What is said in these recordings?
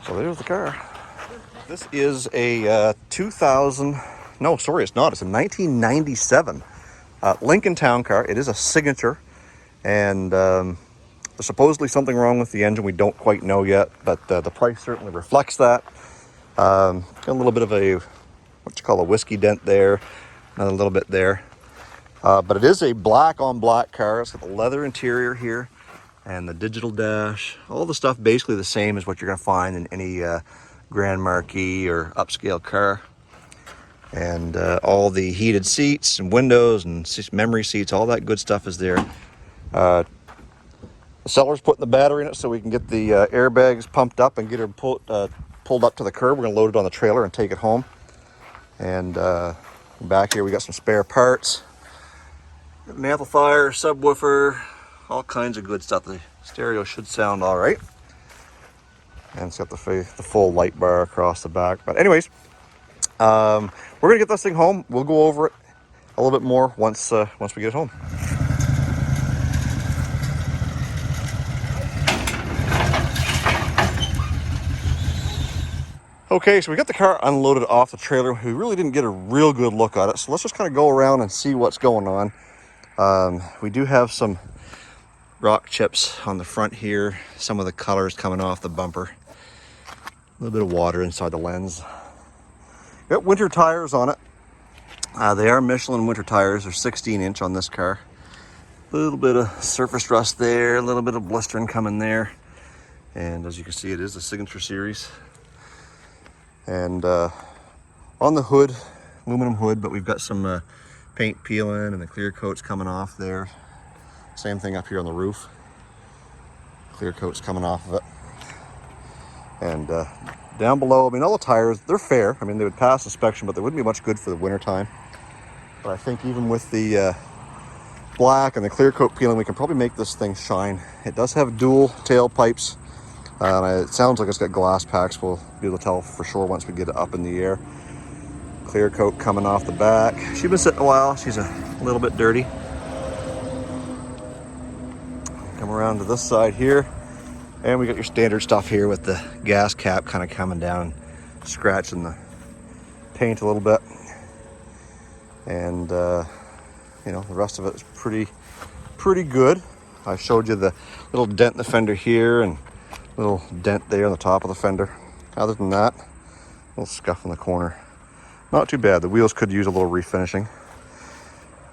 So there's the car. This is a 2000, no, sorry, it's not. It's a 1997 Lincoln Town Car. It is a signature, and there's supposedly something wrong with the engine. We don't quite know yet, but the price certainly reflects that. Got a little bit of a, what you call a whiskey dent there, another little bit there. But it is a black on black car. It's got the leather interior here and the digital dash. All the stuff basically the same as what you're going to find in any Grand Marquis or upscale car. And all the heated seats and windows and memory seats, all that good stuff is there. The seller's putting the battery in it so we can get the airbags pumped up and get her pulled up to the curb. We're going to load it on the trailer and take it home. And back here we got some spare parts. An amplifier, subwoofer, all kinds of good stuff. The stereo should sound all right. And it's got the full light bar across the back. But anyways, we're going to get this thing home. We'll go over it a little bit more once we get it home. Okay, so we got the car unloaded off the trailer. We really didn't get a real good look at it, so let's just kind of go around and see what's going on. We do have some rock chips on the front here, some of the colors coming off the bumper, a little bit of water inside the lens. Got winter tires on it. They are Michelin winter tires. They're 16-inch on this car. A little bit of surface rust there, a little bit of blistering coming there, and as you can see, it is a Signature Series. And on the hood, aluminum hood, but we've got some paint peeling and the clear coat's coming off there. Same thing up here on the roof. Clear coat's coming off of it. And down below, I mean, all the tires, they're fair. I mean, they would pass inspection, but they wouldn't be much good for the winter time. But I think even with the black and the clear coat peeling, we can probably make this thing shine. It does have dual tailpipes. It sounds like it's got glass packs. We'll be able to tell for sure once we get it up in the air. Clear coat coming off the back. She's been sitting a while. She's a little bit dirty. Come around to this side here. And we got your standard stuff here with the gas cap kind of coming down, scratching the paint a little bit. And, you know, the rest of it is pretty good. I showed you the little dent in the fender here and little dent there on the top of the fender. Other than that, a little scuff in the corner. Not too bad. The wheels could use a little refinishing.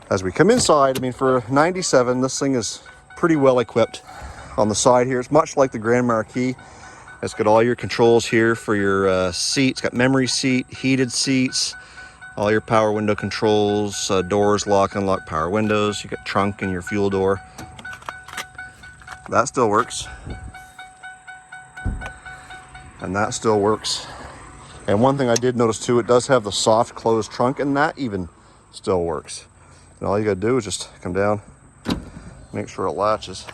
As we come inside, I mean, for 97, this thing is pretty well equipped. On the side here, it's much like the Grand Marquis. It's got all your controls here for your seats. It's got memory seat, heated seats, all your power window controls, doors, lock and unlock power windows. You got trunk and your fuel door. That still works. And that still works. And one thing I did notice too, it does have the soft closed trunk, and that even still works. And all you gotta do is just come down, make sure it latches,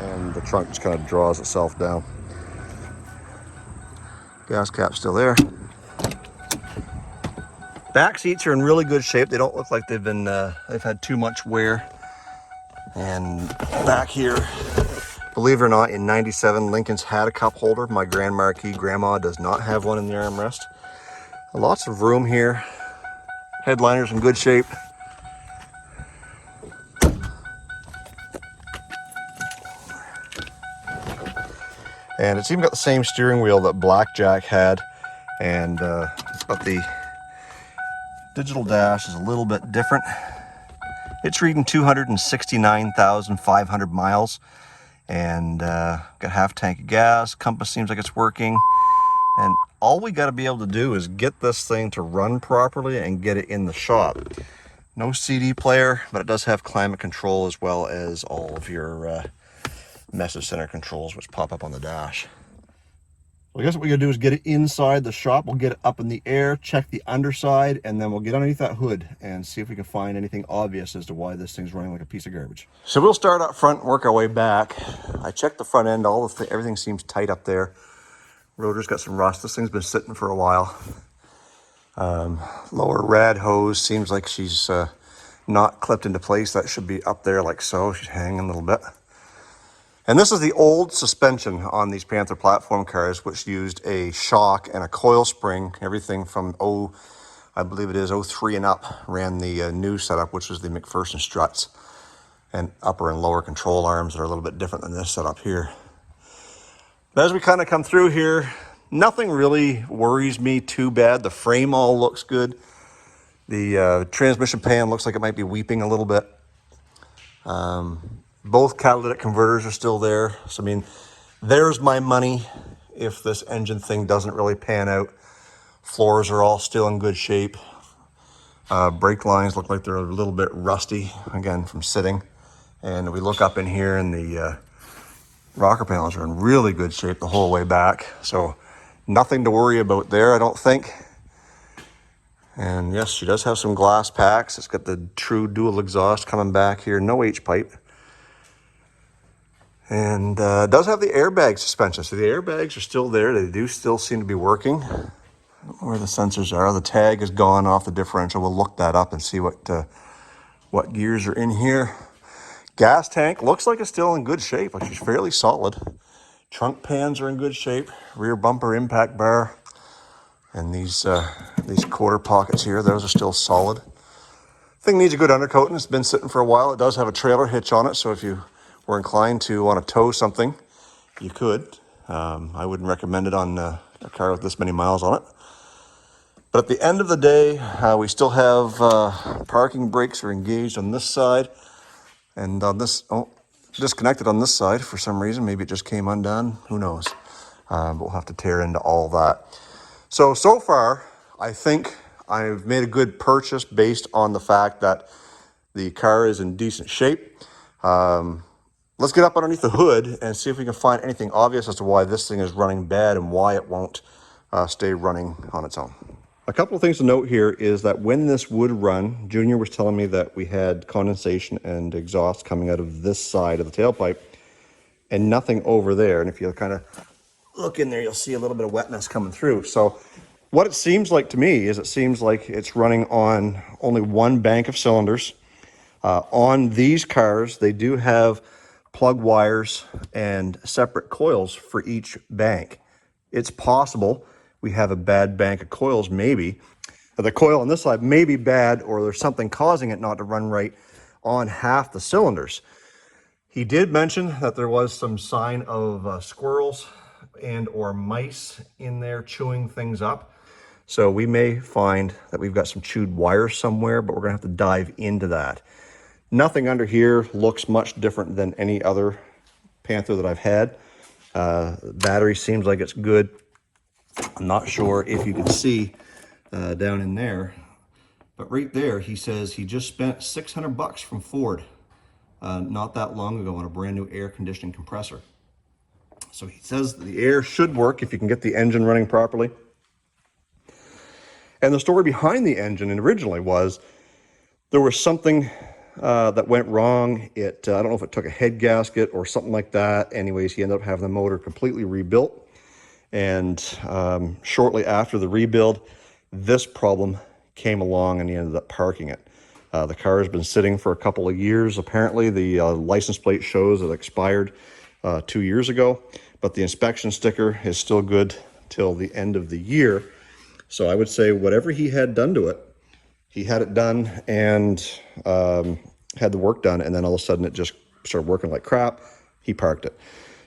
and the trunk just kind of draws itself down. Gas cap's still there. Back seats are in really good shape. They don't look like they've had too much wear. And back here, believe it or not, in 97, Lincoln's had a cup holder. My Grand Marquis Grandma does not have one in the armrest. Lots of room here. Headliner's in good shape. And it's even got the same steering wheel that Blackjack had. And but the digital dash is a little bit different. It's reading 269,500 miles. And got half tank of gas. Compass seems like it's working. And all we got to be able to do is get this thing to run properly and get it in the shop. No CD player, but it does have climate control as well as all of your message center controls, which pop up on the dash. So I guess what we gotta do is get it inside the shop. We'll get it up in the air, check the underside, and then we'll get underneath that hood and see if we can find anything obvious as to why this thing's running like a piece of garbage. So we'll start up front and work our way back. I checked the front end, everything seems tight up there. Rotor's got some rust. This thing's been sitting for a while. Lower rad hose seems like she's not clipped into place. That should be up there like so. She's hanging a little bit. And this is the old suspension on these Panther platform cars, which used a shock and a coil spring. Everything from I believe it is 03 and up ran the new setup, which was the McPherson struts and upper and lower control arms that are a little bit different than this setup here. But as we kind of come through here, nothing really worries me too bad. The frame all looks good. The transmission pan looks like it might be weeping a little bit. Both catalytic converters are still there. So, I mean, there's my money if this engine thing doesn't really pan out. Floors are all still in good shape. Brake lines look like they're a little bit rusty, again, from sitting. And we look up in here and the rocker panels are in really good shape the whole way back. So nothing to worry about there, I don't think. And yes, she does have some glass packs. It's got the true dual exhaust coming back here, no H-pipe. And it does have the airbag suspension. So the airbags are still there. They do still seem to be working. I don't know where the sensors are. The tag is gone off the differential. We'll look that up and see what gears are in here. Gas tank looks like it's still in good shape. Like it's fairly solid. Trunk pans are in good shape. Rear bumper impact bar. And these quarter pockets here, those are still solid. Thing needs a good undercoating. It's been sitting for a while. It does have a trailer hitch on it, so if you were inclined to want to tow something, you could. I wouldn't recommend it on a car with this many miles on it. But at the end of the day, we still have parking brakes are engaged on this side. And on this, disconnected on this side for some reason. Maybe it just came undone. Who knows? But we'll have to tear into all that. So far, I think I've made a good purchase based on the fact that the car is in decent shape. Let's get up underneath the hood and see if we can find anything obvious as to why this thing is running bad and why it won't stay running on its own. A couple of things to note here is that when this would run, Junior was telling me that we had condensation and exhaust coming out of this side of the tailpipe and nothing over there. And if you kind of look in there, you'll see a little bit of wetness coming through. So what it seems like to me is it seems like it's running on only one bank of cylinders. On these cars, they do have plug wires and separate coils for each bank. It's possible we have a bad bank of coils, maybe. The coil on this side may be bad, or there's something causing it not to run right on half the cylinders. He did mention that there was some sign of squirrels and or mice in there chewing things up. So we may find that we've got some chewed wires somewhere, but we're gonna have to dive into that. Nothing under here looks much different than any other Panther that I've had. Battery seems like it's good. I'm not sure if you can see down in there, but right there he says he just spent $600 from Ford not that long ago on a brand new air conditioning compressor. So he says the air should work if you can get the engine running properly. And the story behind the engine originally was there was something that went wrong. I don't know if it took a head gasket or something like that. Anyways, he ended up having the motor completely rebuilt. And shortly after the rebuild, this problem came along and he ended up parking it. The car has been sitting for a couple of years. Apparently, the license plate shows it expired 2 years ago, but the inspection sticker is still good till the end of the year. So I would say whatever he had done to it, he had it done and had the work done, and then all of a sudden it just started working like crap. He parked it.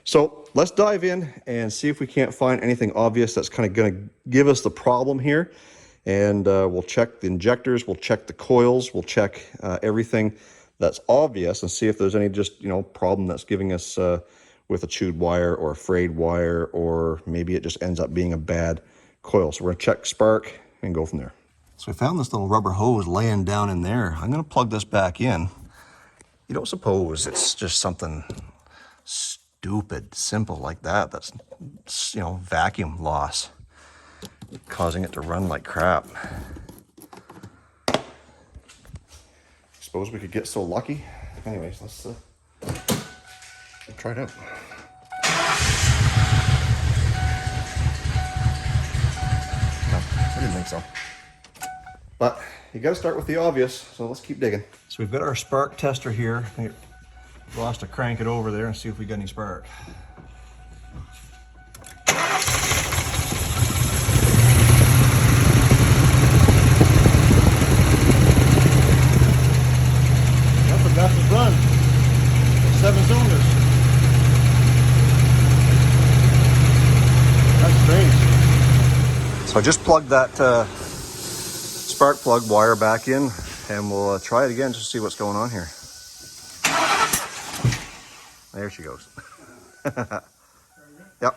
So let's dive in and see if we can't find anything obvious that's kind of going to give us the problem here. And we'll check the injectors, we'll check the coils, we'll check everything that's obvious and see if there's any just, problem that's giving us with a chewed wire or a frayed wire, or maybe it just ends up being a bad coil. So we're going to check spark and go from there. So we found this little rubber hose laying down in there. I'm going to plug this back in. You don't suppose it's just something stupid, simple like that. That's, vacuum loss causing it to run like crap. Suppose we could get so lucky. Anyways, let's try it out. No, I didn't think so. But you got to start with the obvious, so let's keep digging. So we've got our spark tester here. We'll have to crank it over there and see if we get any spark. That's the fastest run. 7 cylinders. That's strange. So I just plugged that spark plug wire back in, and we'll try it again just to see what's going on here. There she goes. Yep.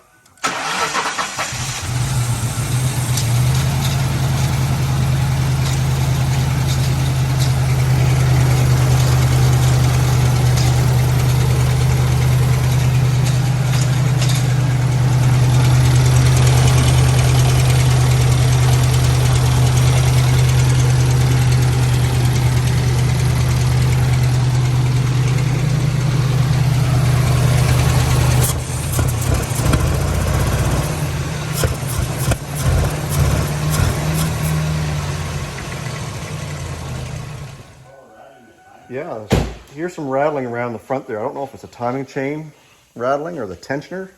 Yeah, here's some rattling around the front there. I don't know if it's a timing chain rattling or the tensioner.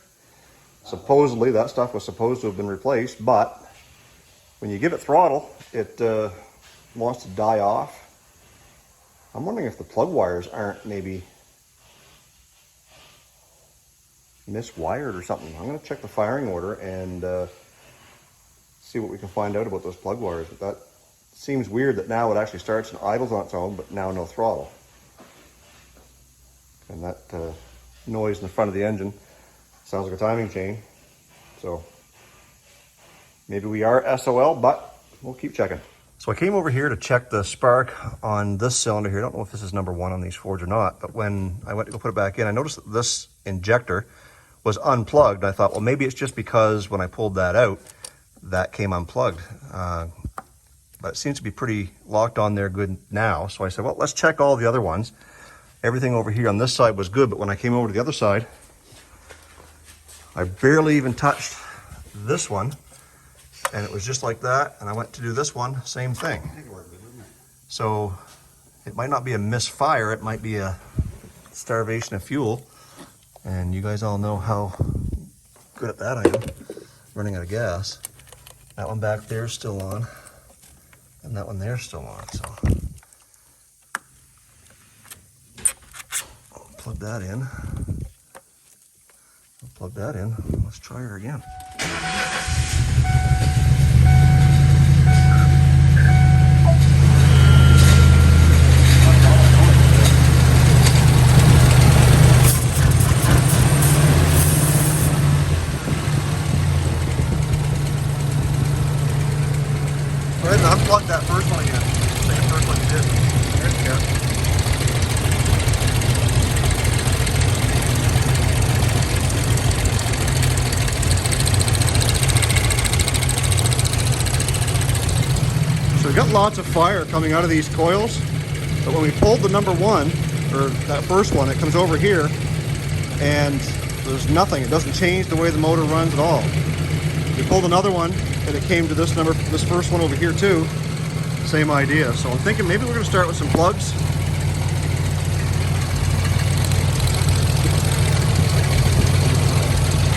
Supposedly that stuff was supposed to have been replaced, but when you give it throttle, it wants to die off. I'm wondering if the plug wires aren't maybe miswired or something. I'm going to check the firing order and see what we can find out about those plug wires. But that seems weird that now it actually starts and idles on its own, but now no throttle. And that noise in the front of the engine sounds like a timing chain. So maybe we are SOL, but we'll keep checking. So I came over here to check the spark on this cylinder here. I don't know if this is number 1 on these Fords or not, but when I went to go put it back in, I noticed that this injector was unplugged. I thought, well, maybe it's just because when I pulled that out, that came unplugged. But it seems to be pretty locked on there good now. So I said, well, let's check all the other ones. Everything over here on this side was good, but when I came over to the other side, I barely even touched this one, and it was just like that. And I went to do this one, same thing. So it might not be a misfire, it might be a starvation of fuel. And you guys all know how good at that I am, running out of gas. That one back there is still on, and that one there is still on. So I'll plug that in. I'll plug that in. Let's try her again. Go ahead and unplug that first one again. Same first one you did. There you go. So we've got lots of fire coming out of these coils, but when we pulled the number 1, or that first one, it comes over here, and there's nothing. It doesn't change the way the motor runs at all. We pulled another one, and it came to this number, this first one over here too. Same idea. So I'm thinking maybe we're going to start with some plugs.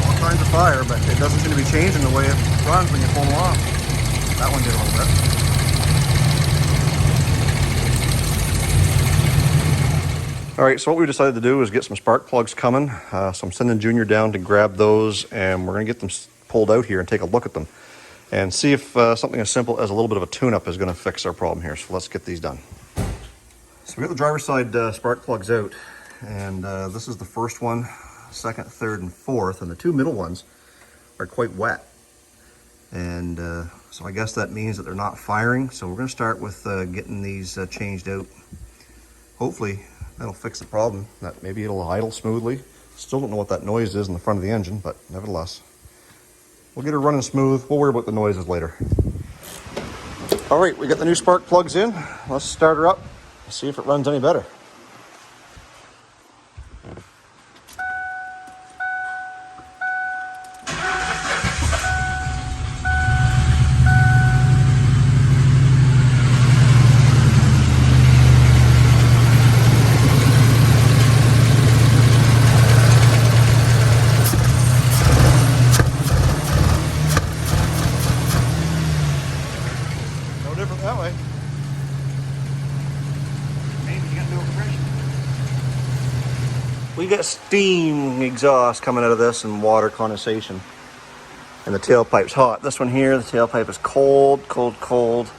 All kinds of fire, but it doesn't seem to be changing the way it runs when you pull them off. That one did a little bit. All right, so what we decided to do is get some spark plugs coming. So I'm sending Junior down to grab those, and we're going to get them pulled out here and take a look at them and see if something as simple as a little bit of a tune-up is going to fix our problem here. So let's get these done. So we got the driver's side spark plugs out, and this is the first one, second, third, and fourth, and the 2 middle ones are quite wet. And so I guess that means that they're not firing. So we're going to start with getting these changed out. Hopefully that'll fix the problem. That maybe it'll idle smoothly. Still don't know what that noise is in the front of the engine, but nevertheless, we'll get her running smooth. We'll worry about the noises later. All right, we got the new spark plugs in. Let's start her up, see if it runs any better. get steam exhaust coming out of this and water condensation. And the tailpipe's hot. This one here, the tailpipe is cold, cold, cold.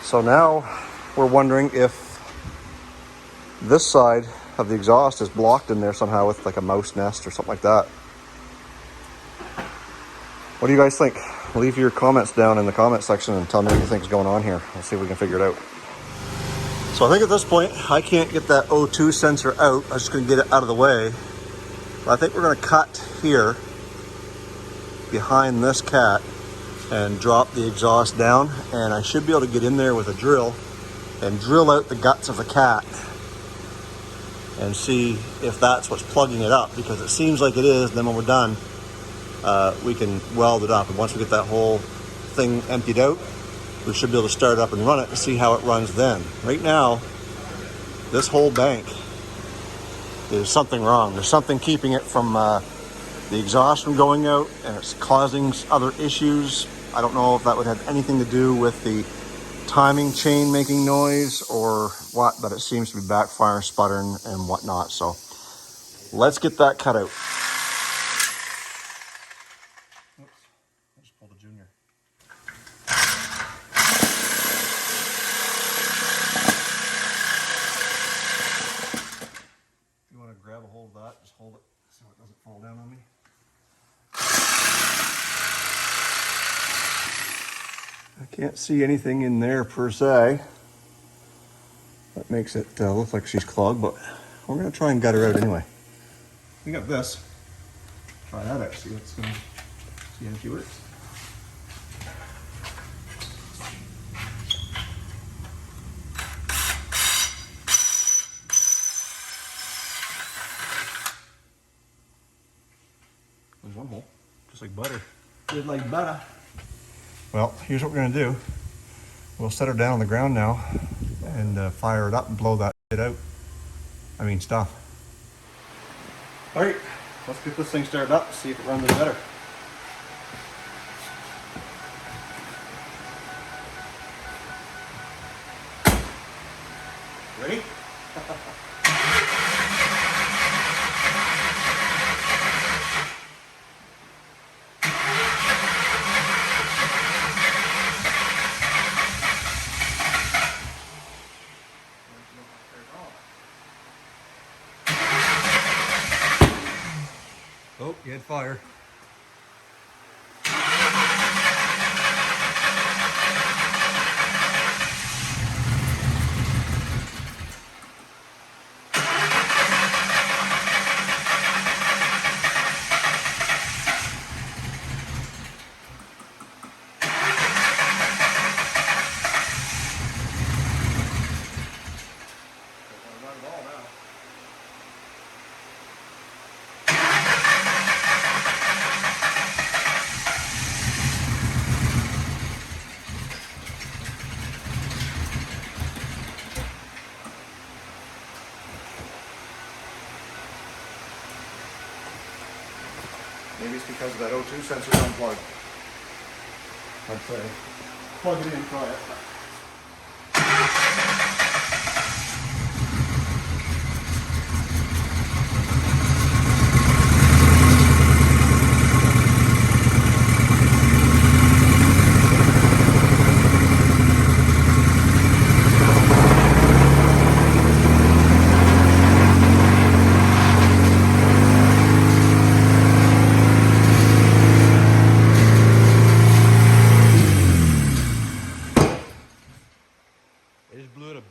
So now we're wondering if this side of the exhaust is blocked in there somehow with like a mouse nest or something like that. What do you guys think? Leave your comments down in the comment section and tell me what you think is going on here. We'll see if we can figure it out. So I think at this point, I can't get that O2 sensor out. I'm just gonna get it out of the way. But I think we're gonna cut here behind this cat and drop the exhaust down. And I should be able to get in there with a drill and drill out the guts of the cat and see if that's what's plugging it up, because it seems like it is. Then when we're done, we can weld it up. And once we get that whole thing emptied out, we should be able to start up and run it and see how it runs then. Right now, this whole bank, there's something wrong. There's something keeping it from the exhaust from going out, and it's causing other issues. I don't know if that would have anything to do with the timing chain making noise or what, but it seems to be backfiring, sputtering, and whatnot. So let's get that cut out. Oops, I just pulled a junior. If you want to grab a hold of that, just hold it so it doesn't fall down on me. I can't see anything in there per se. That makes it look like she's clogged, but we're gonna try and gut her out anyway. We got this. Try that out, see what's going, see how she works. There's one hole, just like butter. Just like butter. Well, here's what we're gonna do. We'll set her down on the ground now and fire it up and blow that shit out. I mean stuff. All right, let's get this thing started up, see if it runs any better. Ready? Oh, you had fire. Maybe it's because that O2 sensor is unplugged. I'd say plug it in, try it.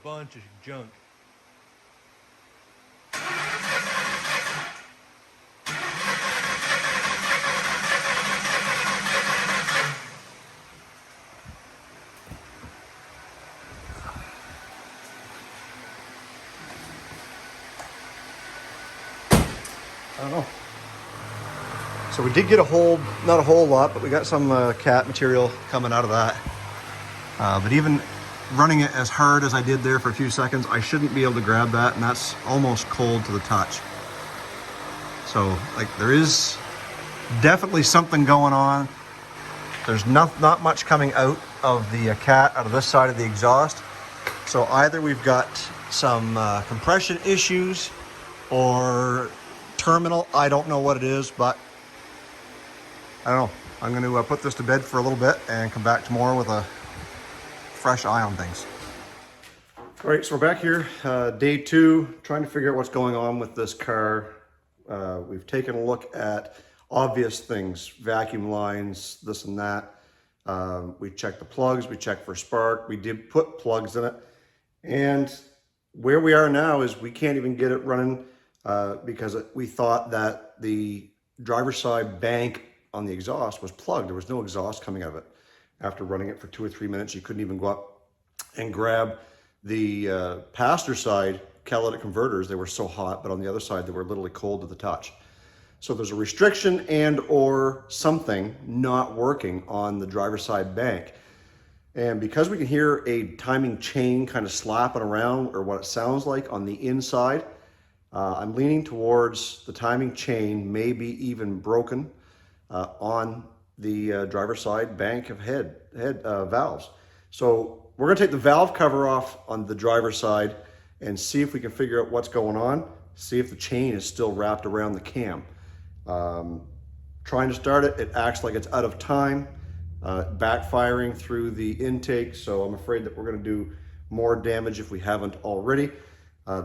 Bunch of junk. I don't know. So we did get a whole, not a whole lot, but we got some cat material coming out of that. But even running it as hard as I did there for a few seconds, I shouldn't be able to grab that, and that's almost cold to the touch. So like there is definitely something going on. There's not much coming out of the cat out of this side of the exhaust. So either we've got some compression issues, or terminal. I don't know what it is, but I don't know. I'm going to put this to bed for a little bit and come back tomorrow with a fresh eye on things. All right, so we're back here, day 2, trying to figure out what's going on with this car. We've taken a look at obvious things, vacuum lines, this and that. We checked the plugs, we checked for spark, we did put plugs in it. And where we are now is we can't even get it running because we thought that the driver's side bank on the exhaust was plugged. There was no exhaust coming out of it. After running it for 2 or 3 minutes, you couldn't even go up and grab the passenger side catalytic converters. They were so hot, but on the other side, they were literally cold to the touch. So there's a restriction and or something not working on the driver's side bank. And because we can hear a timing chain kind of slapping around, or what it sounds like on the inside, I'm leaning towards the timing chain may be even broken on the driver's side bank of head valves. So we're going to take the valve cover off on the driver's side and see if we can figure out what's going on, see if the chain is still wrapped around the cam. Trying to start it, it acts like it's out of time, backfiring through the intake, so I'm afraid that we're going to do more damage if we haven't already.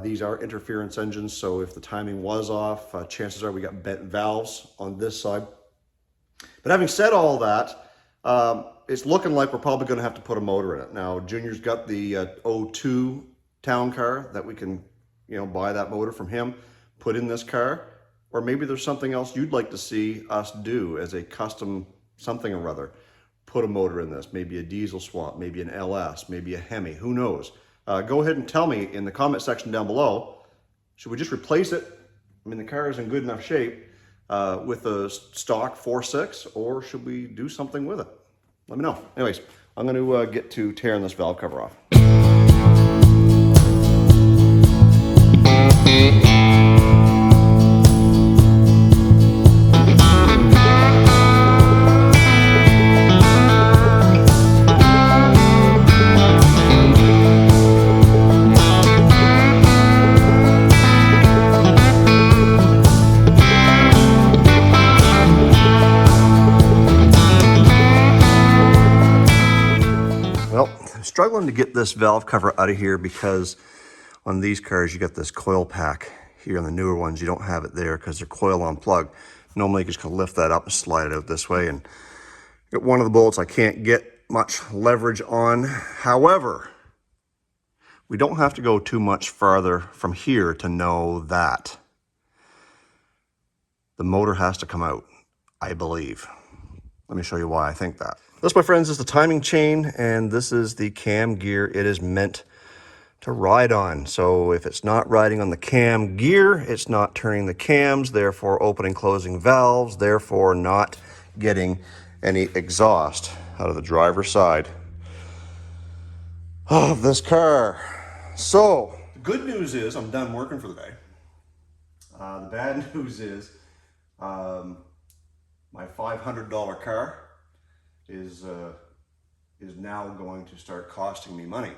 These are interference engines, so if the timing was off, chances are we got bent valves on this side. But having said all that, it's looking like we're probably going to have to put a motor in it. Now, Junior's got the 02 town car that we can, buy that motor from him, put in this car. Or maybe there's something else you'd like to see us do as a custom something or other. Put a motor in this, maybe a diesel swap, maybe an LS, maybe a Hemi, who knows? Go ahead and tell me in the comment section down below. Should we just replace it? I mean, the car is in good enough shape with a stock 4.6, or should we do something with it? Let me know. Anyways, I'm going to get to tearing this valve cover off. Struggling to get this valve cover out of here because on these cars you got this coil pack here. On the newer ones you don't have it there because they're coil on plug. Normally you just can lift that up and slide it out this way, and get one of the bolts I can't get much leverage on. However, we don't have to go too much farther from here to know that the motor has to come out, I believe. Let me show you why I think that. This, my friends, is the timing chain, and this is the cam gear it is meant to ride on. So if it's not riding on the cam gear, it's not turning the cams, therefore opening, closing valves, therefore not getting any exhaust out of the driver's side of this car. So the good news is I'm done working for the day. The bad news is my $500 car is now going to start costing me money.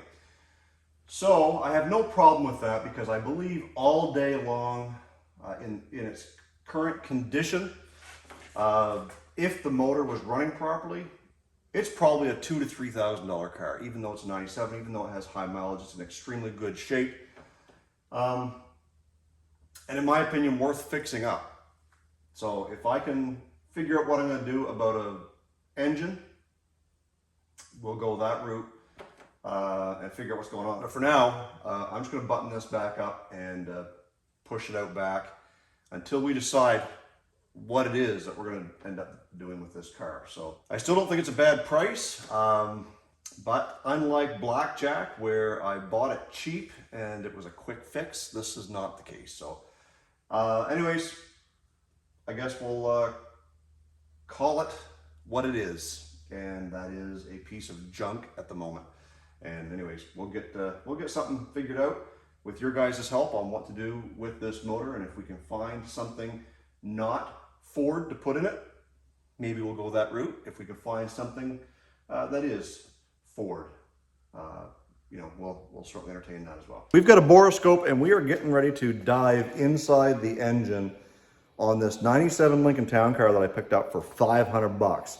So I have no problem with that because I believe all day long in its current condition, if the motor was running properly, it's probably a $2,000 to $3,000 car, even though it's a 97, even though it has high mileage, it's in extremely good shape. And in my opinion, worth fixing up. So if I can figure out what I'm going to do about an engine, we'll go that route and figure out what's going on. But for now, I'm just going to button this back up and push it out back until we decide what it is that we're going to end up doing with this car. So I still don't think it's a bad price, but unlike Blackjack, where I bought it cheap and it was a quick fix, this is not the case. So anyways, I guess we'll call it what it is, and that is a piece of junk at the moment. And anyways, we'll get something figured out with your guys' help on what to do with this motor, and if we can find something not Ford to put in it, maybe we'll go that route. If we can find something that is Ford, you know, we'll certainly entertain that as well. We've got a Borescope, and we are getting ready to dive inside the engine on this 97 Lincoln Town Car that I picked up for 500 bucks.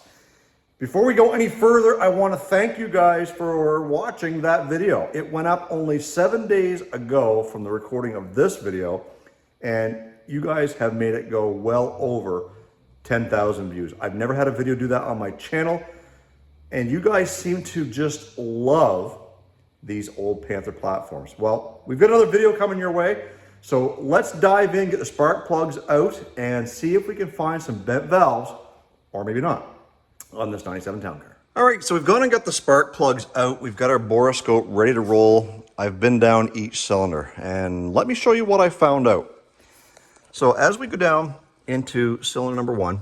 Before we go any further, I want to thank you guys for watching that video. It went up only 7 days ago from the recording of this video, and you guys have made it go well over 10,000 views. I've never had a video do that on my channel, and you guys seem to just love these old Panther platforms. Well, we've got another video coming your way, so let's dive in, get the spark plugs out, and see if we can find some bent valves, or maybe not, on this 97 Town Car. All right, so we've gone and got the spark plugs out. We've got our Borescope ready to roll. I've been down each cylinder, and let me show you what I found out. So as we go down into cylinder number 1,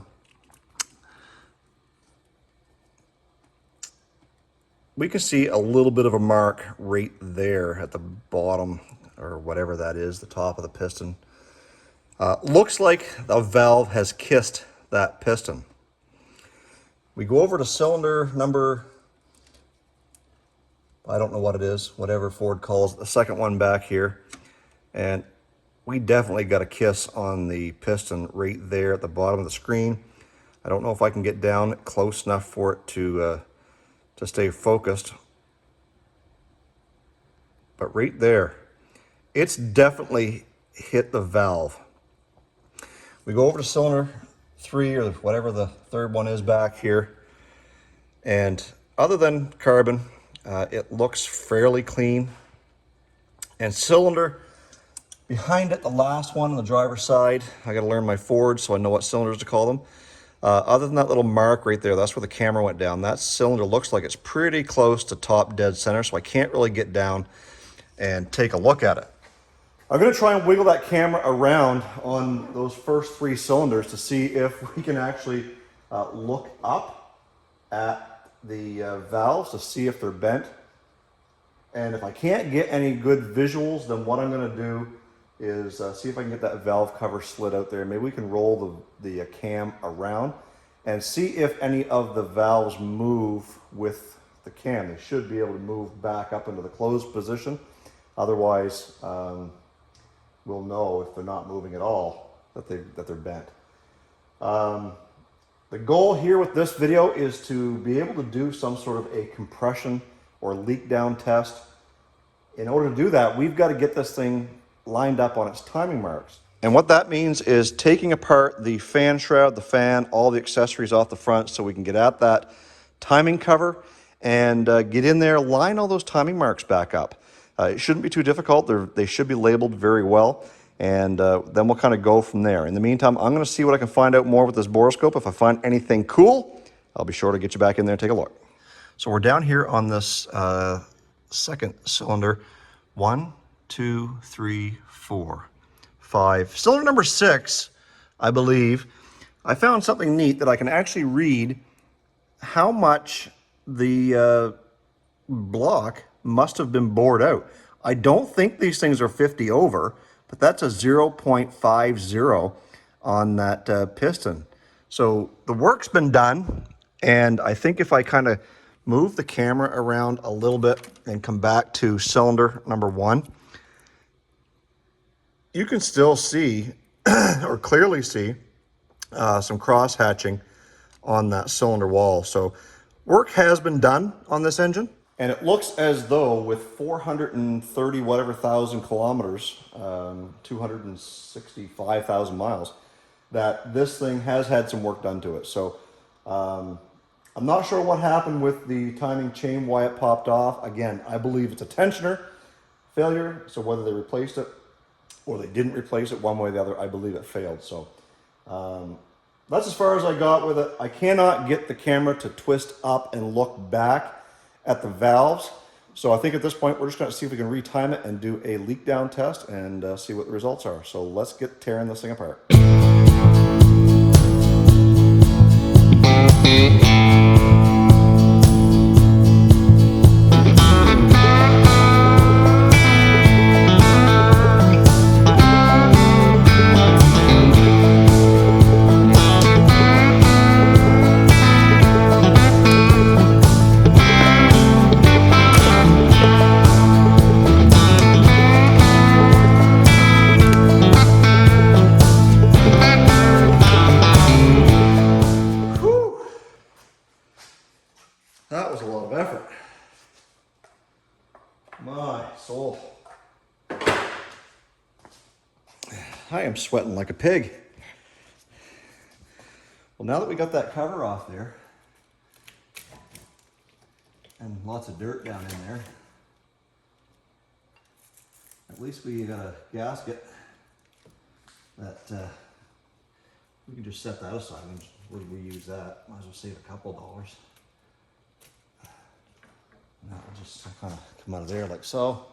we can see a little bit of a mark right there at the bottom, or whatever that is, the top of the piston. Looks like the valve has kissed that piston. We go over to cylinder number, I don't know what it is, whatever Ford calls it, the second one back here, and we definitely got a kiss on the piston right there at the bottom of the screen. I don't know if I can get down close enough for it to stay focused. But right there, it's definitely hit the valve. We go over to cylinder 3, or whatever the third one is back here, and other than carbon, it looks fairly clean. And cylinder behind it, the last one on the driver's side, I gotta learn my Ford so I know what cylinders to call them. Other than that little mark right there, that's where the camera went down. That cylinder looks like it's pretty close to top dead center, so I can't really get down and take a look at it. I'm gonna try and wiggle that camera around on those first 3 cylinders to see if we can actually look up at the valves to see if they're bent. And if I can't get any good visuals, then what I'm gonna do is see if I can get that valve cover slid out there. Maybe we can roll the cam around and see if any of the valves move with the cam. They should be able to move back up into the closed position. Otherwise, we'll know if they're not moving at all that they're bent. The goal here with this video is to be able to do some sort of a compression or leak down test. In order to do that, we've got to get this thing lined up on its timing marks. And what that means is taking apart the fan shroud, the fan, all the accessories off the front so we can get at that timing cover and get in there, line all those timing marks back up. It shouldn't be too difficult. They should be labeled very well, and then we'll kind of go from there. In the meantime, I'm going to see what I can find out more with this Borescope. If I find anything cool, I'll be sure to get you back in there and take a look. So we're down here on this second cylinder. 1, 2, 3, 4, 5. Cylinder number 6, I believe, I found something neat that I can actually read how much the block must have been bored out. I don't think these things are 50 over, but that's a 0.50 on that piston. So the work's been done, and I think if I kind of move the camera around a little bit and come back to cylinder number 1, you can still see, or clearly see, some cross hatching on that cylinder wall. So work has been done on this engine, and it looks as though with 430 whatever thousand kilometers, 265,000 miles, that this thing has had some work done to it. So I'm not sure what happened with the timing chain, why it popped off. Again, I believe it's a tensioner failure, so whether they replaced it or they didn't replace it, one way or the other, I believe it failed. So that's as far as I got with it. I cannot get the camera to twist up and look back at the valves. So I think at this point, we're just gonna see if we can retime it and do a leak down test and see what the results are. So let's get tearing this thing apart. soul. I am sweating like a pig. Well, now that we got that cover off there, and lots of dirt down in there, at least we got a gasket that we can just set that aside and reuse that. Might as well save a couple dollars. And that will just kind of come out of there like so.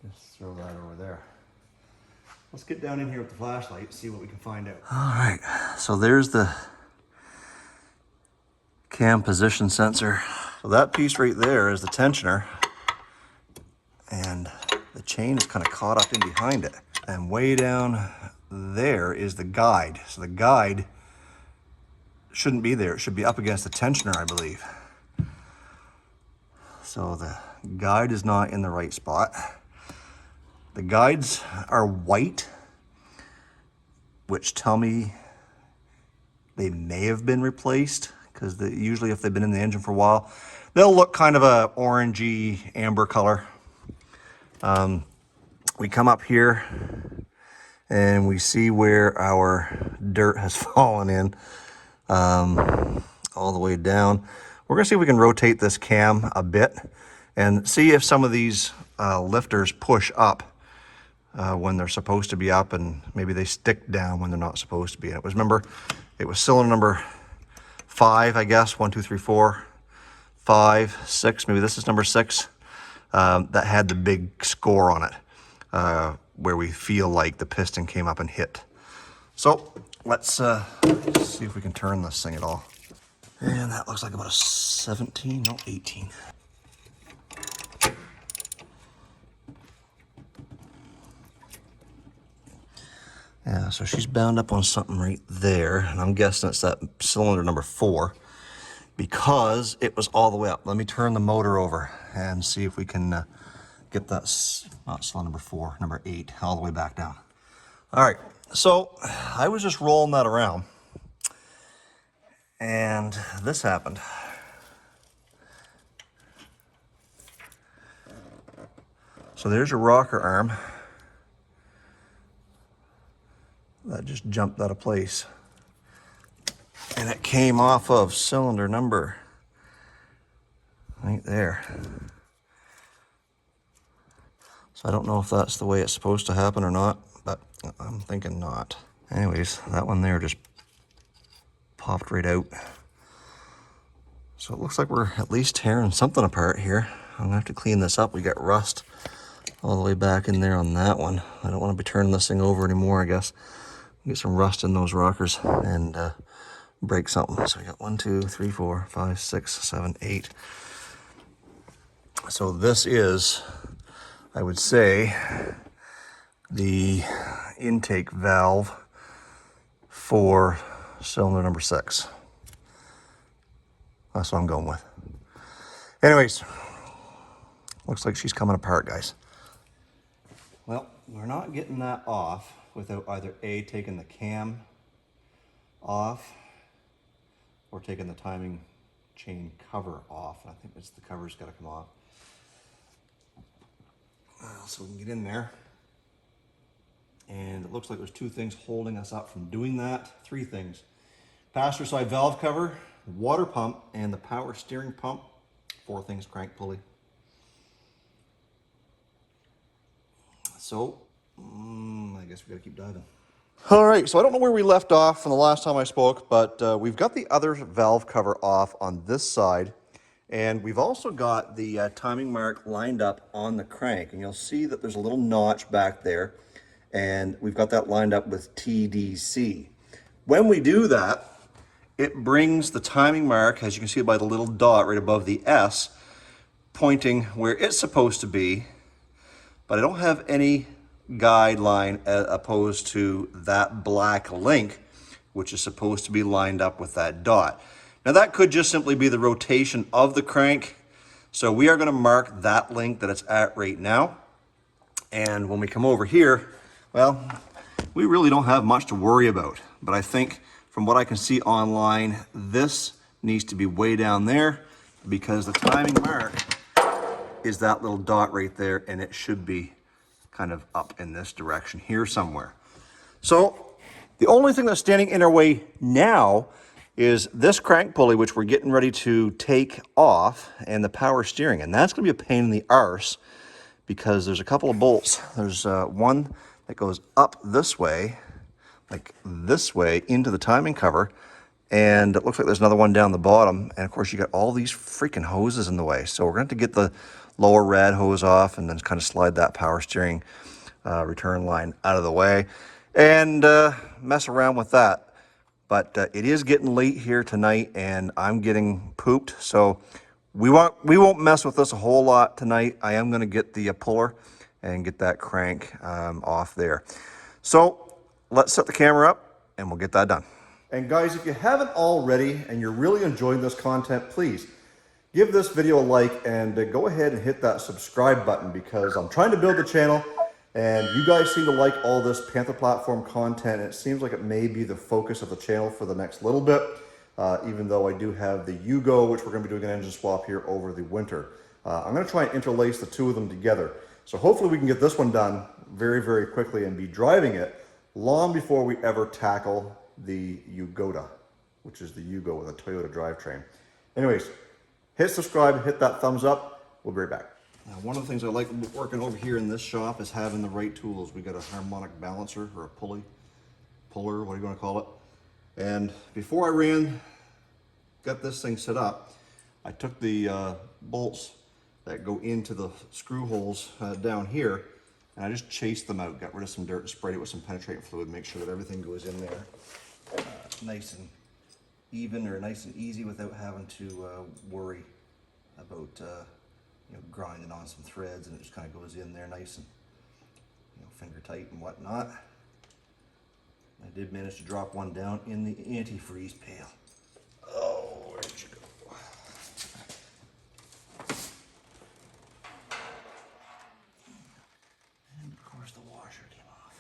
Just throw that over there. Let's get down in here with the flashlight and see what we can find out. All right, so there's the cam position sensor. So that piece right there is the tensioner, and the chain is kind of caught up in behind it. And way down there is the guide. So the guide shouldn't be there. It should be up against the tensioner, I believe. So the guide is not in the right spot. The guides are white, which tell me they may have been replaced, because usually if they've been in the engine for a while, they'll look kind of a orangey amber color. We come up here and we see where our dirt has fallen in, all the way down. We're gonna see if we can rotate this cam a bit and see if some of these lifters push up when they're supposed to be up, and maybe they stick down when they're not supposed to be. And remember, it was cylinder number 5, I guess, 1, 2, 3, 4, 5, 6, maybe this is number 6, that had the big score on it, where we feel like the piston came up and hit. So let's see if we can turn this thing at all. And that looks like about a 17, no, 18. Yeah, so she's bound up on something right there, and I'm guessing it's that cylinder number 4, because it was all the way up. Let me turn the motor over and see if we can get that, not cylinder number 4, number 8, all the way back down. All right, so I was just rolling that around, and this happened. So there's your rocker arm. That just jumped out of place. And it came off of cylinder number right there. So I don't know if that's the way it's supposed to happen or not, but I'm thinking not. Anyways, that one there just popped right out. So it looks like we're at least tearing something apart here. I'm gonna have to clean this up. We got rust all the way back in there on that one. I don't want to be turning this thing over anymore, I guess. Get some rust in those rockers and break something. So we got 1, 2, 3, 4, 5, 6, 7, 8. So this is, I would say, the intake valve for cylinder number 6. That's what I'm going with. Anyways, looks like she's coming apart, guys. Well, we're not getting that off without either A, taking the cam off, or taking the timing chain cover off. I think it's the cover's got to come off. So we can get in there. And it looks like there's 2 things holding us up from doing that. 3 things. Passenger side valve cover, water pump, and the power steering pump. 4 things, crank pulley. So, I guess we gotta keep diving. All right, so I don't know where we left off from the last time I spoke, but we've got the other valve cover off on this side, and we've also got the timing mark lined up on the crank, and you'll see that there's a little notch back there, and we've got that lined up with TDC. When we do that, it brings the timing mark, as you can see by the little dot right above the S, pointing where it's supposed to be, but I don't have any guideline opposed to that black link, which is supposed to be lined up with that dot. Now that could just simply be the rotation of the crank. So we are going to mark that link that it's at right now. And when we come over here, well, we really don't have much to worry about. But I think from what I can see online, this needs to be way down there, because the timing mark is that little dot right there, and it should be kind of up in this direction here somewhere. So the only thing that's standing in our way now is this crank pulley, which we're getting ready to take off, and the power steering. And that's going to be a pain in the arse because there's a couple of bolts. There's one that goes up this way, like this way, into the timing cover. And it looks like there's another one down the bottom. And of course, you got all these freaking hoses in the way. So we're going to have to get the lower rad hose off and then kind of slide that power steering return line out of the way and mess around with that. But it is getting late here tonight and I'm getting pooped. So we won't mess with this a whole lot tonight. I am going to get the puller and get that crank off there. So let's set the camera up and we'll get that done. And guys, if you haven't already and you're really enjoying this content, please give this video a like and go ahead and hit that subscribe button because I'm trying to build the channel and you guys seem to like all this Panther platform content. And it seems like it may be the focus of the channel for the next little bit, even though I do have the Yugo, which we're going to be doing an engine swap here over the winter. I'm going to try and interlace the two of them together. So hopefully we can get this one done very, very quickly and be driving it long before we ever tackle the Yugoda, which is the Yugo with a Toyota drivetrain. Anyways, hit subscribe, hit that thumbs up. We'll be right back. Now, one of the things I like working over here in this shop is having the right tools. We got a harmonic balancer or a puller, what do you want to call it? And before I got this thing set up, I took the bolts that go into the screw holes down here, and I just chased them out, got rid of some dirt and sprayed it with some penetrating fluid, make sure that everything goes in there nice and even or nice and easy without having to worry about grinding on some threads, and it just kind of goes in there nice and finger tight and whatnot. I did manage to drop one down in the antifreeze pail. Oh, where'd you go? And of course the washer came off.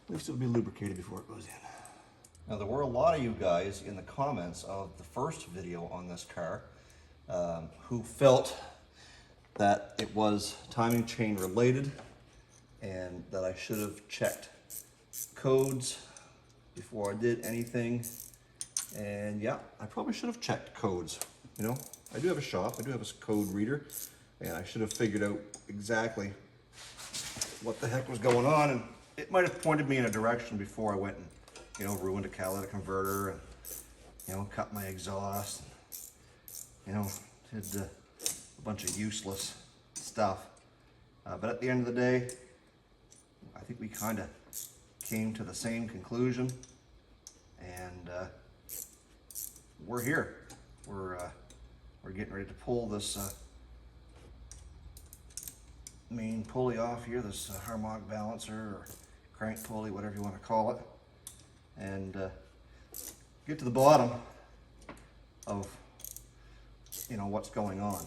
At least it'll be lubricated before it goes in. Now there were a lot of you guys in the comments of the first video on this car who felt that it was timing chain related and that I should have checked codes before I did anything. And yeah, I probably should have checked codes. I do have a shop, I do have a code reader, and I should have figured out exactly what the heck was going on, and it might have pointed me in a direction before I went and ruined a catalytic converter and cut my exhaust, did a bunch of useless stuff. But at the end of the day, I think we kind of came to the same conclusion, and we're here. We're getting ready to pull this main pulley off here, this harmonic balancer or crank pulley, whatever you want to call it, and get to the bottom of what's going on.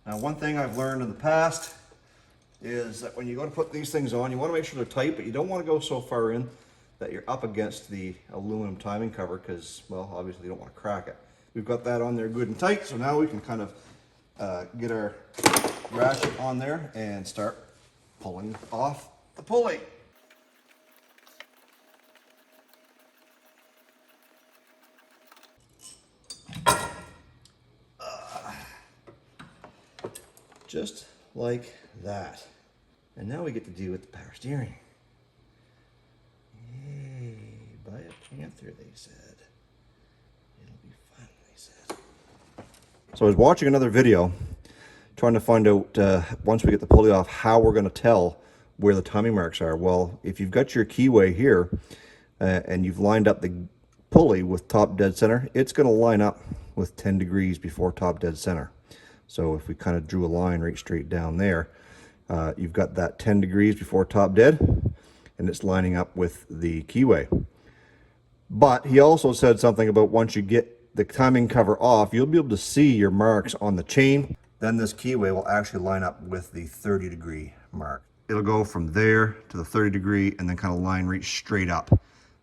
Now, one thing I've learned in the past is that when you go to put these things on, you want to make sure they're tight, but you don't want to go so far in that you're up against the aluminum timing cover because, well, obviously you don't want to crack it. We've got that on there good and tight, so now we can kind of get our ratchet on there and start pulling off the pulley. Just like that. And now we get to deal with the power steering. Yay, buy a Panther, they said. It'll be fun, they said. So I was watching another video trying to find out, once we get the pulley off, how we're going to tell where the timing marks are. Well, if you've got your keyway here and you've lined up the pulley with top dead center, it's going to line up with 10 degrees before top dead center. So if we kind of drew a line right straight down there, you've got that 10 degrees before top dead, and it's lining up with the keyway. But he also said something about once you get the timing cover off, you'll be able to see your marks on the chain. Then this keyway will actually line up with the 30 degree mark. It'll go from there to the 30 degree and then kind of line right straight up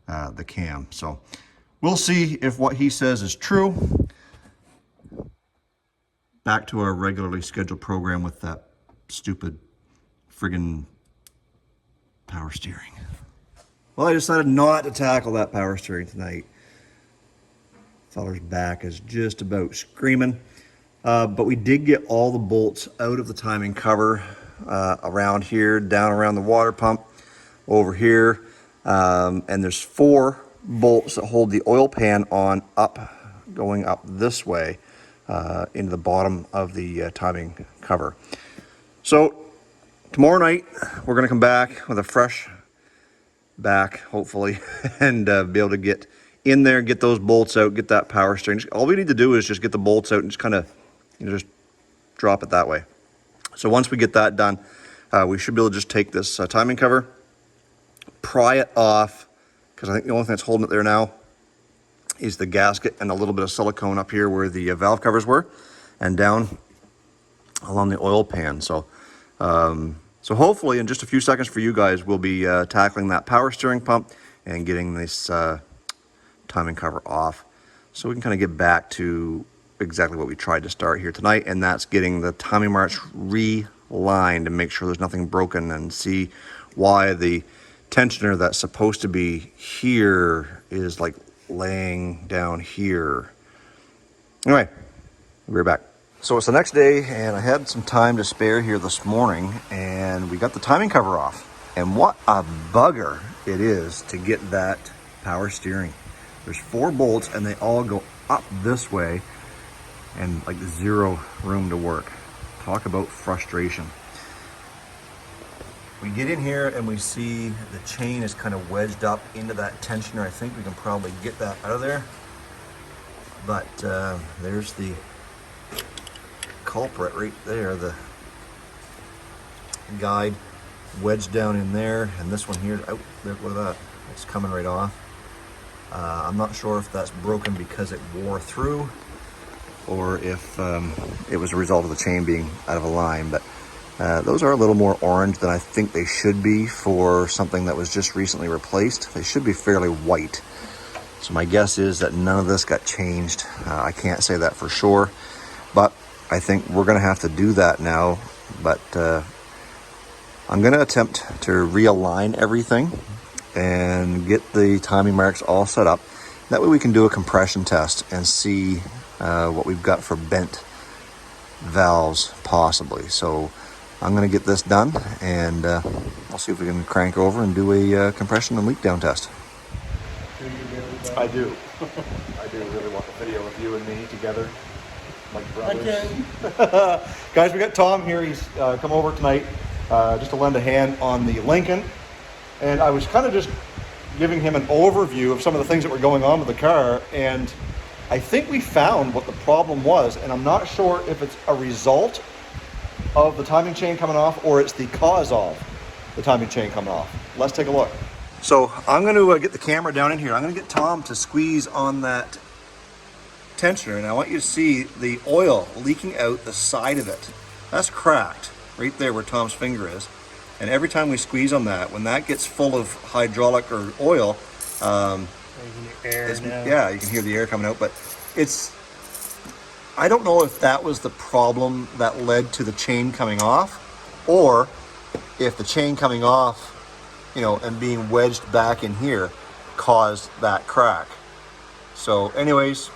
the cam. So we'll see if what he says is true. back to our regularly scheduled program with that stupid friggin' power steering. Well, I decided not to tackle that power steering tonight. Feller's back is just about screaming. But we did get all the bolts out of the timing cover around here, down around the water pump, over here. And there's 4 bolts that hold the oil pan on up, going up this way into the bottom of the timing cover. So tomorrow night, we're gonna come back with a fresh back, hopefully, and be able to get in there, get those bolts out, get that power steering. All we need to do is just get the bolts out and just kind of, just drop it that way. So once we get that done, we should be able to just take this timing cover, pry it off, because I think the only thing that's holding it there now is the gasket and a little bit of silicone up here where the valve covers were, and down along the oil pan. So so hopefully in just a few seconds for you guys, we'll be tackling that power steering pump and getting this timing cover off, so we can kind of get back to exactly what we tried to start here tonight, and that's getting the timing marks relined and make sure there's nothing broken, and see why the tensioner that's supposed to be here is like laying down here. Anyway, we'll be back. So it's the next day, and I had some time to spare here this morning, and we got the timing cover off. And what a bugger it is to get that power steering. There's 4 bolts, and they all go up this way, and like 0 room to work. Talk about frustration. We get in here and we see the chain is kind of wedged up into that tensioner. I think we can probably get that out of there. But there's the culprit right there, the guide wedged down in there, and this one here, oh, look at that, it's coming right off. I'm not sure if that's broken because it wore through, or if it was a result of the chain being out of a line, but those are a little more orange than I think they should be for something that was just recently replaced. They should be fairly white. So my guess is that none of this got changed. I can't say that for sure, but I think we're gonna have to do that now. But I'm gonna attempt to realign everything and get the timing marks all set up. That way we can do a compression test and see what we've got for bent valves possibly. So I'm going to get this done, and I'll see if we can crank over and do a compression and leak down test. I do. I do really want the video of you and me together, like brothers. Okay. Guys, we got Tom here. He's come over tonight just to lend a hand on the Lincoln. And I was kind of just giving him an overview of some of the things that were going on with the car, and I think we found what the problem was, and I'm not sure if it's a result of the timing chain coming off or it's the cause of the timing chain coming off. Let's take a look. So I'm going to get the camera down in here. I'm going to get Tom to squeeze on that tensioner, and I want you to see the oil leaking out the side of it. That's cracked right there where Tom's finger is. And every time we squeeze on that, when that gets full of hydraulic or oil, yeah, you can hear the air coming out, but I don't know if that was the problem that led to the chain coming off, or if the chain coming off, and being wedged back in here caused that crack. So anyways,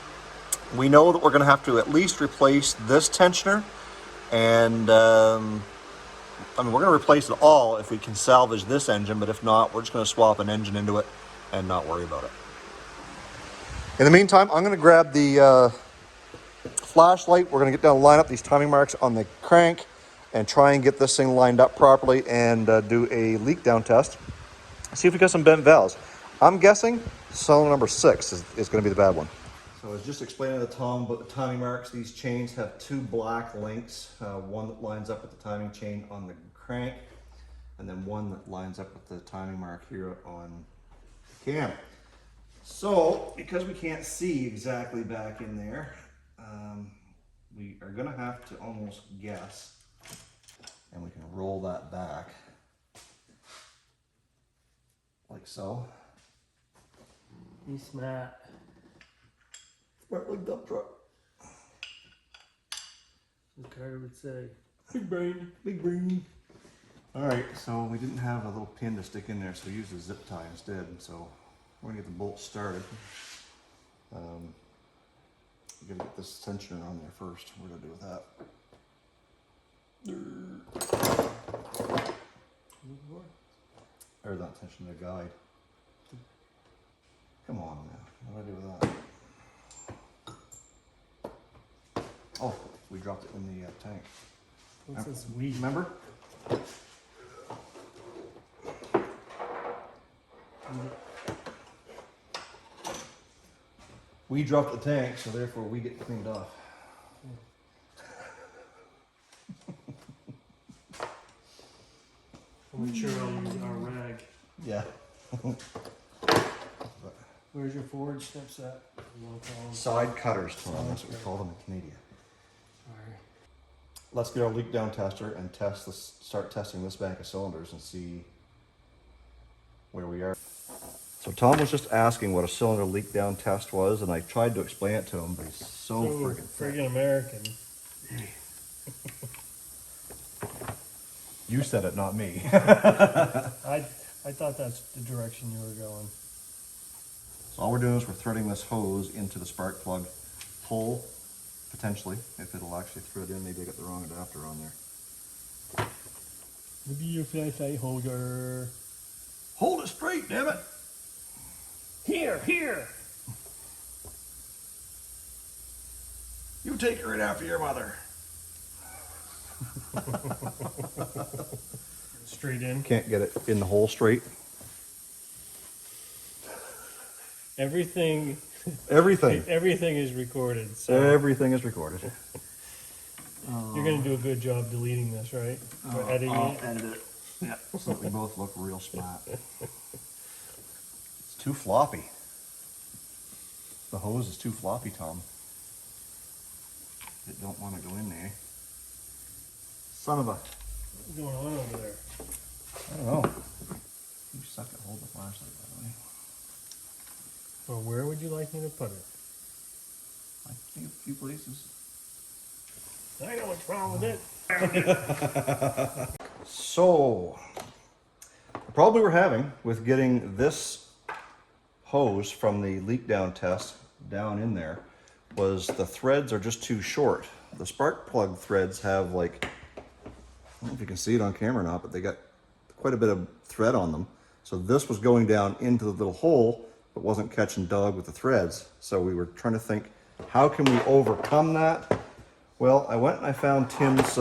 we know that we're gonna have to at least replace this tensioner, and we're going to replace it all if we can salvage this engine, but if not, we're just going to swap an engine into it and not worry about it. In the meantime, I'm going to grab the flashlight. We're going to get down and line up these timing marks on the crank and try and get this thing lined up properly and do a leak down test. See if we got some bent valves. I'm guessing cylinder number 6 is going to be the bad one. So I was just explaining to Tom about the timing marks. These chains have 2 black links, one that lines up with the timing chain on the crank, and then one that lines up with the timing mark here on the cam. So because we can't see exactly back in there, we are gonna have to almost guess, and we can roll that back like so. Be smart. Smart like dump truck. as Carter would say. Big brain, big brain. All right, so we didn't have a little pin to stick in there, so we used a zip tie instead. So we're gonna get the bolt started. We gotta get this tensioner on there first. What do I do with that? Or not tensioner, the guide. Come on now, what do I do with that? Oh, we dropped it in the tank. What's this weed? Remember? We dropped the tank, so therefore we get cleaned off. I'm sure I'll use our rag. Yeah. Where's your forward steps at? You wanna call them? Side cutters, Tom, that's what we call them in Canada. Sorry. Let's get our leak down tester and test this, start testing this bank of cylinders and see where we are. So Tom was just asking what a cylinder leak down test was, and I tried to explain it to him, but he's so friggin' American. You said it, not me. I thought that's the direction you were going. So all we're doing is we're threading this hose into the spark plug hole, potentially, if it'll actually thread in. Maybe I got the wrong adapter on there. Maybe your flashlight holder. Hold it straight, damn it! Here! You take her in after your mother. Straight in. Can't get it in the hole straight. Everything is recorded. So Everything is recorded. you're gonna do a good job deleting this, right? Or editing I'll it. edit it. Yeah, so that we both look real smart. It's too floppy. The hose is too floppy, Tom. It don't want to go in there. Son of a... What's going on over there? I don't know. You suck at holding the flashlight, by the way. Well, where would you like me to put it? I think a few places. I know what's wrong with it. So, the problem we're having with getting this hose from the leak down test down in there was the threads are just too short. The spark plug threads have like, I don't know if you can see it on camera or not, but they got quite a bit of thread on them. So this was going down into the little hole, but wasn't catching dog with the threads. So we were trying to think, how can we overcome that? Well, I went and I found Tim's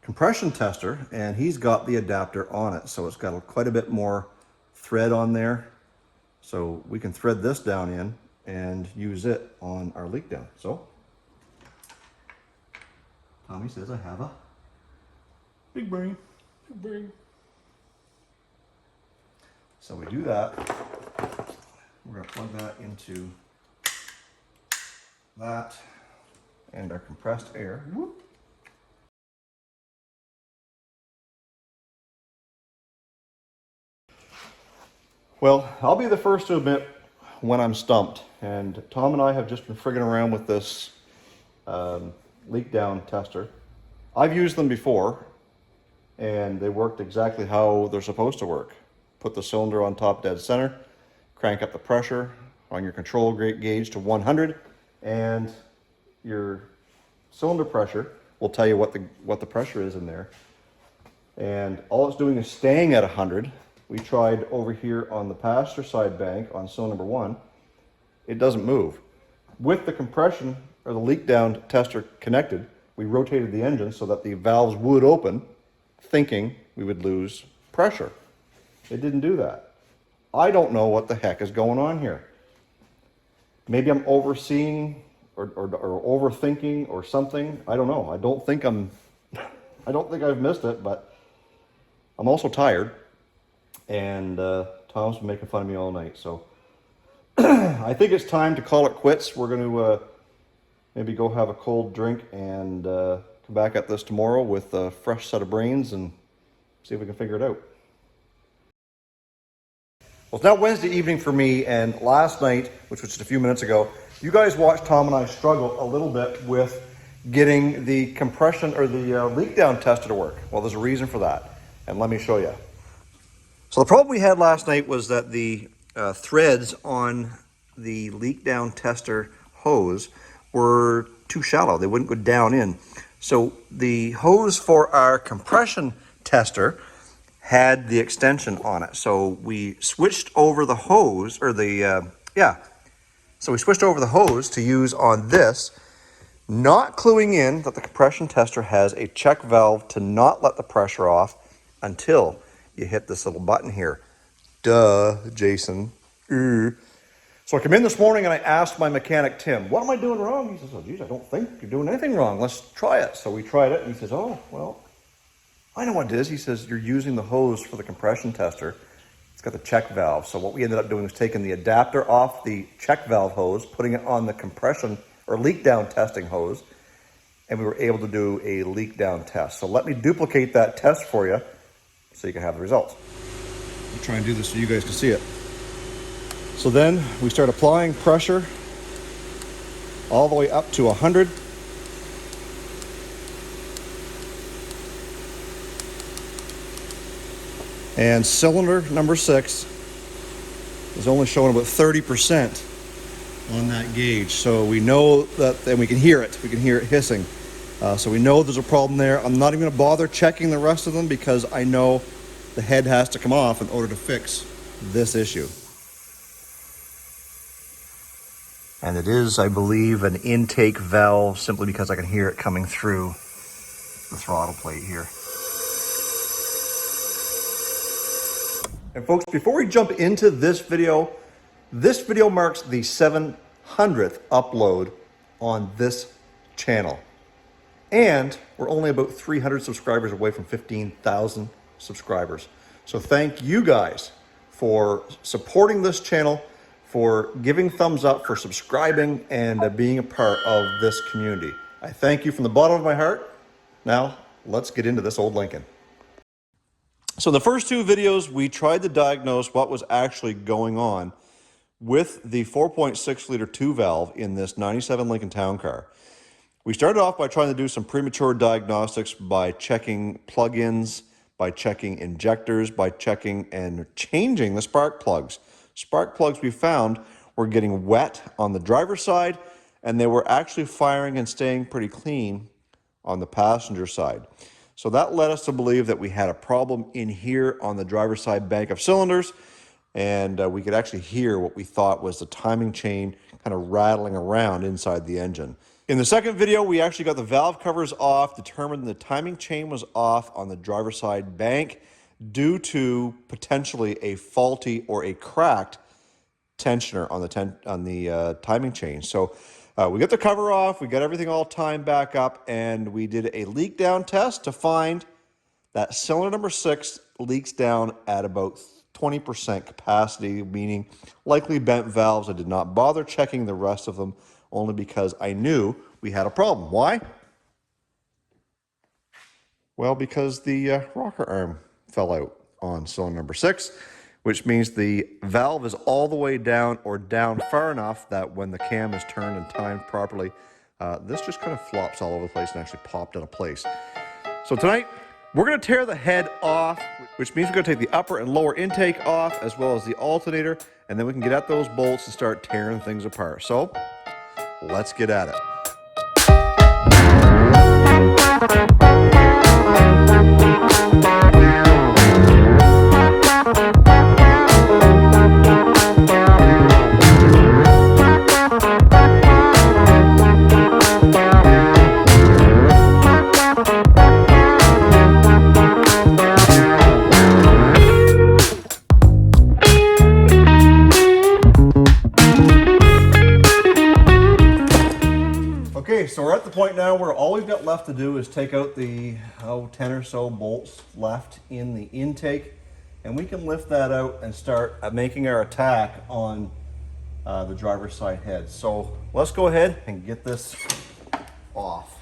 compression tester, and he's got the adapter on it. So it's got quite a bit more thread on there. So we can thread this down in and use it on our leak down. So Tommy says I have a big brain. Big brain. So we do that. We're gonna plug that into that and our compressed air. Whoop. Well, I'll be the first to admit when I'm stumped, and Tom and I have just been frigging around with this leak down tester. I've used them before, and they worked exactly how they're supposed to work. Put the cylinder on top dead center, crank up the pressure on your control gauge to 100, and your cylinder pressure will tell you what the pressure is in there. And all it's doing is staying at 100. We tried over here on the passenger side bank on cylinder number 1. It doesn't move. With the compression or the leak down tester connected, we rotated the engine so that the valves would open, thinking we would lose pressure. It didn't do that. I don't know what the heck is going on here. Maybe I'm overseeing or overthinking or something. I don't know. I don't think I've missed it, but I'm also tired. And Tom's been making fun of me all night, so I think it's time to call it quits. We're going to maybe go have a cold drink and come back at this tomorrow with a fresh set of brains and see if we can figure it out. Well, it's now Wednesday evening for me, and last night, which was just a few minutes ago, you guys watched Tom and I struggle a little bit with getting the compression or the leak down tester to work. Well, there's a reason for that, and let me show you. So the problem we had last night was that the threads on the leak down tester hose were too shallow. They wouldn't go down in. So the hose for our compression tester had the extension on it. So we switched over the hose, or the, so we switched over the hose to use on this, not cluing in that the compression tester has a check valve to not let the pressure off until you hit this little button here. Duh, Jason. So I come in this morning and I asked my mechanic, Tim, what am I doing wrong? He says, oh, geez, I don't think you're doing anything wrong. Let's try it. So we tried it and he says, oh, well, I know what it is. He says, you're using the hose for the compression tester. It's got the check valve. So what we ended up doing was taking the adapter off the check valve hose, putting it on the compression or leak down testing hose, and we were able to do a leak down test. So let me duplicate that test for you so you can have the results. I'll try and do this so you guys can see it. So then we start applying pressure all the way up to 100. And cylinder number 6 is only showing about 30% on that gauge. So we know that, and we can hear it. We can hear it hissing. So we know there's a problem there. I'm not even going to bother checking the rest of them because I know the head has to come off in order to fix this issue. And it is, I believe, an intake valve simply because I can hear it coming through the throttle plate here. And folks, before we jump into this video marks the 700th upload on this channel. And we're only about 300 subscribers away from 15,000 subscribers. So thank you guys for supporting this channel, for giving thumbs up, for subscribing, and being a part of this community. I thank you from the bottom of my heart. Now, let's get into this old Lincoln. So in the first 2 videos, we tried to diagnose what was actually going on with the 4.6 liter 2 valve in this 97 Lincoln Town Car. We started off by trying to do some premature diagnostics by checking plug-ins, by checking injectors, by checking and changing the spark plugs. Spark plugs we found were getting wet on the driver's side, and they were actually firing and staying pretty clean on the passenger side. So that led us to believe that we had a problem in here on the driver's side bank of cylinders, and we could actually hear what we thought was the timing chain kind of rattling around inside the engine. In the second video, we actually got the valve covers off, determined the timing chain was off on the driver's side bank due to potentially a faulty or a cracked tensioner on the timing chain. So we got the cover off, we got everything all timed back up, and we did a leak down test to find that cylinder number 6 leaks down at about 20% capacity, meaning likely bent valves. I did not bother checking the rest of them, only because I knew we had a problem. Why? Well, because the rocker arm fell out on cylinder number 6, which means the valve is all the way down or down far enough that when the cam is turned and timed properly, this just kind of flops all over the place and actually popped out of place. So tonight, we're going to tear the head off, which means we're going to take the upper and lower intake off, as well as the alternator, and then we can get at those bolts and start tearing things apart. So let's get at it. Okay, so we're at the point now where all we've got left to do is take out the 10 or so bolts left in the intake, and we can lift that out and start making our attack on the driver's side head. So let's go ahead and get this off.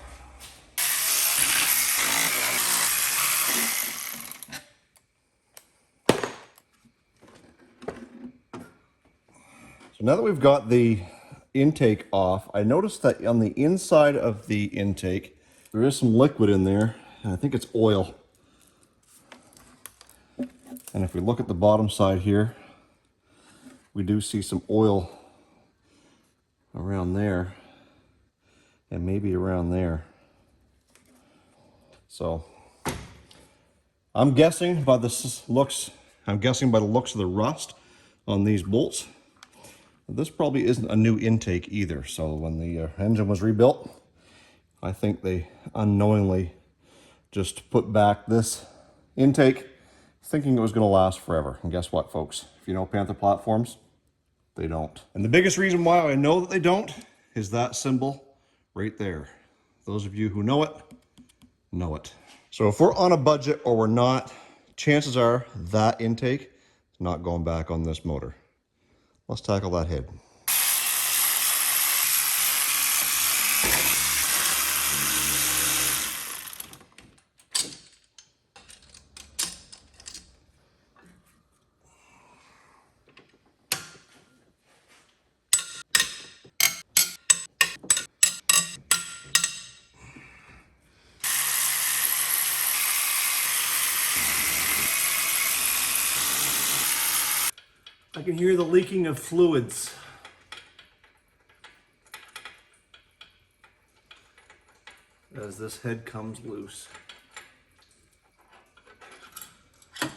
So now that we've got the intake off, I noticed that on the inside of the intake, there is some liquid in there, and I think it's oil. And if we look at the bottom side here, we do see some oil around there, and maybe around there. So I'm guessing by the looks of the rust on these bolts, this probably isn't a new intake either. So when the engine was rebuilt, I think they unknowingly just put back this intake thinking it was going to last forever. And guess what, folks? If you know Panther platforms, they don't. And the biggest reason why I know that they don't is that symbol right there. Those of you who know it. So if we're on a budget or we're not, chances are that intake is not going back on this motor. Let's tackle that head. I can hear the leaking of fluids. As this head comes loose. And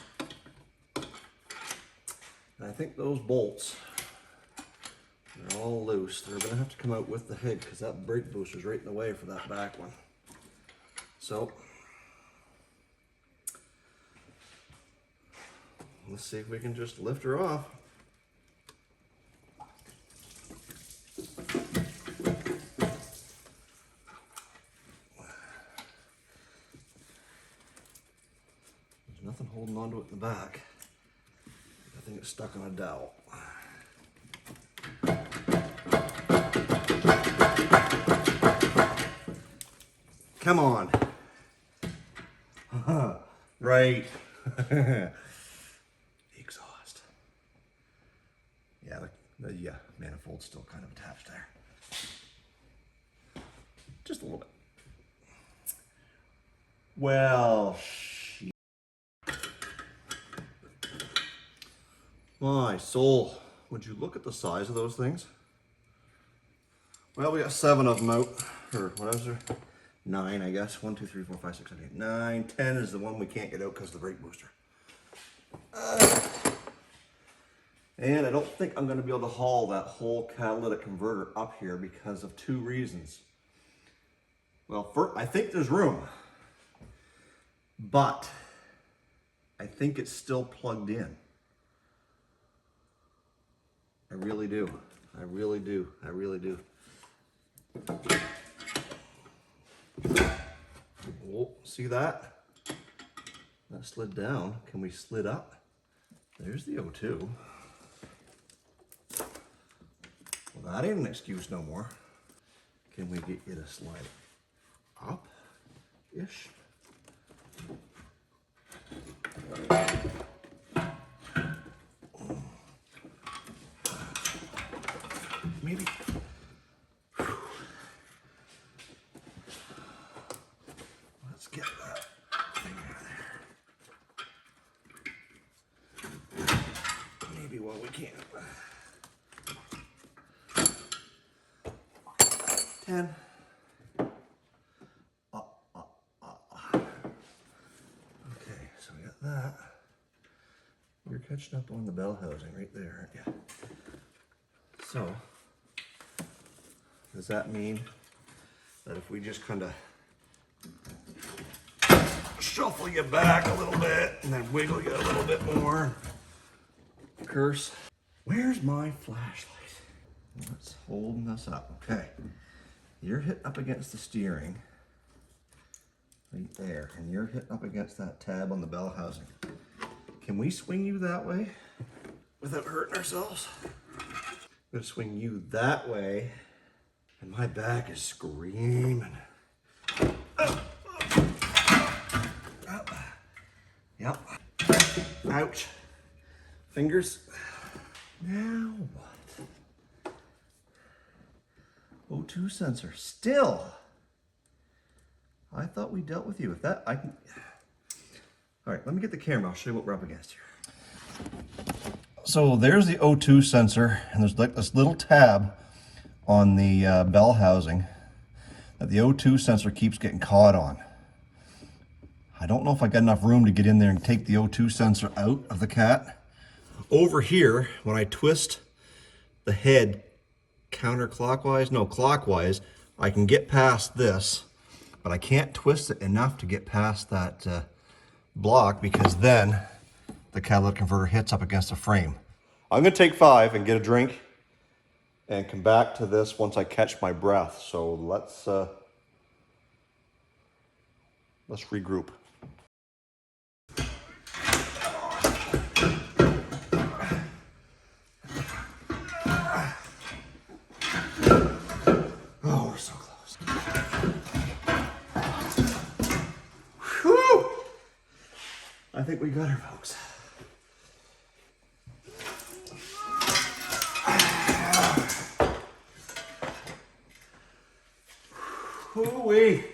I think those bolts, they're all loose. They're gonna have to come out with the head because that brake booster's right in the way for that back one. So, let's see if we can just lift her off. There's nothing holding onto it in the back. I think it's stuck on a dowel. Come on. Right. The exhaust. Yeah, the manifold's still kind of attached there. Just a little bit. Well, my soul. Would you look at the size of those things? Well, we got 7 of them out. Or what was there? 9, I guess. 1, 2, 3, 4, 5, 6, 7, 8, 9, 10 is the one we can't get out because of the brake booster. And I don't think I'm going to be able to haul that whole catalytic converter up here because of 2 reasons. Well, first, I think there's room, but I think it's still plugged in. I really do. I really do. I really do. Oh, see that? That slid down. Can we slid up? There's the O2. Well, that ain't an excuse no more. Can we get you to slide up-ish? Maybe. Let's get that thing out of there. Maybe while we can. 10. Okay, so we got that. You're catching up on the bell housing right there, aren't you? So, does that mean that if we just kind of shuffle you back a little bit and then wiggle you a little bit more, curse, where's my flashlight? What's holding us up? Okay, you're hitting up against the steering right there, and you're hitting up against that tab on the bell housing. Can we swing you that way without hurting ourselves? I'm gonna swing you that way, and my back is screaming. Yep. Ouch. Fingers. Now what? O2 sensor. Still. I thought we dealt with you. If that, I can... All right, let me get the camera. I'll show you what we're up against here. So there's the O2 sensor, and there's like this little tab on the bell housing that the O2 sensor keeps getting caught on. I don't know if I got enough room to get in there and take the O2 sensor out of the cat. Over here, when I twist the head counterclockwise, no, clockwise, I can get past this, but I can't twist it enough to get past that block, because then the catalytic converter hits up against the frame. I'm gonna take 5 and get a drink and come back to this once I catch my breath. So let's regroup. Oh, we're so close. Whew! I think we got her, folks. Hoo-wee.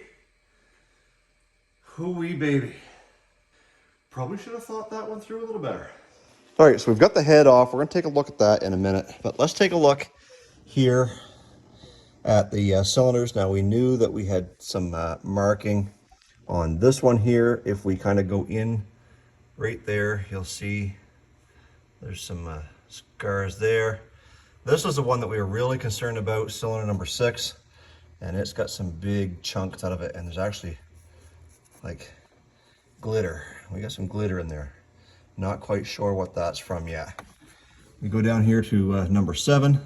Hoo-wee, baby. Probably should have thought that one through a little better. All right, so we've got the head off. We're gonna take a look at that in a minute, but let's take a look here at the cylinders. Now, we knew that we had some marking on this one here. If we kind of go in right there, you'll see there's some scars there. This was the one that we were really concerned about, cylinder number 6, and it's got some big chunks out of it, and there's actually like glitter. We got some glitter in there. Not quite sure what that's from yet. We go down here to number 7.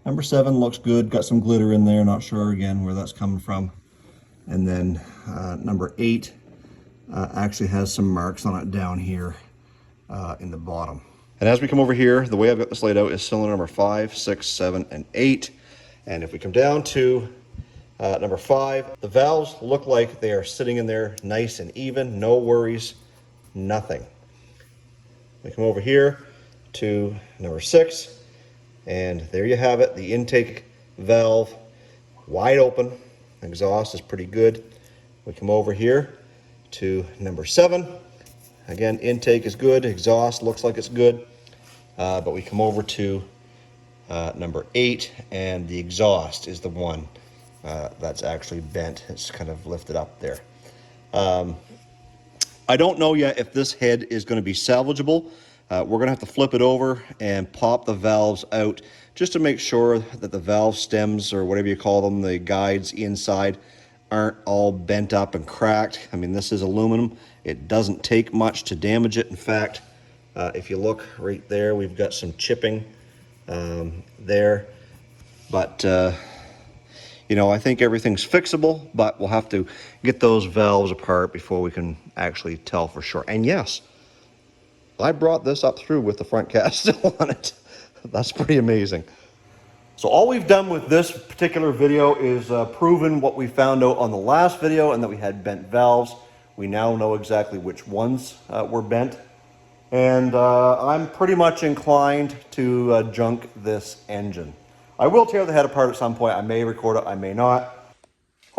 Number 7 looks good, got some glitter in there, not sure again where that's coming from. And then number 8 actually has some marks on it down here in the bottom. And as we come over here, the way I've got this laid out is cylinder number 5, 6, 7, and 8. And if we come down to number 5, the valves look like they are sitting in there nice and even, no worries, nothing. We come over here to number 6, and there you have it, the intake valve wide open, exhaust is pretty good. We come over here to number 7, again, intake is good, exhaust looks like it's good, but we come over to number 8, and the exhaust is the one that's actually bent. It's kind of lifted up there. I don't know yet if this head is going to be salvageable. We're going to have to flip it over and pop the valves out just to make sure that the valve stems, or whatever you call them, the guides inside, aren't all bent up and cracked. I mean, this is aluminum. It doesn't take much to damage it. In fact, if you look right there, we've got some chipping there. But you know, I think everything's fixable, but we'll have to get those valves apart before we can actually tell for sure. And yes, I brought this up through with the front cast still on it. That's pretty amazing. So all we've done with this particular video is proven what we found out on the last video, and that we had bent valves. We now know exactly which ones were bent. And I'm pretty much inclined to junk this engine. I will tear the head apart at some point. I may record it, I may not.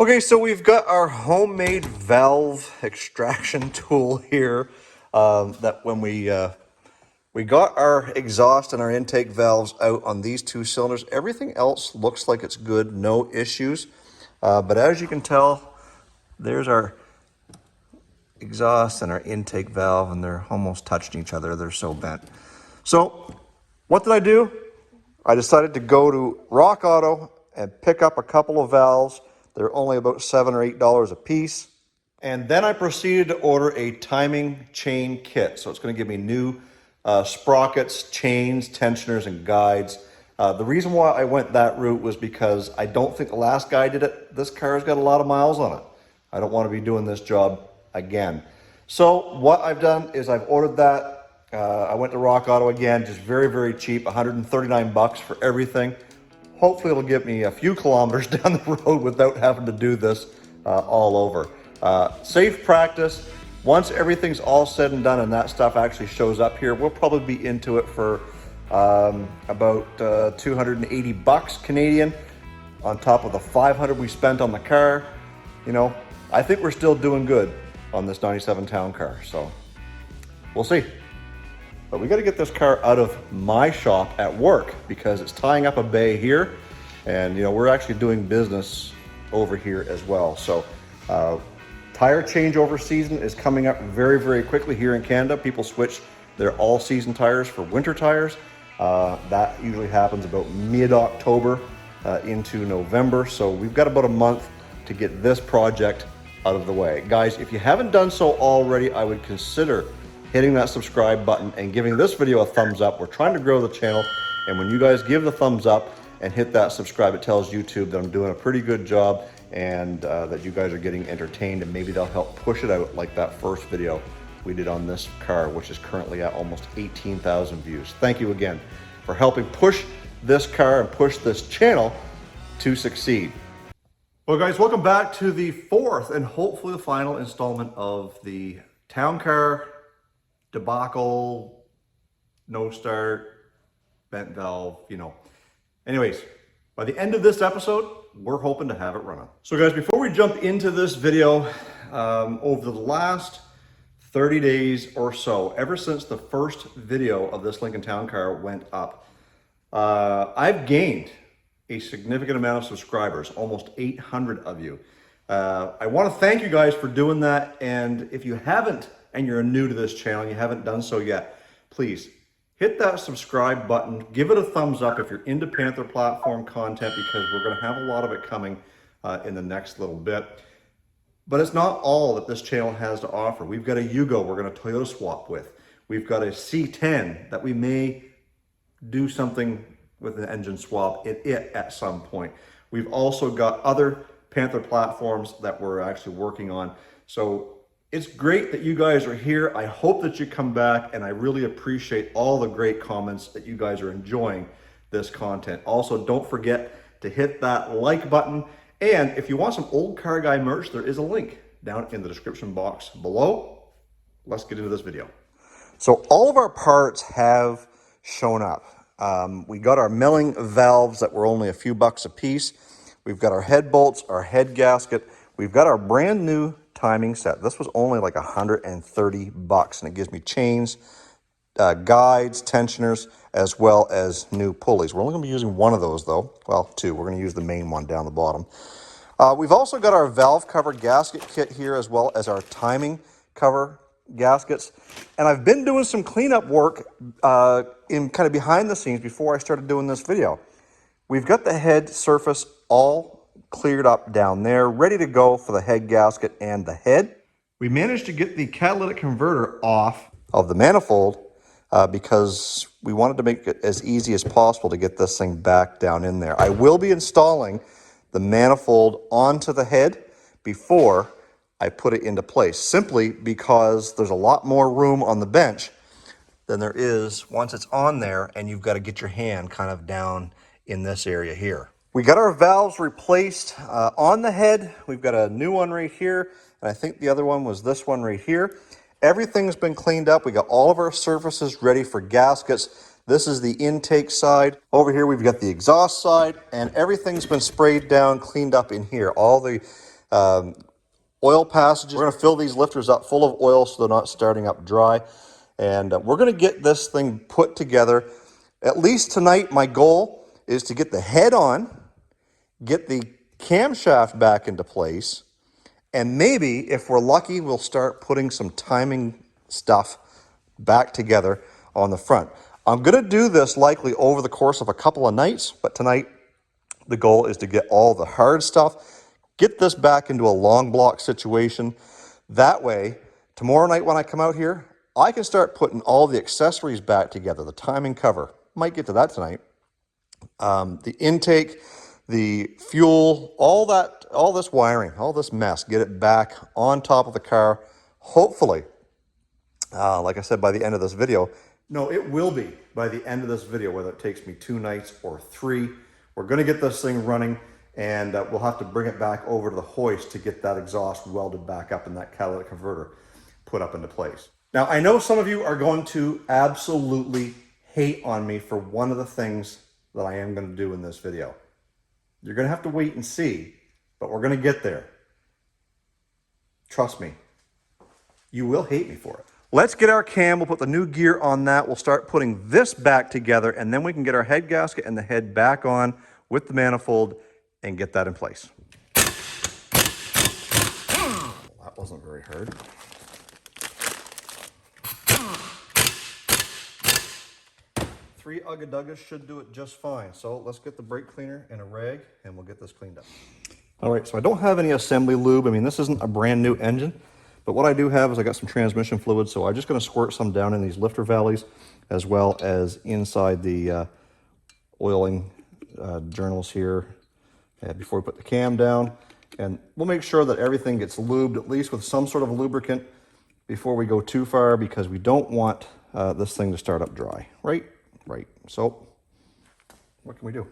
Okay, so we've got our homemade valve extraction tool here. That when we got our exhaust and our intake valves out on these 2 cylinders, everything else looks like it's good, no issues. But as you can tell, there's our exhaust and our intake valve, and they're almost touching each other. They're so bent. So what did I do? I decided to go to Rock Auto and pick up a couple of valves. They're only about $7 or $8 a piece. And then I proceeded to order a timing chain kit. So it's going to give me new sprockets, chains, tensioners, and guides. The reason why I went that route was because I don't think the last guy did it. This car's got a lot of miles on it. I don't want to be doing this job again. So what I've done is I've ordered that. I went to Rock Auto again, just very, very cheap, 139 bucks for everything. Hopefully it'll get me a few kilometers down the road without having to do this all over. Safe practice. Once everything's all said and done and that stuff actually shows up here, we'll probably be into it for about 280 bucks Canadian. on top of the 500 we spent on the car. You know, I think we're still doing good on this 97 town car, so we'll see. But we got to get this car out of my shop at work because it's tying up a bay here, and you know, we're actually doing business over here as well. So tire changeover season is coming up very, very quickly here in Canada. People switch their all-season tires for winter tires. That usually happens about mid-October into November. So we've got about a month to get this project out of the way. Guys, if you haven't done so already, I would consider hitting that subscribe button and giving this video a thumbs up. We're trying to grow the channel, and when you guys give the thumbs up and hit that subscribe, it tells YouTube that I'm doing a pretty good job and that you guys are getting entertained, and maybe they'll help push it out like that first video we did on this car, which is currently at almost 18,000 views. Thank you again for helping push this car and push this channel to succeed. Well guys, welcome back to the fourth and hopefully the final installment of the town car debacle, no start, bent valve, you know. Anyways, by the end of this episode, we're hoping to have it running. So guys, before we jump into this video, over the last 30 days or so, ever since the first video of this Lincoln Town Car went up, I've gained a significant amount of subscribers, almost 800 of you. I want to thank you guys for doing that, and if you haven't, and you're new to this channel and you haven't done so yet, please hit that subscribe button, give it a thumbs up if you're into Panther platform content, because we're going to have a lot of it coming in the next little bit. But it's not all that this channel has to offer. We've got a Yugo we're going to Toyota swap with. We've got a C10 that we may do something with an engine swap in it at some point. We've also got other Panther platforms that we're actually working on. So it's great that you guys are here. I hope that you come back, and I really appreciate all the great comments that you guys are enjoying this content. Also, don't forget to hit that like button. And if you want some Olde Carr Guy merch, there is a link down in the description box below. Let's get into this video. So all of our parts have shown up. We got our milling valves that were only a few bucks a piece. We've got our head bolts, our head gasket. We've got our brand new timing set. This was only like 130 bucks, and it gives me chains, guides, tensioners, as well as new pulleys. We're only going to be using one of those though. Well, two. We're going to use the main one down the bottom. We've also got our valve cover gasket kit here, as well as our timing cover gaskets. And I've been doing some cleanup work in kind of behind the scenes before I started doing this video. We've got the head surface all cleared up down there, ready to go for the head gasket and the head. We managed to get the catalytic converter off of the manifold because we wanted to make it as easy as possible to get this thing back down in there. I will be installing the manifold onto the head before I put it into place, simply because there's a lot more room on the bench than there is once it's on there, and you've got to get your hand kind of down in this area here. We got our valves replaced on the head. We've got a new one right here, and I think the other one was this one right here. Everything's been cleaned up. We got all of our surfaces ready for gaskets. This is the intake side. Over here, we've got the exhaust side, and everything's been sprayed down, cleaned up in here. All the oil passages. We're gonna fill these lifters up full of oil so they're not starting up dry. And we're gonna get this thing put together. At least tonight, my goal is to get the head on, get the camshaft back into place, and maybe, if we're lucky, we'll start putting some timing stuff back together on the front. I'm gonna do this likely over the course of a couple of nights, but tonight, the goal is to get all the hard stuff, get this back into a long block situation. That way, tomorrow night when I come out here, I can start putting all the accessories back together, the timing cover. Might get to that tonight. The intake, the fuel, all this wiring, all this mess, get it back on top of the car. Hopefully, like I said, by the end of this video. No, it will be by the end of this video, whether it takes me 2 nights or 3. We're going to get this thing running, and we'll have to bring it back over to the hoist to get that exhaust welded back up and that catalytic converter put up into place. Now, I know some of you are going to absolutely hate on me for one of the things that I am going to do in this video. You're gonna have to wait and see, but we're gonna get there. Trust me. You will hate me for it. Let's get our cam, we'll put the new gear on that, we'll start putting this back together, and then we can get our head gasket and the head back on with the manifold and get that in place. That wasn't very hard. Three Ugga-Duggas should do it just fine. So let's get the brake cleaner and a rag and we'll get this cleaned up. All right, so I don't have any assembly lube. I mean, this isn't a brand new engine, but what I do have is I got some transmission fluid, so I'm just gonna squirt some down in these lifter valleys as well as inside the oiling journals here before we put the cam down. And we'll make sure that everything gets lubed at least with some sort of lubricant before we go too far, because we don't want this thing to start up dry, right? Right. So what can we do?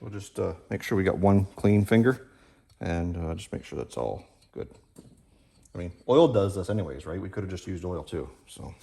We'll just make sure we got one clean finger and just make sure that's all good. I mean, oil does this anyways, right? We could have just used oil too, so.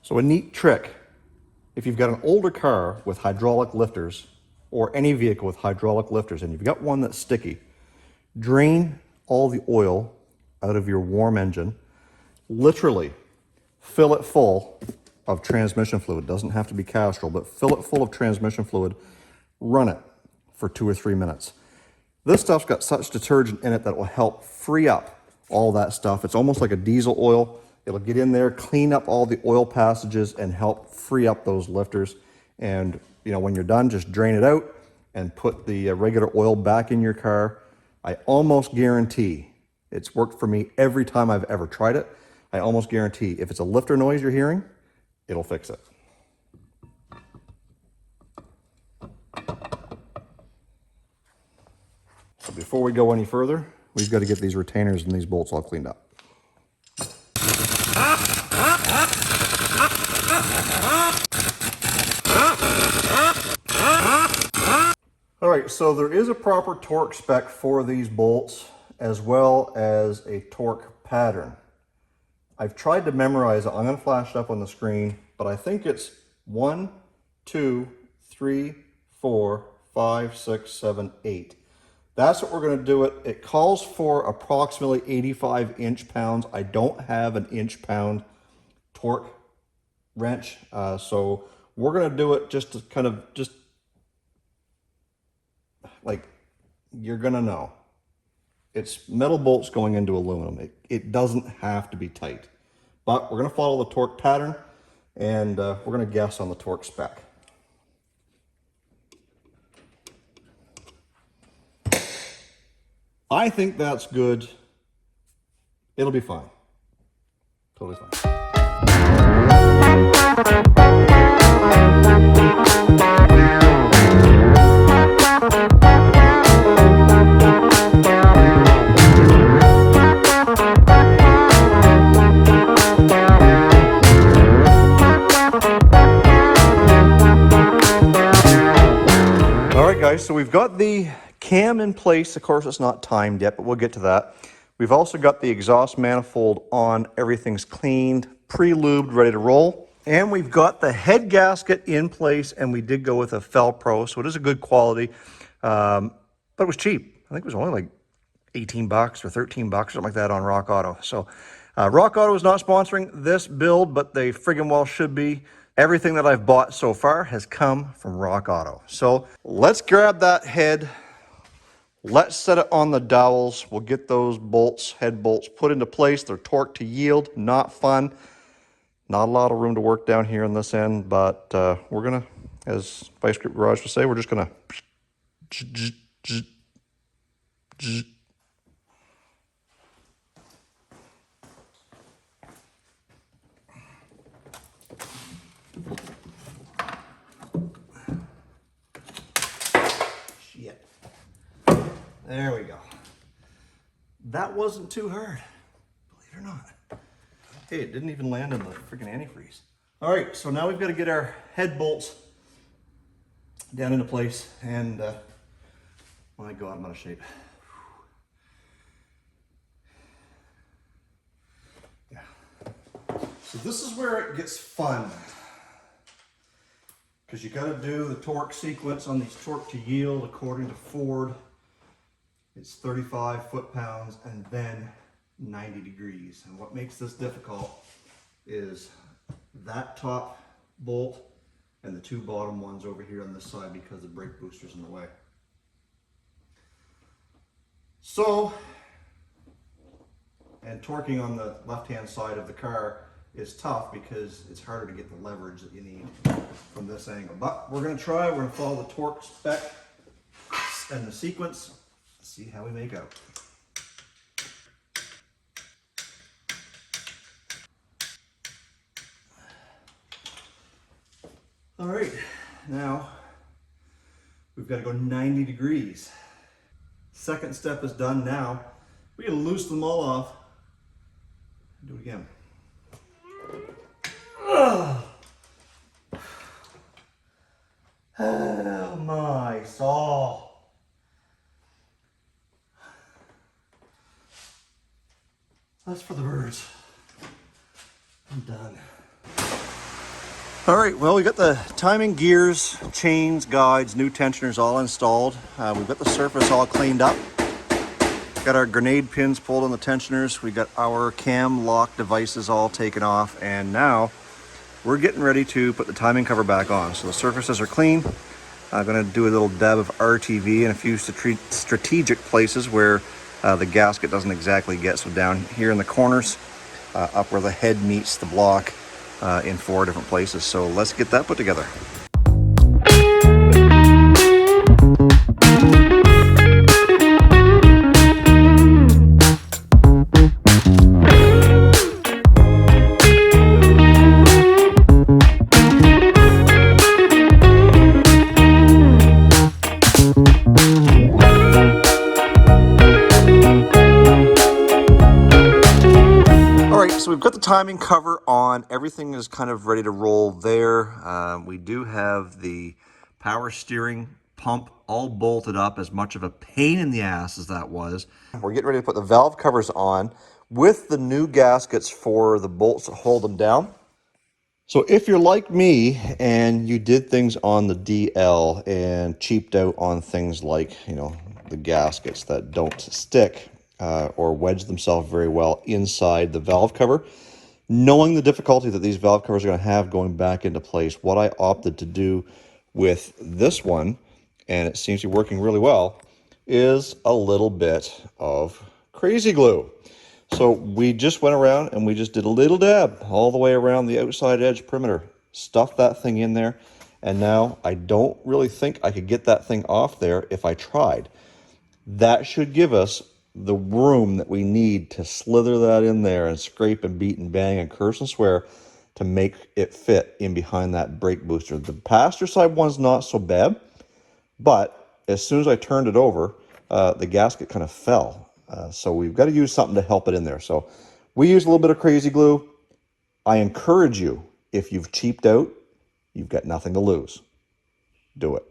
So a neat trick, if you've got an older car with hydraulic lifters or any vehicle with hydraulic lifters and you've got one that's sticky, drain all the oil out of your warm engine, literally fill it full of transmission fluid. It doesn't have to be Castrol, but fill it full of transmission fluid, run it for 2 or 3 minutes. This stuff's got such detergent in it that will help free up all that stuff. It's almost like a diesel oil. It'll get in there, clean up all the oil passages and help free up those lifters. And you know, when you're done, just drain it out and put the regular oil back in your car. I almost guarantee, it's worked for me every time I've ever tried it. I almost guarantee if it's a lifter noise you're hearing, it'll fix it. So before we go any further, we've got to get these retainers and these bolts all cleaned up. All right, so there is a proper torque spec for these bolts as well as a torque pattern. I've tried to memorize it. I'm going to flash it up on the screen, but I think it's 1, 2, 3, 4, 5, 6, 7, 8. That's what we're going to do it. It calls for approximately 85 inch-pounds. I don't have an inch-pound torque wrench, so we're going to do it just to kind of like, you're going to know. It's metal bolts going into aluminum. It doesn't have to be tight, but we're going to follow the torque pattern and we're going to guess on the torque spec. I think that's good. It'll be fine. Totally fine. All right, guys, so we've got the cam in place. Of course, it's not timed yet, but we'll get to that. We've also got the exhaust manifold on. Everything's cleaned, pre-lubed, ready to roll. And we've got the head gasket in place, and we did go with a Felpro, so it is a good quality, but it was cheap. I think it was only like 18 bucks or 13 bucks, something like that on Rock Auto. So Rock Auto is not sponsoring this build, but they friggin' well should be. Everything that I've bought so far has come from Rock Auto. So let's grab that head. Let's set it on the dowels. We'll get those bolts, head bolts, put into place. They're torqued to yield, not fun. Not a lot of room to work down here on this end, but we're gonna, as Vice Grip Garage would say, we're just gonna shit. There we go. That wasn't too hard, believe it or not. Hey, it didn't even land in the freaking antifreeze. All right, so now we've got to get our head bolts down into place, and my God, I'm out of shape. Yeah. So this is where it gets fun, because you got to do the torque sequence on these torque to yield according to Ford. It's 35 foot-pounds and then 90 degrees. And what makes this difficult is that top bolt and the two bottom ones over here on this side because the brake booster's in the way. So, and torquing on the left-hand side of the car is tough because it's harder to get the leverage that you need from this angle. But we're going to try, we're going to follow the torque spec and the sequence, see how we make out. All right, now we've got to go 90 degrees. Second step is done. Now we're going to loosen them all off. Do it again. Ugh. Oh my soul. That's for the birds. I'm done. All right, well, we got the timing gears, chains, guides, new tensioners all installed. We've got the surface all cleaned up. Got our grenade pins pulled on the tensioners. We got our cam lock devices all taken off, and now we're getting ready to put the timing cover back on. So the surfaces are clean. I'm gonna do a little dab of RTV in a few strategic places where the gasket doesn't exactly get. So down here in the corners, up where the head meets the block, in 4 different places. So let's get that put together. So we've got the timing cover on. Everything is kind of ready to roll there. We do have the power steering pump all bolted up, as much of a pain in the ass as that was. We're getting ready to put the valve covers on with the new gaskets for the bolts that hold them down. So if you're like me and you did things on the DL and cheaped out on things like, you know, the gaskets that don't stick, or wedge themselves very well inside the valve cover, knowing the difficulty that these valve covers are going to have going back into place, what I opted to do with this one, and it seems to be working really well, is a little bit of crazy glue. So we just went around and we just did a little dab all the way around the outside edge perimeter, stuffed that thing in there, and now I don't really think I could get that thing off there if I tried. That should give us the room that we need to slither that in there and scrape and beat and bang and curse and swear to make it fit in behind that brake booster. The passenger side one's not so bad, but as soon as I turned it over, the gasket kind of fell. So we've got to use something to help it in there. So we use a little bit of crazy glue. I encourage you, if you've cheaped out, you've got nothing to lose. Do it.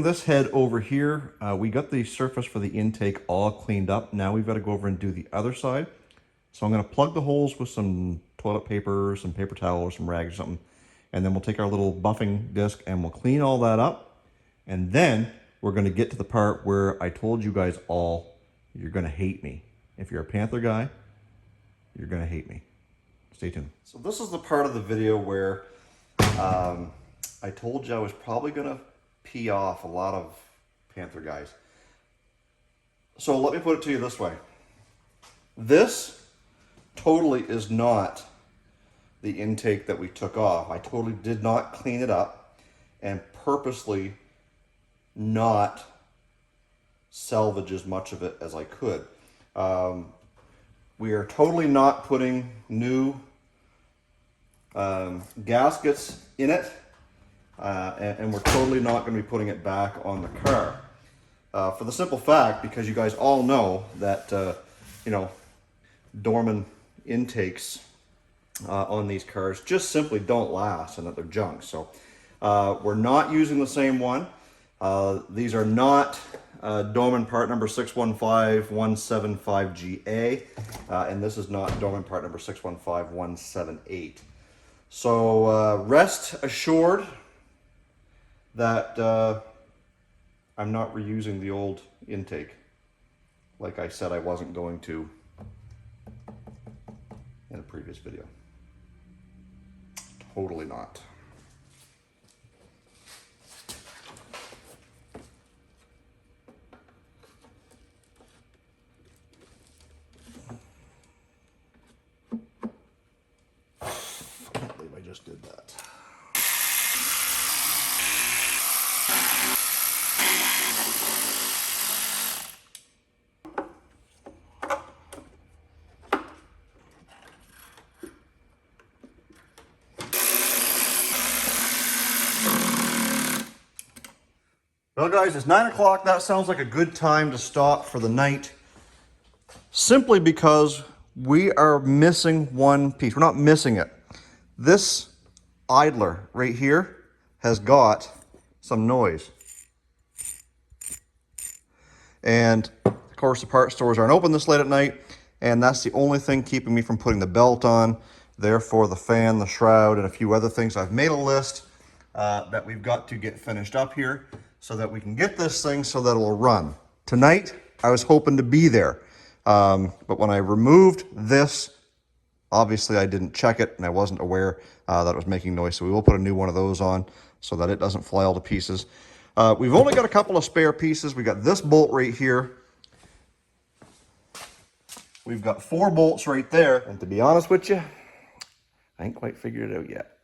this head over here, we got the surface for the intake all cleaned up. Now we've got to go over and do the other side. So I'm going to plug the holes with some toilet paper, some paper towel, or some rags or something. And then we'll take our little buffing disc and we'll clean all that up. And then we're going to get to the part where I told you guys all, you're going to hate me. If you're a Panther guy, you're going to hate me. Stay tuned. So this is the part of the video where I told you I was probably going to pee off a lot of Panther guys. So let me put it to you this way. This totally is not the intake that we took off. I totally did not clean it up and purposely not salvage as much of it as I could. We are totally not putting new gaskets in it, and we're totally not going to be putting it back on the car. For the simple fact, because you guys all know that, you know, Dorman intakes on these cars just simply don't last and that they're junk. So we're not using the same one. These are not Dorman part number 615175GA, and this is not Dorman part number 615178. So rest assured that I'm not reusing the old intake like I said I wasn't going to in a previous video. Totally not. I can't believe I just did that. Well guys, it's 9 o'clock. That sounds like a good time to stop for the night. Simply because we are missing one piece. We're not missing it. This idler right here has got some noise. And of course the part stores aren't open this late at night, and that's the only thing keeping me from putting the belt on. Therefore the fan, the shroud, and a few other things. I've made a list that we've got to get finished up here so that we can get this thing so that it will run. Tonight, I was hoping to be there. But when I removed this, obviously I didn't check it and I wasn't aware that it was making noise. So we will put a new one of those on so that it doesn't fly all to pieces. We've only got a couple of spare pieces. We got this bolt right here. We've got 4 bolts right there. And to be honest with you, I ain't quite figured it out yet.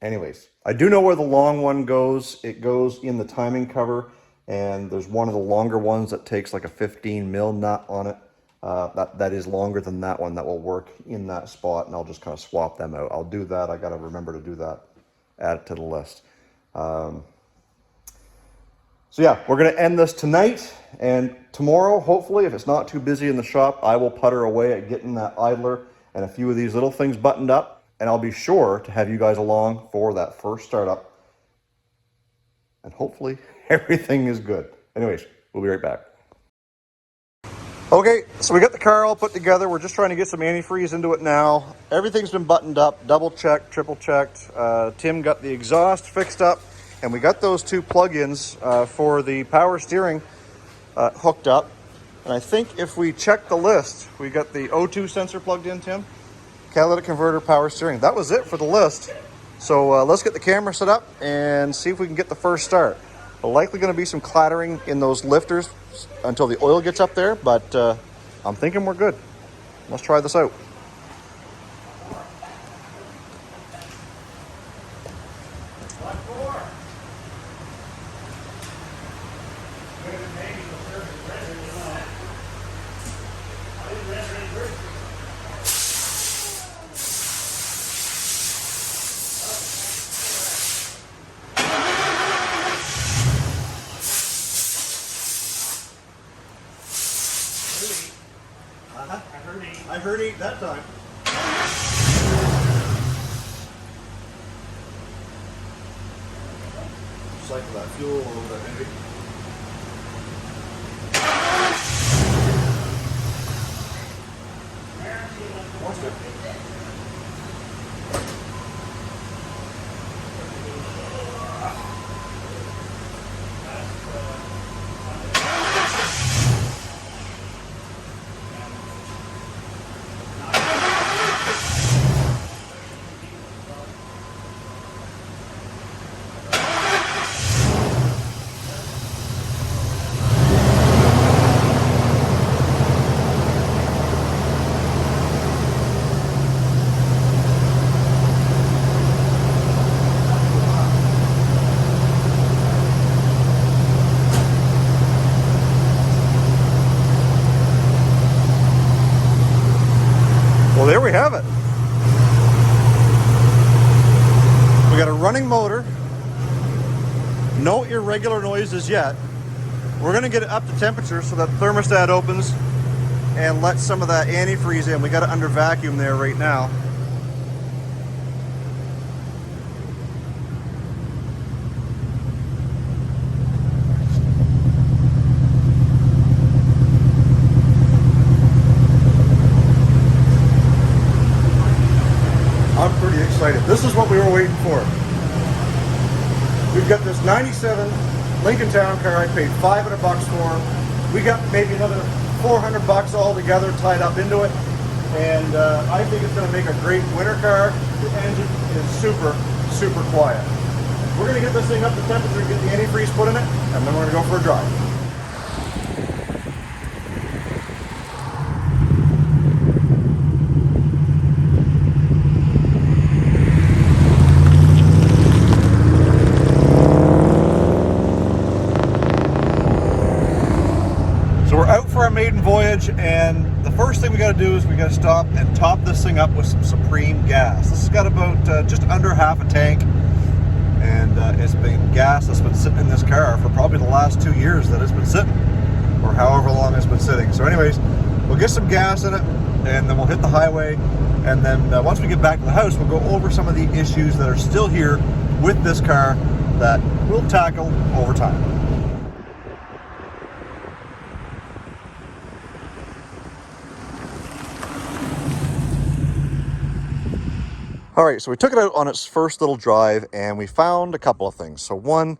Anyways, I do know where the long one goes. It goes in the timing cover, and there's one of the longer ones that takes like a 15 mil nut on it. That is longer than that one that will work in that spot, and I'll just kind of swap them out. I'll do that. I got to remember to do that. Add it to the list. So yeah, we're going to end this tonight, and tomorrow, hopefully, if it's not too busy in the shop, I will putter away at getting that idler and a few of these little things buttoned up. And I'll be sure to have you guys along for that first startup. And hopefully everything is good. Anyways, we'll be right back. Okay, so we got the car all put together. We're just trying to get some antifreeze into it now. Everything's been buttoned up, double checked, triple checked. Tim got the exhaust fixed up, and we got those 2 plug-ins for the power steering hooked up. And I think if we check the list, we got the O2 sensor plugged in, Tim. Catalytic converter, power steering. That was it for the list. So let's get the camera set up and see if we can get the first start. Likely going to be some clattering in those lifters until the oil gets up there, but I'm thinking we're good. Let's try this out. I heard 8 that time. Cycle that fuel a little bit, maybe. is yet. We're going to get it up to temperature so that the thermostat opens and let some of that antifreeze in. We got it under vacuum there right now. I'm pretty excited. This is what we were waiting for. We've got this 97 Lincoln Town Car I paid $500 for. We got maybe another $400 altogether tied up into it. And I think it's going to make a great winter car. The engine is super, super quiet. We're going to get this thing up to temperature, get the antifreeze put in it, and then we're going to go for a drive. So we're out for our maiden voyage, and the first thing we got to do is we got to stop and top this thing up with some Supreme gas. This has got about just under half a tank, and it's been gas that's been sitting in this car for probably the last 2 years that it's been sitting, or however long it's been sitting. So anyways, we'll get some gas in it, and then we'll hit the highway, and then once we get back to the house, we'll go over some of the issues that are still here with this car that we'll tackle over time. All right, so we took it out on its first little drive, and we found a couple of things. So one,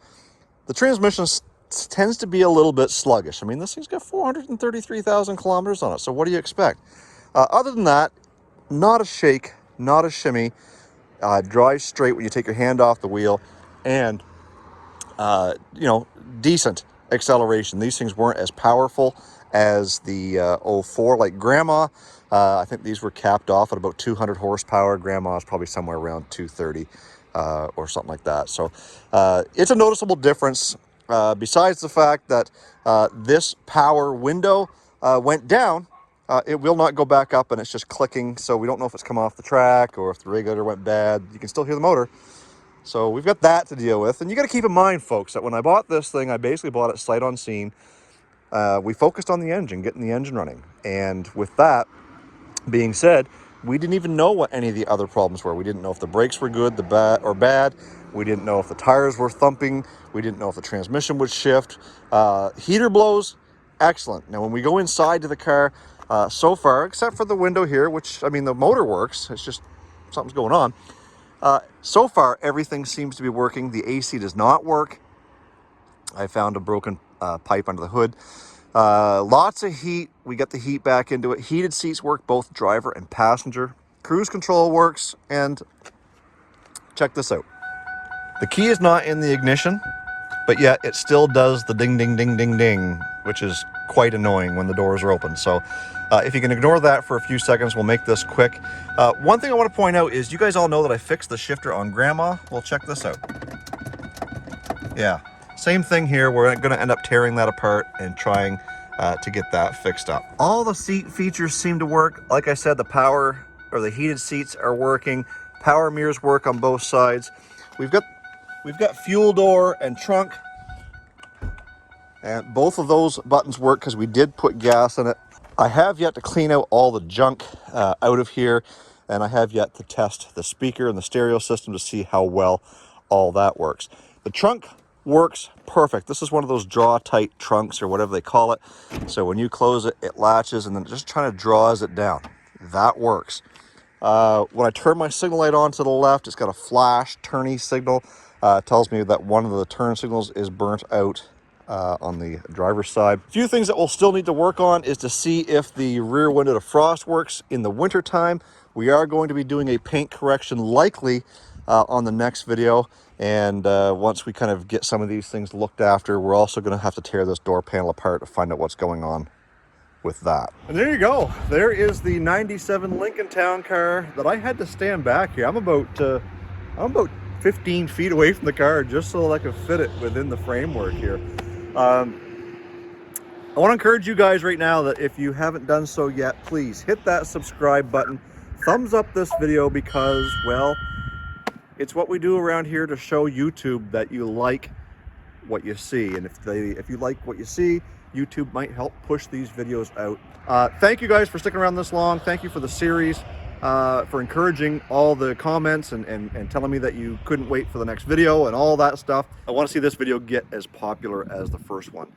the transmission tends to be a little bit sluggish. I mean, this thing's got 433,000 kilometers on it, so what do you expect? Other than that, not a shake, not a shimmy, drives straight when you take your hand off the wheel, and, you know, decent acceleration. These things weren't as powerful as the 04, like Grandma. I think these were capped off at about 200 horsepower. Grandma's probably somewhere around 230 or something like that. So it's a noticeable difference. Besides the fact that this power window went down, it will not go back up, and it's just clicking. So we don't know if it's come off the track or if the radiator went bad. You can still hear the motor. So we've got that to deal with. And you got to keep in mind, folks, that when I bought this thing, I basically bought it sight on scene. We focused on the engine, getting the engine running. And with that being said, we didn't even know what any of the other problems were. We didn't know if the brakes were good, bad. We didn't know if the tires were thumping. We didn't know if the transmission would shift. Heater blows, excellent. Now, when we go inside to the car, so far, except for the window here, which, I mean, the motor works. It's just something's going on. So far, everything seems to be working. The AC does not work. I found a broken pipe under the hood. Lots of heat. We got the heat back into it. Heated seats work, both driver and passenger. Cruise control works, and check this out. The key is not in the ignition, but yet it still does the ding, ding, ding, ding, ding, which is quite annoying when the doors are open. So if you can ignore that for a few seconds, we'll make this quick. One thing I want to point out is you guys all know that I fixed the shifter on Grandma. Well, check this out. Yeah. Same thing here. We're going to end up tearing that apart and trying to get that fixed up. All the seat features seem to work. Like I said, the power or the heated seats are working. Power mirrors work on both sides. We've got fuel door and trunk, and both of those buttons work because we did put gas in it. I have yet to clean out all the junk out of here, and I have yet to test the speaker and the stereo system to see how well all that works. The trunk works perfect. This is one of those draw tight trunks or whatever they call it. So when you close it, it latches and then it just kind of draws it down. That works. When I turn my signal light on to the left, it's got a flash turny signal. It tells me that one of the turn signals is burnt out on the driver's side. A few things that we'll still need to work on is to see if the rear window defrost works in the winter time. We are going to be doing a paint correction likely on the next video, and once we kind of get some of these things looked after, we're also going to have to tear this door panel apart to find out what's going on with that. And there you go. There is the 97 Lincoln Town Car that I had to stand back here. I'm about 15 feet away from the car just so that I could fit it within the framework here. I want to encourage you guys right now that if you haven't done so yet, please hit that subscribe button. Thumbs up this video because, well, it's what we do around here to show YouTube that you like what you see. And if you like what you see, YouTube might help push these videos out. Thank you guys for sticking around this long. Thank you for the series, for encouraging all the comments and telling me that you couldn't wait for the next video and all that stuff. I want to see this video get as popular as the first one,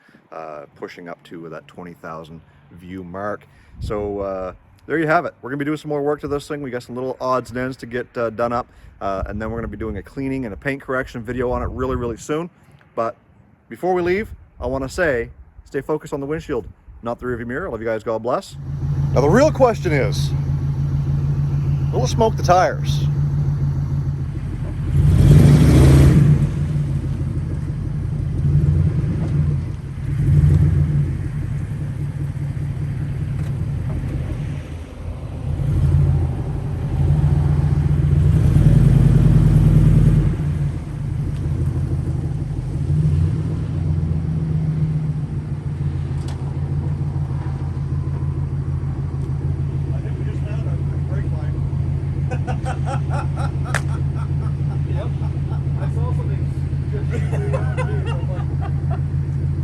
pushing up to that 20,000 view mark. So there you have it. We're gonna be doing some more work to this thing. We got some little odds and ends to get done up, and then we're gonna be doing a cleaning and a paint correction video on it really soon. But before we leave, I want to say, stay focused on the windshield, not the rearview mirror. I love you guys. God bless. Now the real question is, will it smoke the tires?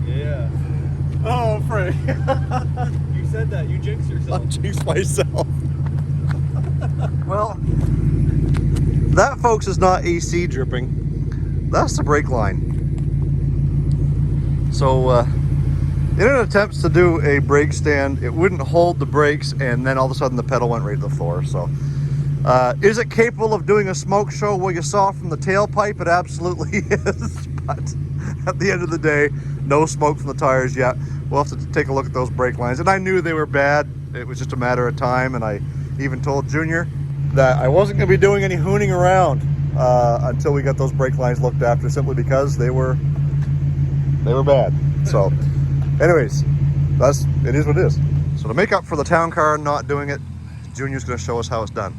Yeah. Oh, Frank. You said that. You jinxed yourself. I jinxed myself. Well, that, folks, is not AC dripping. That's the brake line. So, in an attempt to do a brake stand, it wouldn't hold the brakes, and then all of a sudden the pedal went right to the floor. So, is it capable of doing a smoke show? Well, you saw from the tailpipe, it absolutely is. But at the end of the day, no smoke from the tires yet. We'll have to take a look at those brake lines. And I knew they were bad. It was just a matter of time. And I even told Junior that I wasn't going to be doing any hooning around until we got those brake lines looked after, simply because they were bad. So anyways, it is what it is. So to make up for the town car not doing it, Junior's going to show us how it's done.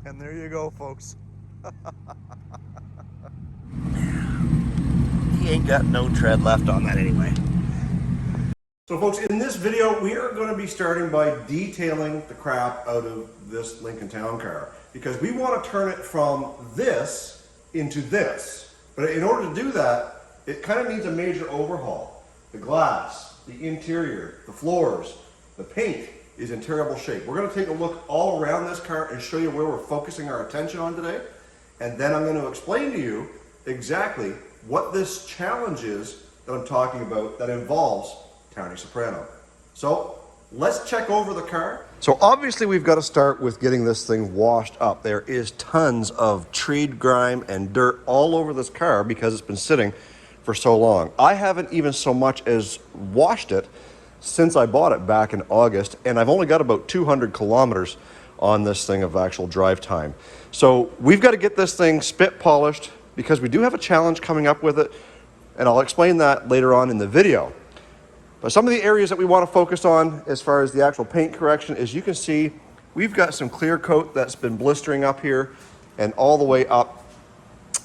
And there you go, folks. He ain't got no tread left on that anyway. So folks, in this video, we are going to be starting by detailing the crap out of this Lincoln Town Car, because we want to turn it from this into this. But in order to do that, it kind of needs a major overhaul. The glass, the interior, the floors, the paint is in terrible shape. We're going to take a look all around this car and show you where we're focusing our attention on today. And then I'm going to explain to you exactly what this challenge is that I'm talking about that involves Tony Soprano. So let's check over the car. So obviously we've got to start with getting this thing washed up. There is tons of treed grime and dirt all over this car because it's been sitting for so long. I haven't even so much as washed it since I bought it back in August, and I've only got about 200 kilometers on this thing of actual drive time. So we've got to get this thing spit polished, because we do have a challenge coming up with it, and I'll explain that later on in the video. But some of the areas that we want to focus on as far as the actual paint correction is, you can see we've got some clear coat that's been blistering up here and all the way up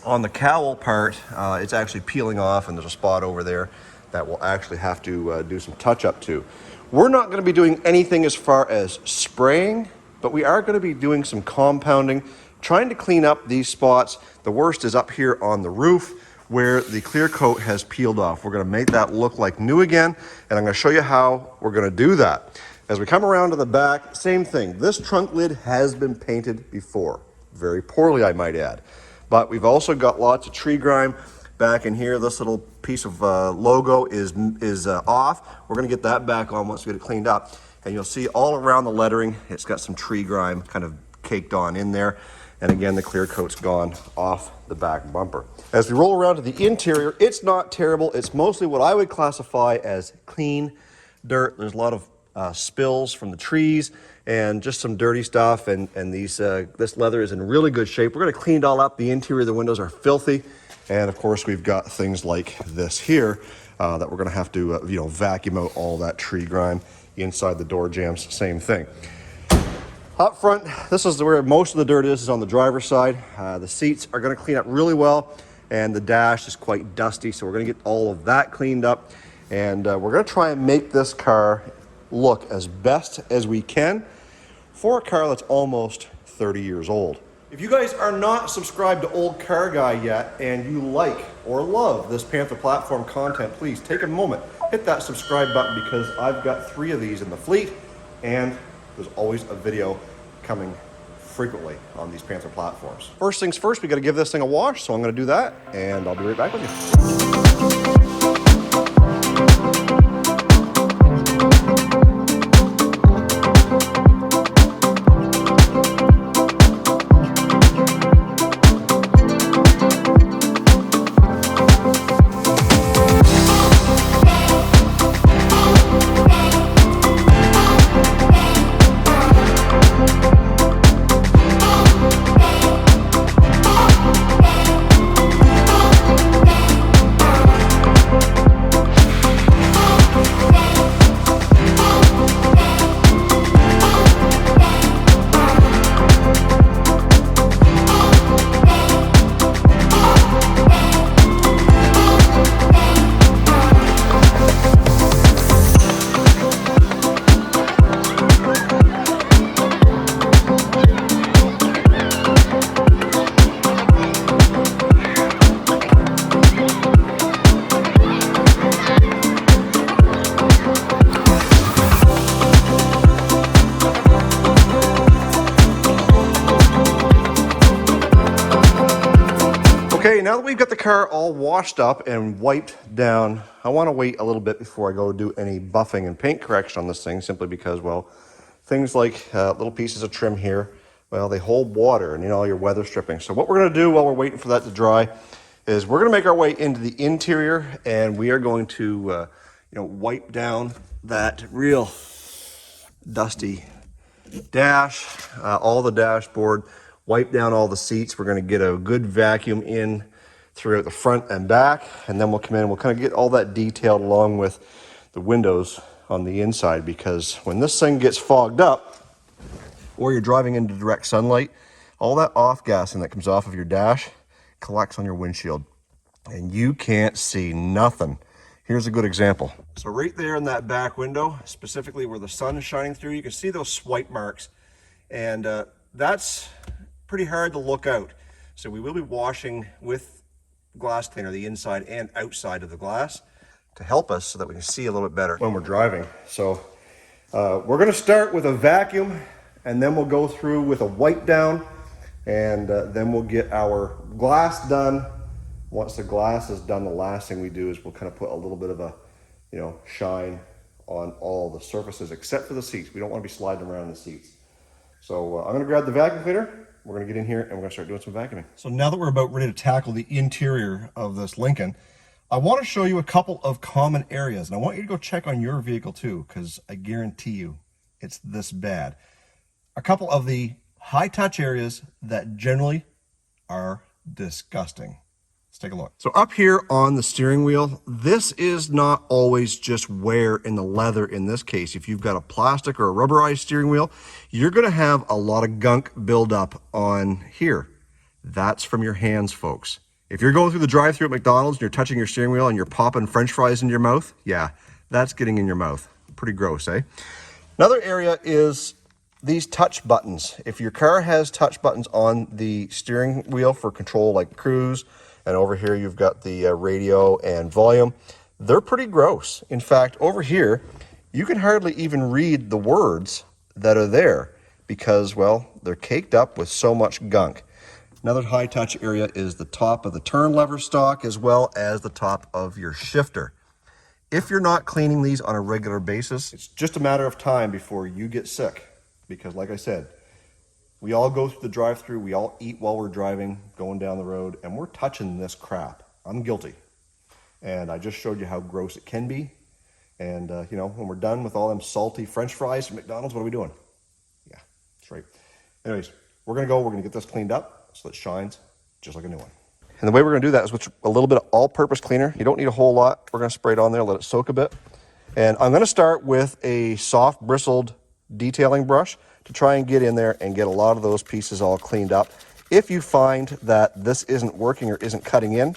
on the cowl part. It's actually peeling off, and there's a spot over there that we'll actually have to do some touch up to. We're not going to be doing anything as far as spraying, but we are going to be doing some compounding, trying to clean up these spots. The worst is up here on the roof where the clear coat has peeled off. We're going to make that look like new again, and I'm going to show you how we're going to do that. As we come around to the back, same thing. This trunk lid has been painted before, very poorly I might add, but we've also got lots of tree grime back in here. This little piece of logo is off. We're going to get that back on once we get it cleaned up, and you'll see all around the lettering it's got some tree grime kind of caked on in there. And again, the clear coat's gone off the back bumper. As we roll around to the interior, it's not terrible. It's mostly what I would classify as clean dirt. There's a lot of spills from the trees and just some dirty stuff. And this leather is in really good shape. We're gonna clean it all up. The interior of the windows are filthy. And of course, we've got things like this here that we're gonna have to vacuum out all that tree grime. Inside the door jambs, same thing. Up front, this is where most of the dirt is on the driver's side. The seats are going to clean up really well, and the dash is quite dusty, so we're going to get all of that cleaned up, and we're going to try and make this car look as best as we can for a car that's almost 30 years old. If you guys are not subscribed to Olde Carr Guy yet, and you like or love this Panther platform content, please take a moment, hit that subscribe button, because I've got 3 of these in the fleet, and there's always a video coming frequently on these Panther platforms. First things first, we got to give this thing a wash, so I'm going to do that, and I'll be right back with you. Okay, now that we've got the car all washed up and wiped down, I want to wait a little bit before I go do any buffing and paint correction on this thing, simply because, well, things like little pieces of trim here, well, they hold water and, you know, your weather stripping. So what we're going to do while we're waiting for that to dry is we're going to make our way into the interior, and we are going to, wipe down that real dusty dash, all the dashboard, wipe down all the seats. We're going to get a good vacuum in throughout the front and back, and then we'll come in and we'll kind of get all that detailed along with the windows on the inside, because when this thing gets fogged up or you're driving into direct sunlight, all that off-gassing that comes off of your dash collects on your windshield and you can't see nothing. Here's a good example. So right there in that back window, specifically where the sun is shining through, you can see those swipe marks, and that's pretty hard to look out. So we will be washing with glass cleaner the inside and outside of the glass to help us so that we can see a little bit better when we're driving. So we're going to start with a vacuum, and then we'll go through with a wipe down, and then we'll get our glass done. Once the glass is done, the last thing we do is we'll kind of put a little bit of a, shine on all the surfaces except for the seats. We don't want to be sliding around the seats. So I'm going to grab the vacuum cleaner. We're going to get in here and we're going to start doing some vacuuming. So now that we're about ready to tackle the interior of this Lincoln, I want to show you a couple of common areas, and I want you to go check on your vehicle too, because I guarantee you it's this bad. A couple of the high touch areas that generally are disgusting. Let's take a look. So up here on the steering wheel, this is not always just wear in the leather. In this case, if you've got a plastic or a rubberized steering wheel, you're going to have a lot of gunk build up on here. That's from your hands, folks. If you're going through the drive-thru at McDonald's and you're touching your steering wheel and you're popping French fries into your mouth, yeah, that's getting in your mouth. Pretty gross, eh? Another area is these touch buttons. If your car has touch buttons on the steering wheel for control, like cruise, and over here you've got the radio and volume, they're pretty gross. In fact, over here, you can hardly even read the words that are there because, well, they're caked up with so much gunk. Another high touch area is the top of the turn lever stalk, as well as the top of your shifter. If you're not cleaning these on a regular basis, it's just a matter of time before you get sick. Because like I said, we all go through the drive-thru, we all eat while we're driving, going down the road, and we're touching this crap. I'm guilty. And I just showed you how gross it can be. And, when we're done with all them salty French fries from McDonald's, what are we doing? Yeah, that's right. Anyways, we're going to get this cleaned up so it shines just like a new one. And the way we're going to do that is with a little bit of all-purpose cleaner. You don't need a whole lot. We're going to spray it on there, let it soak a bit. And I'm going to start with a soft bristled detailing brush. to try and get in there and get a lot of those pieces all cleaned up. If you find that this isn't working or isn't cutting in,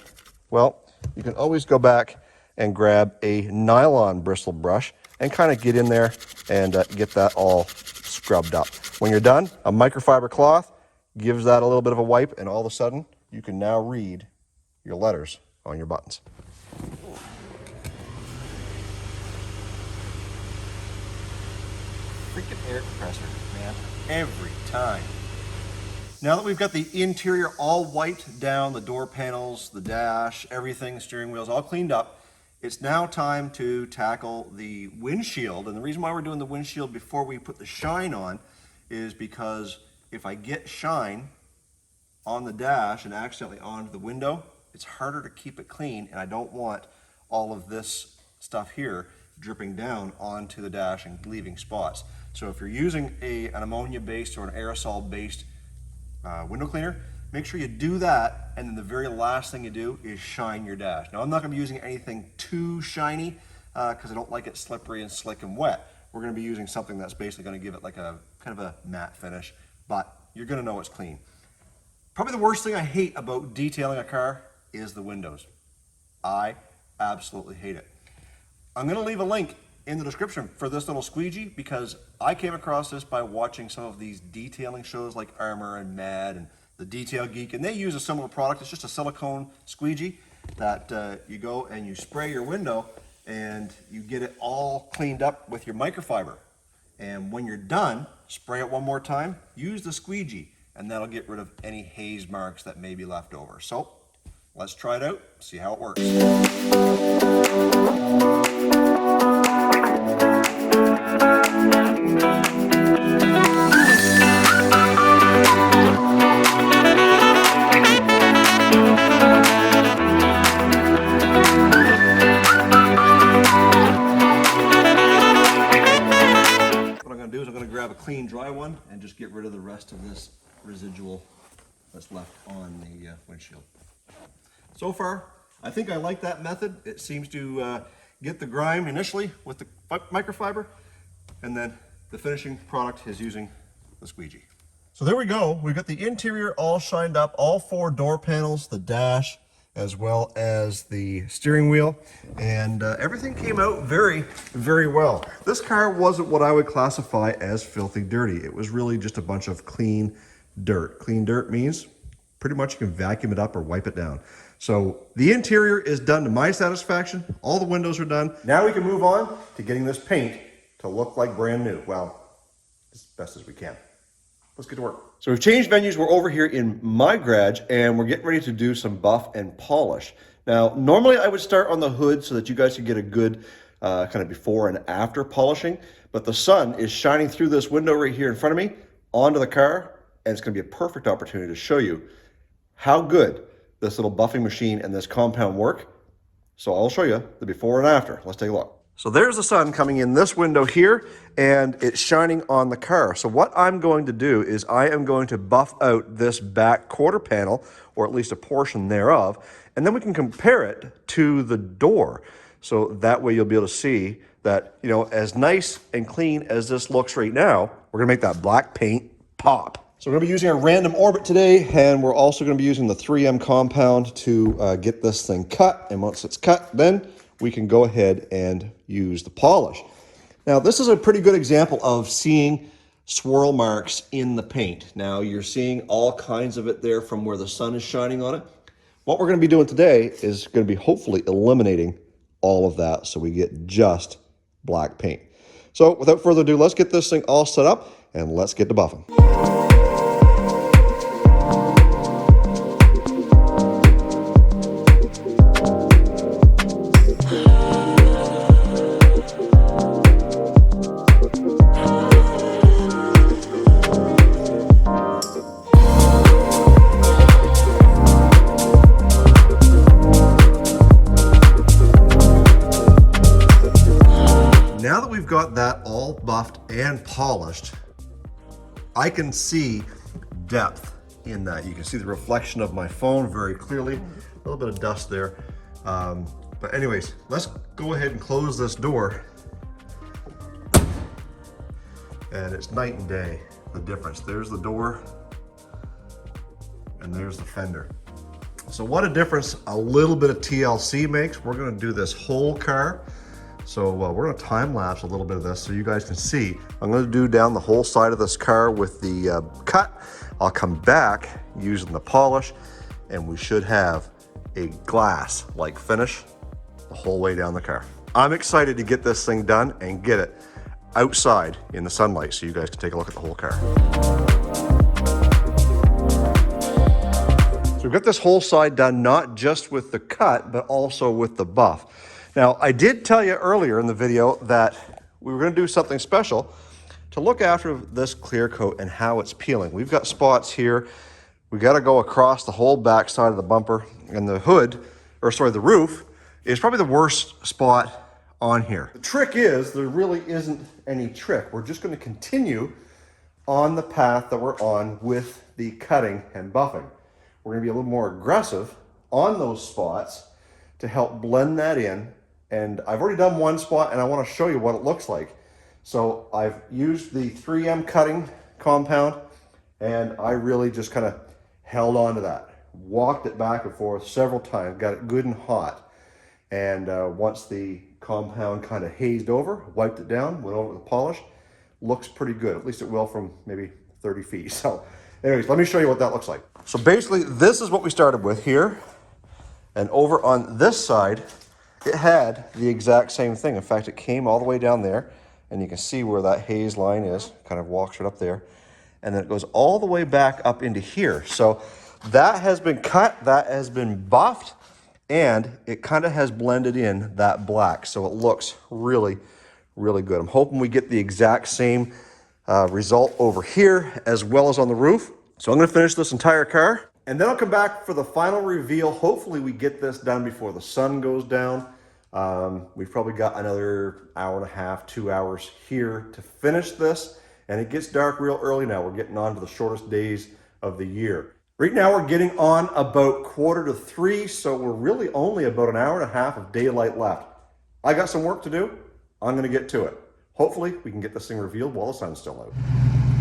well, you can always go back and grab a nylon bristle brush and kind of get in there and get that all scrubbed up. When you're done, a microfiber cloth gives that a little bit of a wipe, and all of a sudden, you can now read your letters on your buttons. Freaking air compressor, man, every time. Now that we've got the interior all wiped down, the door panels, the dash, everything, the steering wheel's all cleaned up, it's now time to tackle the windshield. And the reason why we're doing the windshield before we put the shine on is because if I get shine on the dash and accidentally onto the window, it's harder to keep it clean, and I don't want all of this stuff here dripping down onto the dash and leaving spots. So if you're using an ammonia-based or an aerosol-based window cleaner, make sure you do that, and then the very last thing you do is shine your dash. Now, I'm not going to be using anything too shiny because I don't like it slippery and slick and wet. We're going to be using something that's basically going to give it like a kind of a matte finish, but you're going to know it's clean. Probably the worst thing I hate about detailing a car is the windows. I absolutely hate it. I'm going to leave a link in the description for this little squeegee because I came across this by watching some of these detailing shows like Armor and Mad and the Detail Geek, and they use a similar product. It's just a silicone squeegee that you go and you spray your window and you get it all cleaned up with your microfiber. And when you're done, spray it one more time, use the squeegee, and that'll get rid of any haze marks that may be left over. So let's try it out, see how it works. Grab a clean dry one and just get rid of the rest of this residual that's left on the windshield. So far, I think I like that method. It seems to get the grime initially with the microfiber, and then the finishing product is using the squeegee. So there we go. We've got the interior all shined up, all 4 door panels, the dash, as well as the steering wheel, and everything came out very, very well. This car wasn't what I would classify as filthy dirty. It was really just a bunch of clean dirt. Clean dirt means pretty much you can vacuum it up or wipe it down. So the interior is done to my satisfaction. All the windows are done. Now we can move on to getting this paint to look like brand new. Well, as best as we can. Let's get to work. So we've changed venues. We're over here in my garage and we're getting ready to do some buff and polish. Now, normally I would start on the hood so that you guys could get a good kind of before and after polishing, but the sun is shining through this window right here in front of me onto the car, and it's going to be a perfect opportunity to show you how good this little buffing machine and this compound work. So I'll show you the before and after. Let's take a look. So there's the sun coming in this window here, and it's shining on the car. So what I'm going to do is I am going to buff out this back quarter panel, or at least a portion thereof, and then we can compare it to the door. So that way you'll be able to see that, you know, as nice and clean as this looks right now, we're gonna make that black paint pop. So we're gonna be using a random orbit today, and we're also gonna be using the 3M compound to get this thing cut. And once it's cut, then we can go ahead and use the polish. Now, this is a pretty good example of seeing swirl marks in the paint. Now, you're seeing all kinds of it there from where the sun is shining on it. What we're going to be doing today is going to be hopefully eliminating all of that so we get just black paint. So without further ado, let's get this thing all set up and let's get to buffing. Now that we've got that all buffed and polished, I can see depth in that. You can see the reflection of my phone very clearly. A little bit of dust there. But anyways, let's go ahead and close this door. And it's night and day, the difference. There's the door and there's the fender. So what a difference a little bit of TLC makes. We're gonna do this whole car. So we're gonna time lapse a little bit of this so you guys can see. I'm gonna do down the whole side of this car with the cut. I'll come back using the polish and we should have a glass-like finish the whole way down the car. I'm excited to get this thing done and get it outside in the sunlight so you guys can take a look at the whole car. So we've got this whole side done, not just with the cut, but also with the buff. Now, I did tell you earlier in the video that we were gonna do something special to look after this clear coat and how it's peeling. We've got spots here. We gotta go across the whole back side of the bumper, and the hood, or sorry, the roof is probably the worst spot on here. The trick is, there really isn't any trick. We're just gonna continue on the path that we're on with the cutting and buffing. We're gonna be a little more aggressive on those spots to help blend that in. And I've already done one spot and I wanna show you what it looks like. So I've used the 3M cutting compound and I really just kind of held on to that. Walked it back and forth several times, got it good and hot. And once the compound kind of hazed over, wiped it down, went over with the polish, looks pretty good. At least it will from maybe 30 feet. So anyways, let me show you what that looks like. So basically this is what we started with here. And over on this side, it had the exact same thing. In fact, it came all the way down there and you can see where that haze line is, kind of walks right up there. And then it goes all the way back up into here. So that has been cut, that has been buffed, and it kind of has blended in that black. So it looks really, really good. I'm hoping we get the exact same result over here as well as on the roof. So I'm gonna finish this entire car and then I'll come back for the final reveal. Hopefully we get this done before the sun goes down. We've probably got another hour and a half, 2 hours here to finish this. And it gets dark real early now. We're getting on to the shortest days of the year. Right now we're getting on about 2:45, so we're really only about an hour and a half of daylight left. I got some work to do. I'm gonna get to it. Hopefully we can get this thing revealed while the sun's still out.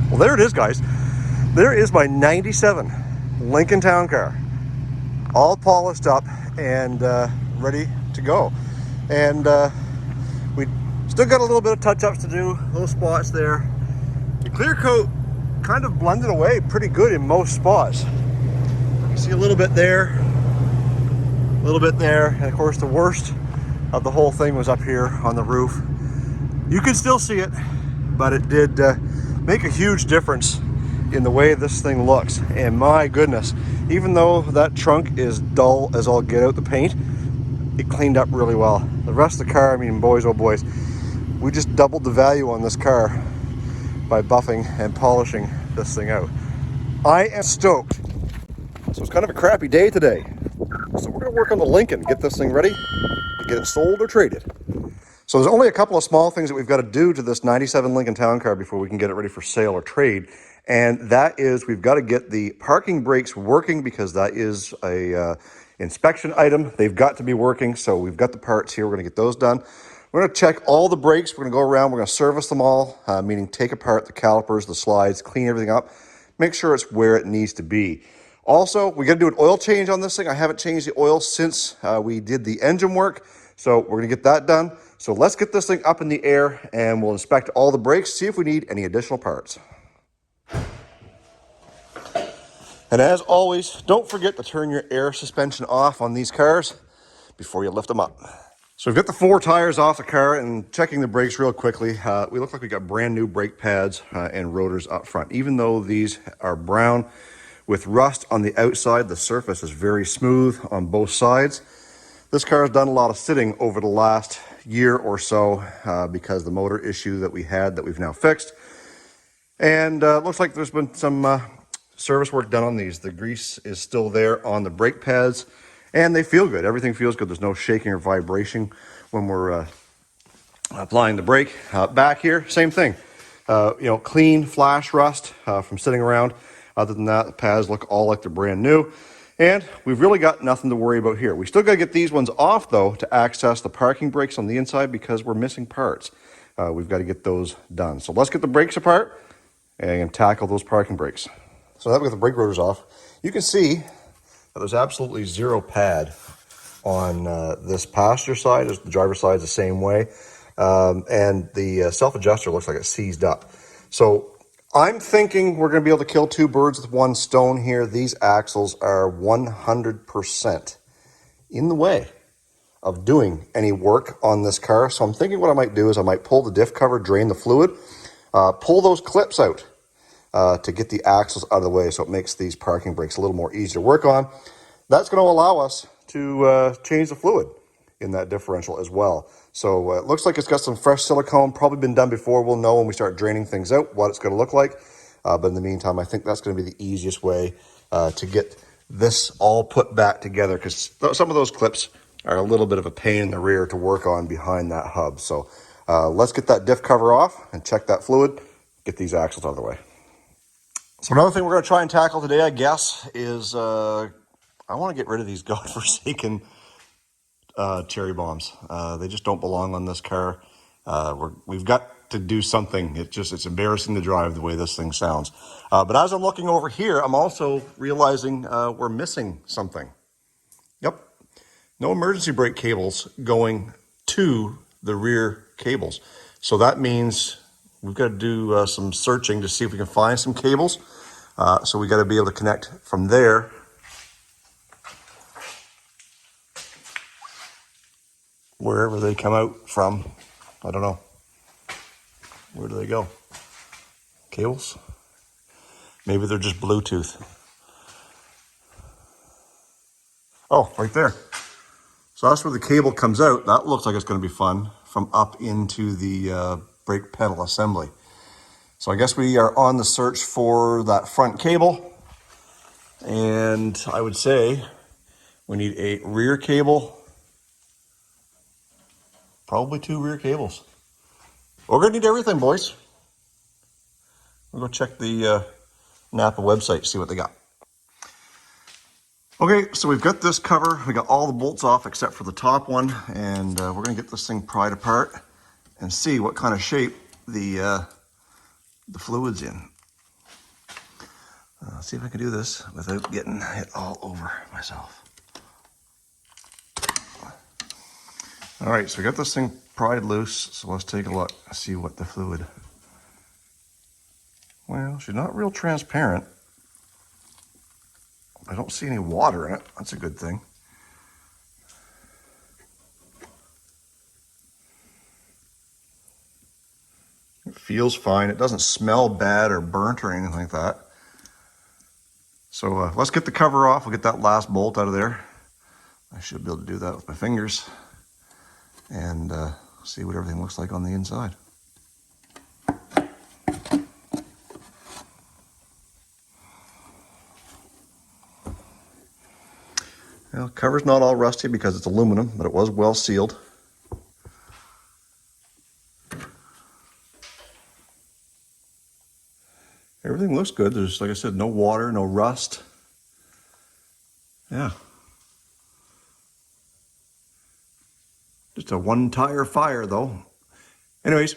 Well, there it is, guys. There is my 97 Lincoln Town Car, all polished up and ready to go. And we still got a little bit of touch-ups to do, little spots there. The clear coat kind of blended away pretty good in most spots. You see a little bit there, a little bit there, and of course the worst of the whole thing was up here on the roof. You can still see it, but it did make a huge difference in the way this thing looks. And my goodness, even though that trunk is dull as all get out, the paint, it cleaned up really well. The rest of the car, I mean, boys, oh boys, we just doubled the value on this car by buffing and polishing this thing out. I am stoked. So it's kind of a crappy day today. So we're gonna work on the Lincoln, get this thing ready to get it sold or traded. So there's only a couple of small things that we've got to do to this 97 Lincoln Town Car before we can get it ready for sale or trade. And that is, we've got to get the parking brakes working because that is a inspection item. They've got to be working. So we've got the parts here. We're going to get those done. We're going to check all the brakes. We're going to go around. We're going to service them all, meaning take apart the calipers, the slides, clean everything up, make sure it's where it needs to be. Also, we got to do an oil change on this thing. I haven't changed the oil since we did the engine work. So we're going to get that done. So let's get this thing up in the air and we'll inspect all the brakes, see if we need any additional parts. And as always, don't forget to turn your air suspension off on these cars before you lift them up. So we've got the 4 tires off the car and checking the brakes real quickly. We look like we got brand new brake pads and rotors up front. Even though these are brown with rust on the outside, the surface is very smooth on both sides. This car has done a lot of sitting over the last year or so because the motor issue that we had that we've now fixed. And looks like there's been some service work done on these. The grease is still there on the brake pads and they feel good. Everything feels good. There's no shaking or vibration when we're applying the brake. Back here, same thing. You know, clean flash rust from sitting around. Other than that, the pads look all like they're brand new. And we've really got nothing to worry about here. We still got to get these ones off though to access the parking brakes on the inside because we're missing parts. we've got to get those done. So let's get the brakes apart and tackle those parking brakes. So now that we've got the brake rotors off, you can see that there's absolutely zero pad on this passenger side. The driver's side is the same way. And the self-adjuster looks like it's seized up. So I'm thinking we're going to be able to kill two birds with one stone here. These axles are 100% in the way of doing any work on this car. So I'm thinking what I might do is I might pull the diff cover, drain the fluid, pull those clips out to get the axles out of the way, so it makes these parking brakes a little more easy to work on. That's going to allow us to change the fluid in that differential as well. So it looks like it's got some fresh silicone, probably been done before. We'll know when we start draining things out what it's going to look like. But in the meantime, I think that's going to be the easiest way to get this all put back together, because some of those clips are a little bit of a pain in the rear to work on behind that hub. So let's get that diff cover off and check that fluid, get these axles out of the way. So another thing we're going to try and tackle today, I guess, is I want to get rid of these godforsaken cherry bombs. They just don't belong on this car. We've got to do something. It's embarrassing to drive the way this thing sounds. But as I'm looking over here, I'm also realizing we're missing something. Yep. No emergency brake cables going to the rear cables. So that means we've got to do some searching to see if we can find some cables. So we got to be able to connect from there wherever they come out from. I don't know. Where do they go? Cables? Maybe they're just Bluetooth. Oh, right there. So that's where the cable comes out. That looks like it's going to be fun, from up into the brake pedal assembly. So I guess we are on the search for that front cable. And I would say we need a rear cable, probably two rear cables. We're going to need everything, boys. We'll go check the Napa website, see what they got. Okay, so we've got this cover. We got all the bolts off except for the top one, and we're going to get this thing pried apart and see what kind of shape the fluid's in. Let's see if I can do this without getting it all over myself. All right, so we got this thing pried loose, so let's take a look, see what the fluid. Well, she's not real transparent. I don't see any water in it. That's a good thing. It feels fine. It doesn't smell bad or burnt or anything like that. So let's get the cover off. We'll get that last bolt out of there. I should be able to do that with my fingers and see what everything looks like on the inside. Well, cover's not all rusty because it's aluminum, but it was well sealed. Everything looks good. There's, like I said, no water, no rust. Yeah. Just a one tire fire though. Anyways,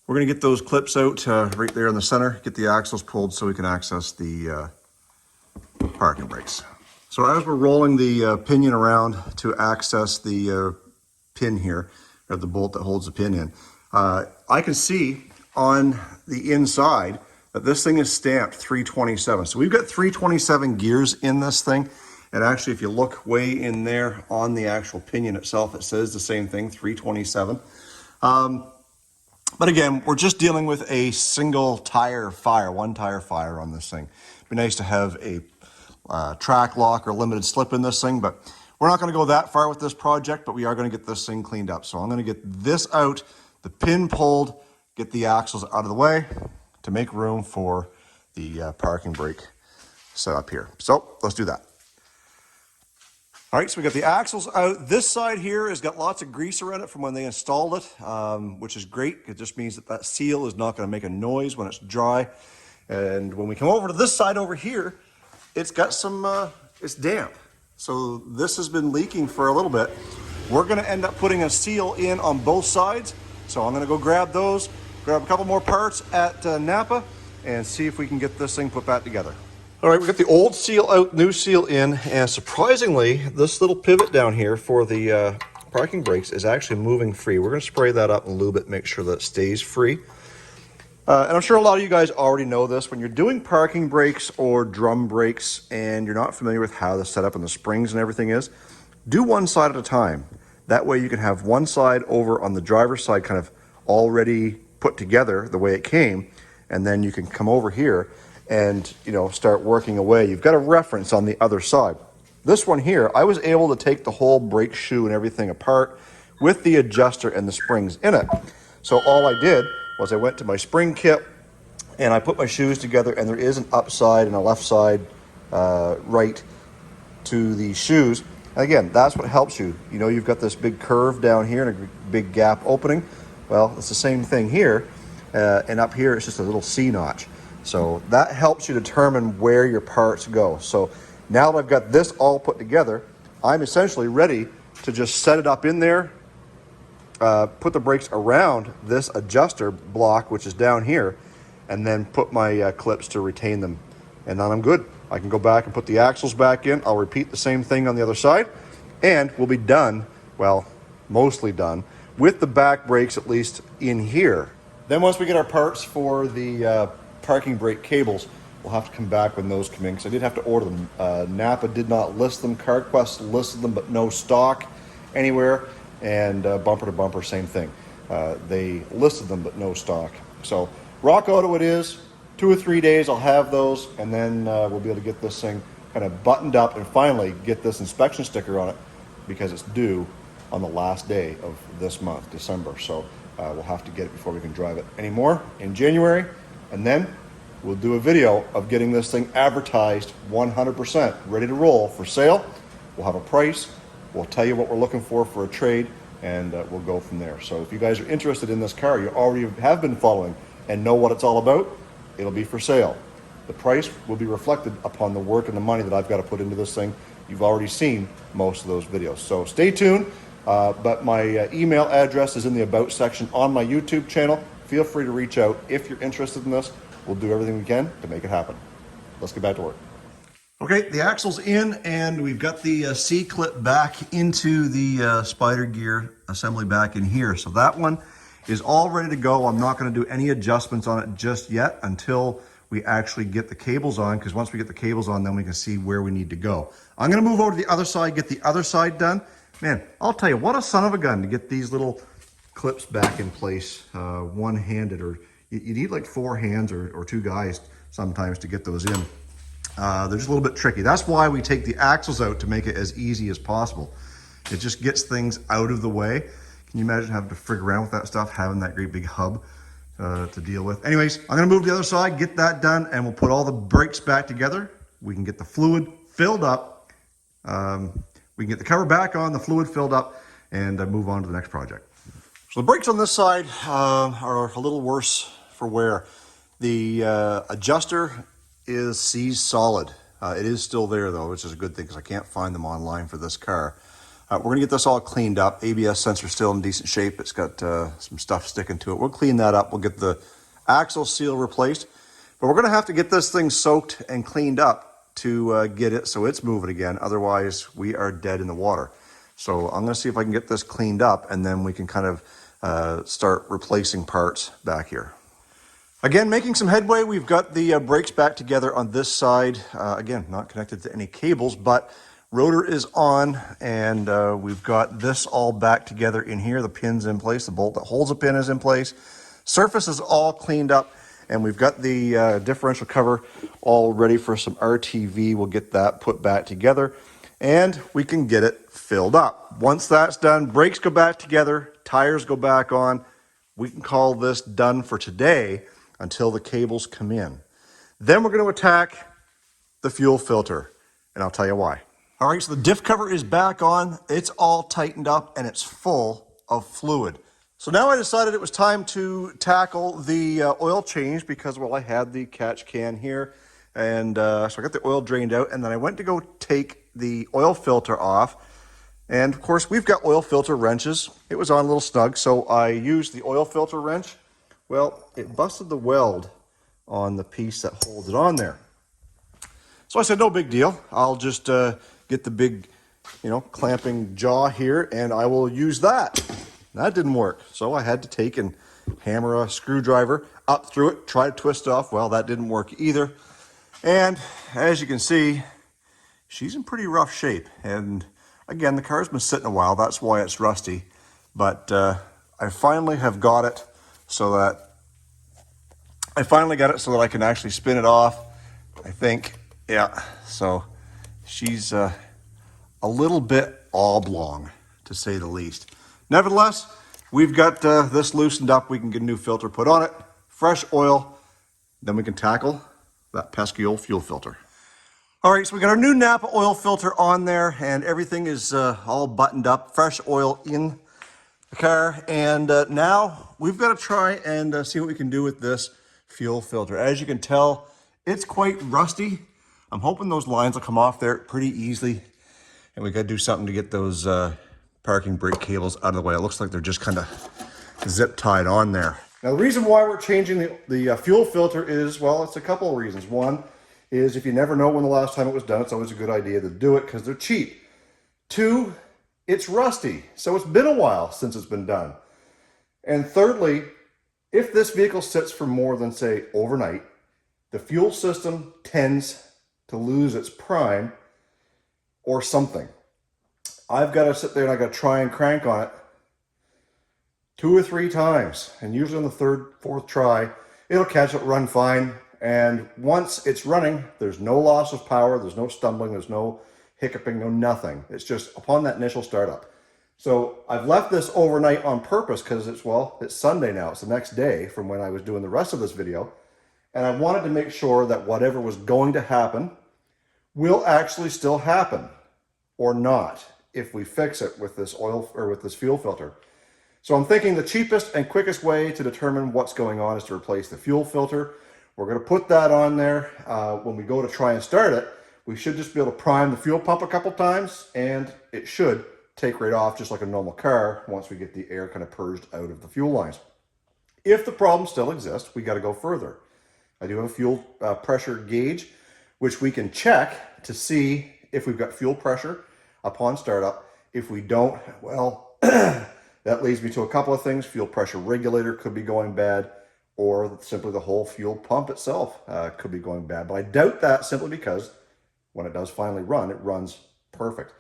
we're gonna get those clips out right there in the center, get the axles pulled so we can access the parking brakes. So as we're rolling the pinion around to access the pin here, or the bolt that holds the pin in, I can see on the inside that this thing is stamped 327. So we've got 327 gears in this thing. And actually, if you look way in there on the actual pinion itself, it says the same thing, 327. But again, we're just dealing with a single tire fire, one tire fire on this thing. It'd be nice to have a track lock or limited slip in this thing, but we're not going to go that far with this project, but we are going to get this thing cleaned up. So I'm going to get this out, the pin pulled, get the axles out of the way to make room for the parking brake set up here. So let's do that. All right, so we got the axles out. This side here has got lots of grease around it from when they installed it, which is great. It just means that that seal is not going to make a noise when it's dry. And when we come over to this side over here, it's got some, it's damp. So this has been leaking for a little bit. We're going to end up putting a seal in on both sides So I'm gonna go grab those, grab a couple more parts at Napa, and see if we can get this thing put back together. All right, we got the old seal out, new seal in, and surprisingly, this little pivot down here for the parking brakes is actually moving free. We're gonna spray that up and lube it, make sure that it stays free. And I'm sure a lot of you guys already know this. When you're doing parking brakes or drum brakes and you're not familiar with how the setup and the springs and everything is, do one side at a time. That way you can have one side over on the driver's side kind of already put together the way it came, and then you can come over here and, you know, start working away. You've got a reference on the other side. This one here, I was able to take the whole brake shoe and everything apart with the adjuster and the springs in it. So all I did was I went to my spring kit and I put my shoes together, and there is an upside and a left side right to the shoes. And again, that's what helps you. You know, you've got this big curve down here and a big gap opening. Well, it's the same thing here. And up here, it's just a little C notch. So that helps you determine where your parts go. So now that I've got this all put together, I'm essentially ready to just set it up in there, put the brakes around this adjuster block, which is down here, and then put my clips to retain them. And then I'm good. I can go back and put the axles back in. I'll repeat the same thing on the other side, and we'll be done, well, mostly done, with the back brakes at least in here. Then once we get our parts for the parking brake cables, we'll have to come back when those come in, because I did have to order them. Napa did not list them. CarQuest listed them, but no stock anywhere. And bumper to bumper, same thing. They listed them, but no stock. So Rock Auto it is. 2 or 3 days I'll have those, and then we'll be able to get this thing kind of buttoned up and finally get this inspection sticker on it, because it's due on the last day of this month, December. So we'll have to get it before we can drive it anymore in January. And then we'll do a video of getting this thing advertised 100%, ready to roll for sale. We'll have a price. We'll tell you what we're looking for a trade, and we'll go from there. So if you guys are interested in this car, you already have been following and know what it's all about, it'll be for sale. The price will be reflected upon the work and the money that I've got to put into this thing. You've already seen most of those videos. So stay tuned, but my email address is in the About section on my YouTube channel. Feel free to reach out if you're interested in this. We'll do everything we can to make it happen. Let's get back to work. Okay, the axle's in, and we've got the C-clip back into the spider gear assembly back in here. So that one is all ready to go. I'm not going to do any adjustments on it just yet until we actually get the cables on, because once we get the cables on, then we can see where we need to go. I'm going to move over to the other side, get the other side done. Man, I'll tell you, what a son of a gun to get these little clips back in place one-handed, or you need like 4 hands or 2 guys sometimes to get those in. They're just a little bit tricky. That's why we take the axles out, to make it as easy as possible. It just gets things out of the way. Can you imagine having to frig around with that stuff, having that great big hub to deal with? Anyways, I'm gonna move to the other side, get that done, and we'll put all the brakes back together. We can get the fluid filled up. We can get the cover back on, the fluid filled up, and move on to the next project. So the brakes on this side are a little worse for wear. The adjuster is seized solid. It is still there though, which is a good thing, because I can't find them online for this car. We're gonna get this all cleaned up. ABS sensor still in decent shape. It's got some stuff sticking to it. We'll clean that up. We'll get the axle seal replaced, but we're gonna have to get this thing soaked and cleaned up to get it so it's moving again. Otherwise, we are dead in the water. So I'm gonna see if I can get this cleaned up, and then we can kind of start replacing parts back here. Again, making some headway. We've got the brakes back together on this side. Again, not connected to any cables, but rotor is on, and we've got this all back together in here. The pin's in place. The bolt that holds the pin is in place. Surface is all cleaned up, and we've got the differential cover all ready for some RTV. We'll get that put back together, and we can get it filled up. Once that's done, brakes go back together, tires go back on. We can call this done for today, until the cables come in. Then we're going to attack the fuel filter, and I'll tell you why. All right, so the diff cover is back on. It's all tightened up, and it's full of fluid. So now I decided it was time to tackle the oil change, because, well, I had the catch can here, and so I got the oil drained out, and then I went to go take the oil filter off, And of course, we've got oil filter wrenches. It was on a little snug, so I used the oil filter wrench. Well, it busted the weld on the piece that holds it on there. So I said, no big deal. I'll just get the big, clamping jaw here, and I will use that. That didn't work. So I had to take and hammer a screwdriver up through it, try to twist it off. Well, that didn't work either. And as you can see, she's in pretty rough shape. And again, the car's been sitting a while. That's why it's rusty. But I finally have got it so that I can actually spin it off, I think. Yeah, so she's a little bit oblong, to say the least. Nevertheless, we've got this loosened up. We can get a new filter put on it, fresh oil, then we can tackle that pesky old fuel filter. All right, so we got our new Napa oil filter on there, and everything is all buttoned up, fresh oil in the car. And now we've got to try and see what we can do with this fuel filter. As you can tell, it's quite rusty. I'm hoping those lines will come off there pretty easily. And we got to do something to get those parking brake cables out of the way. It looks like they're just kind of zip tied on there. Now, the reason why we're changing the fuel filter is, well, it's a couple of reasons. One is if you never know when the last time it was done, it's always a good idea to do it because they're cheap. Two, it's rusty. So it's been a while since it's been done. And thirdly, if this vehicle sits for more than, say, overnight, the fuel system tends to lose its prime or something. I've got to sit there and I've got to try and crank on it 2 or 3 times. And usually on the 3rd, 4th try, it'll catch it, run fine. And once it's running, there's no loss of power, there's no stumbling, there's no hiccuping, no nothing. It's just upon that initial startup. So I've left this overnight on purpose because it's Sunday now. It's the next day from when I was doing the rest of this video. And I wanted to make sure that whatever was going to happen will actually still happen or not if we fix it with this oil or with this fuel filter. So I'm thinking the cheapest and quickest way to determine what's going on is to replace the fuel filter. We're going to put that on there. When we go to try and start it, we should just be able to prime the fuel pump a couple times and it should take right off just like a normal car once we get the air kind of purged out of the fuel lines. If the problem still exists, we got to go further. I do have a fuel pressure gauge, which we can check to see if we've got fuel pressure upon startup. If we don't, well, that leads me to a couple of things. Fuel pressure regulator could be going bad, or simply the whole fuel pump itself could be going bad. But I doubt that simply because when it does finally run, it runs perfect.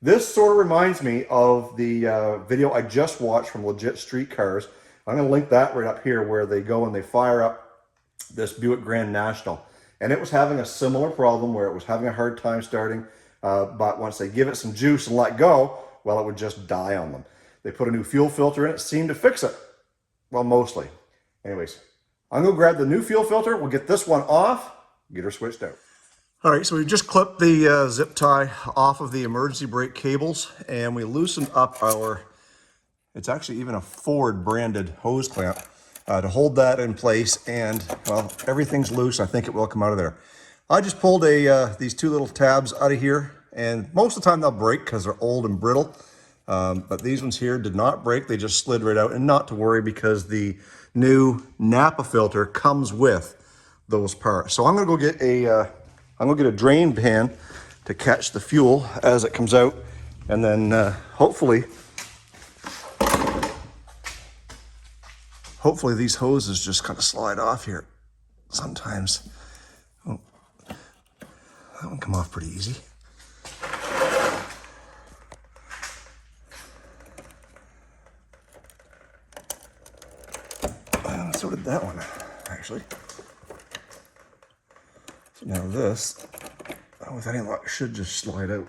This sort of reminds me of the video I just watched from Legit Street Cars. I'm going to link that right up here where they go and they fire up this Buick Grand National. And it was having a similar problem where it was having a hard time starting, but once they give it some juice and let go, well, it would just die on them. They put a new fuel filter in it, seemed to fix it. Well, mostly. Anyways, I'm going to grab the new fuel filter. We'll get this one off, get her switched out. All right, so we just clipped the zip tie off of the emergency brake cables, and we loosened up it's actually even a Ford branded hose clamp to hold that in place. And well, everything's loose. I think it will come out of there. I just pulled these 2 little tabs out of here, and most of the time they'll break because they're old and brittle. But these ones here did not break. They just slid right out, and not to worry because the new Napa filter comes with those parts. So I'm gonna go get a drain pan to catch the fuel as it comes out, and then hopefully these hoses just kind of slide off here. Sometimes, oh, that one come off pretty easy. So did that one, actually. So now this, with any luck, should just slide out.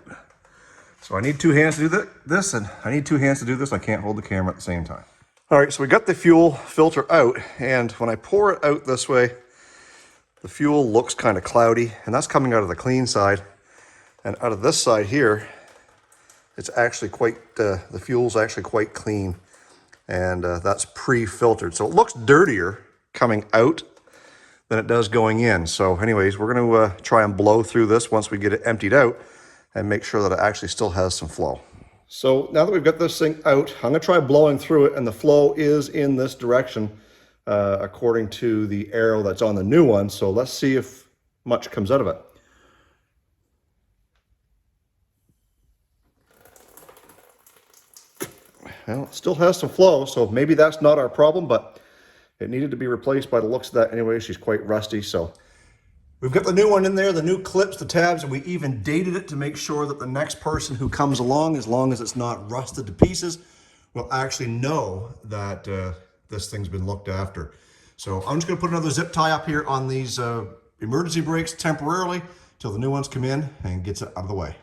So I need 2 hands to do this, and I need 2 hands to do this. I can't hold the camera at the same time. All right, so we got the fuel filter out, and when I pour it out this way, the fuel looks kind of cloudy, and that's coming out of the clean side. And out of this side here, it's actually quite, the fuel's actually quite clean, and that's pre-filtered. So it looks dirtier coming out than it does going in. So anyways, we're gonna try and blow through this once we get it emptied out and make sure that it actually still has some flow. So now that we've got this thing out, I'm gonna try blowing through it, and the flow is in this direction according to the arrow that's on the new one. So let's see if much comes out of it. Well, it still has some flow, so maybe that's not our problem, but it needed to be replaced by the looks of that anyway. She's quite rusty, so. We've got the new one in there, the new clips, the tabs, and we even dated it to make sure that the next person who comes along, as long as it's not rusted to pieces, will actually know that this thing's been looked after. So I'm just gonna put another zip tie up here on these emergency brakes temporarily till the new ones come in and gets it out of the way.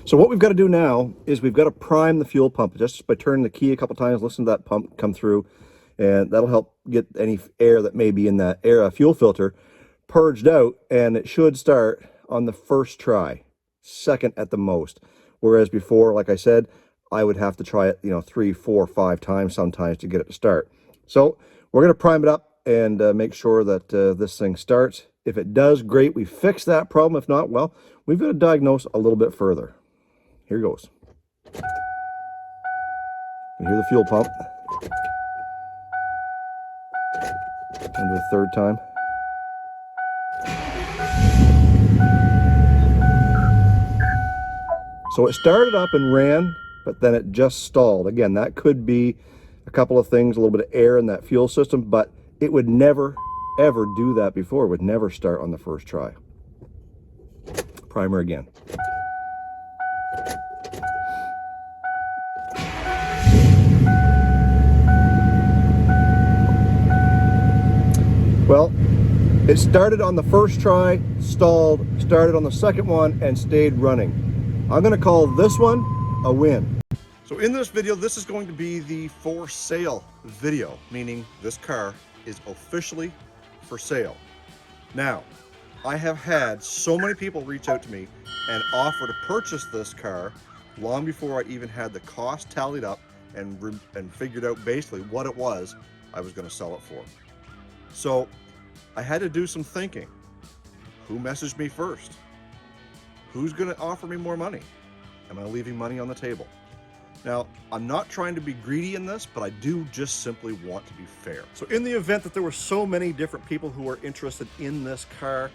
So what we've got to do now is we've got to prime the fuel pump just by turning the key a couple times, listen to that pump come through, and that'll help get any air that may be in that air fuel filter purged out, and it should start on the first try, second at the most. Whereas before, like I said, I would have to try it, 3, 4, 5 times sometimes to get it to start. So we're going to prime it up and make sure that this thing starts. If it does, great, we fix that problem. If not, well, we've got to diagnose a little bit further. Here goes. You can hear the fuel pump. And the third time. So it started up and ran, but then it just stalled. Again, that could be a couple of things, a little bit of air in that fuel system, but it would never, ever do that before. It would never start on the first try. Primer again. Well, it started on the first try, stalled, started on the second one, and stayed running. I'm gonna call this one a win. So in this video, this is going to be the for sale video, meaning this car is officially for sale. Now, I have had so many people reach out to me and offer to purchase this car long before I even had the cost tallied up and figured out basically what it was I was gonna sell it for. So I had to do some thinking. Who messaged me first? Who's going to offer me more money? Am I leaving money on the table? Now, I'm not trying to be greedy in this, but I do just simply want to be fair. So in the event that there were so many different people who are interested in this car,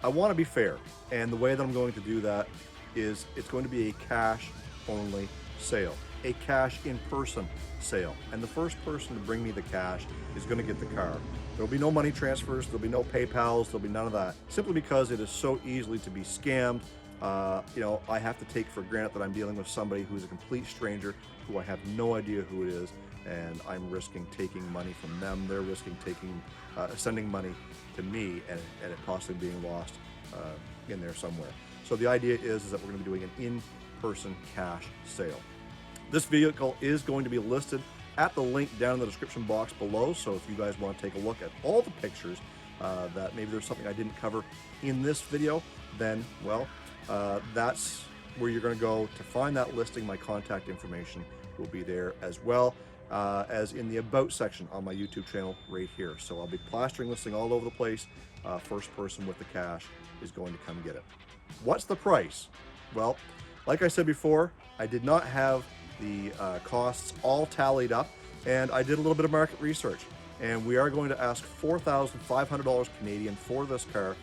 I want to be fair. And the way that I'm going to do that is it's going to be a cash only sale, a cash in-person sale. And the first person to bring me the cash is going to get the car. There'll be no money transfers, there'll be no PayPals, there'll be none of that. Simply because it is so easily to be scammed. I have to take for granted that I'm dealing with somebody who's a complete stranger, who I have no idea who it is, and I'm risking taking money from them. They're risking sending money to me and it possibly being lost in there somewhere. So the idea is that we're going to be doing an in-person cash sale. This vehicle is going to be listed at the link down in the description box below. So if you guys want to take a look at all the pictures, that maybe there's something I didn't cover in this video, then, well, that's where you're going to go to find that listing. My contact information will be there as well as in the About section on my YouTube channel right here. So I'll be plastering this thing all over the place. First person with the cash is going to come get it. What's the price? Well, like I said before, I did not have the costs all tallied up, and I did a little bit of market research, and we are going to ask $4,500 Canadian for this car,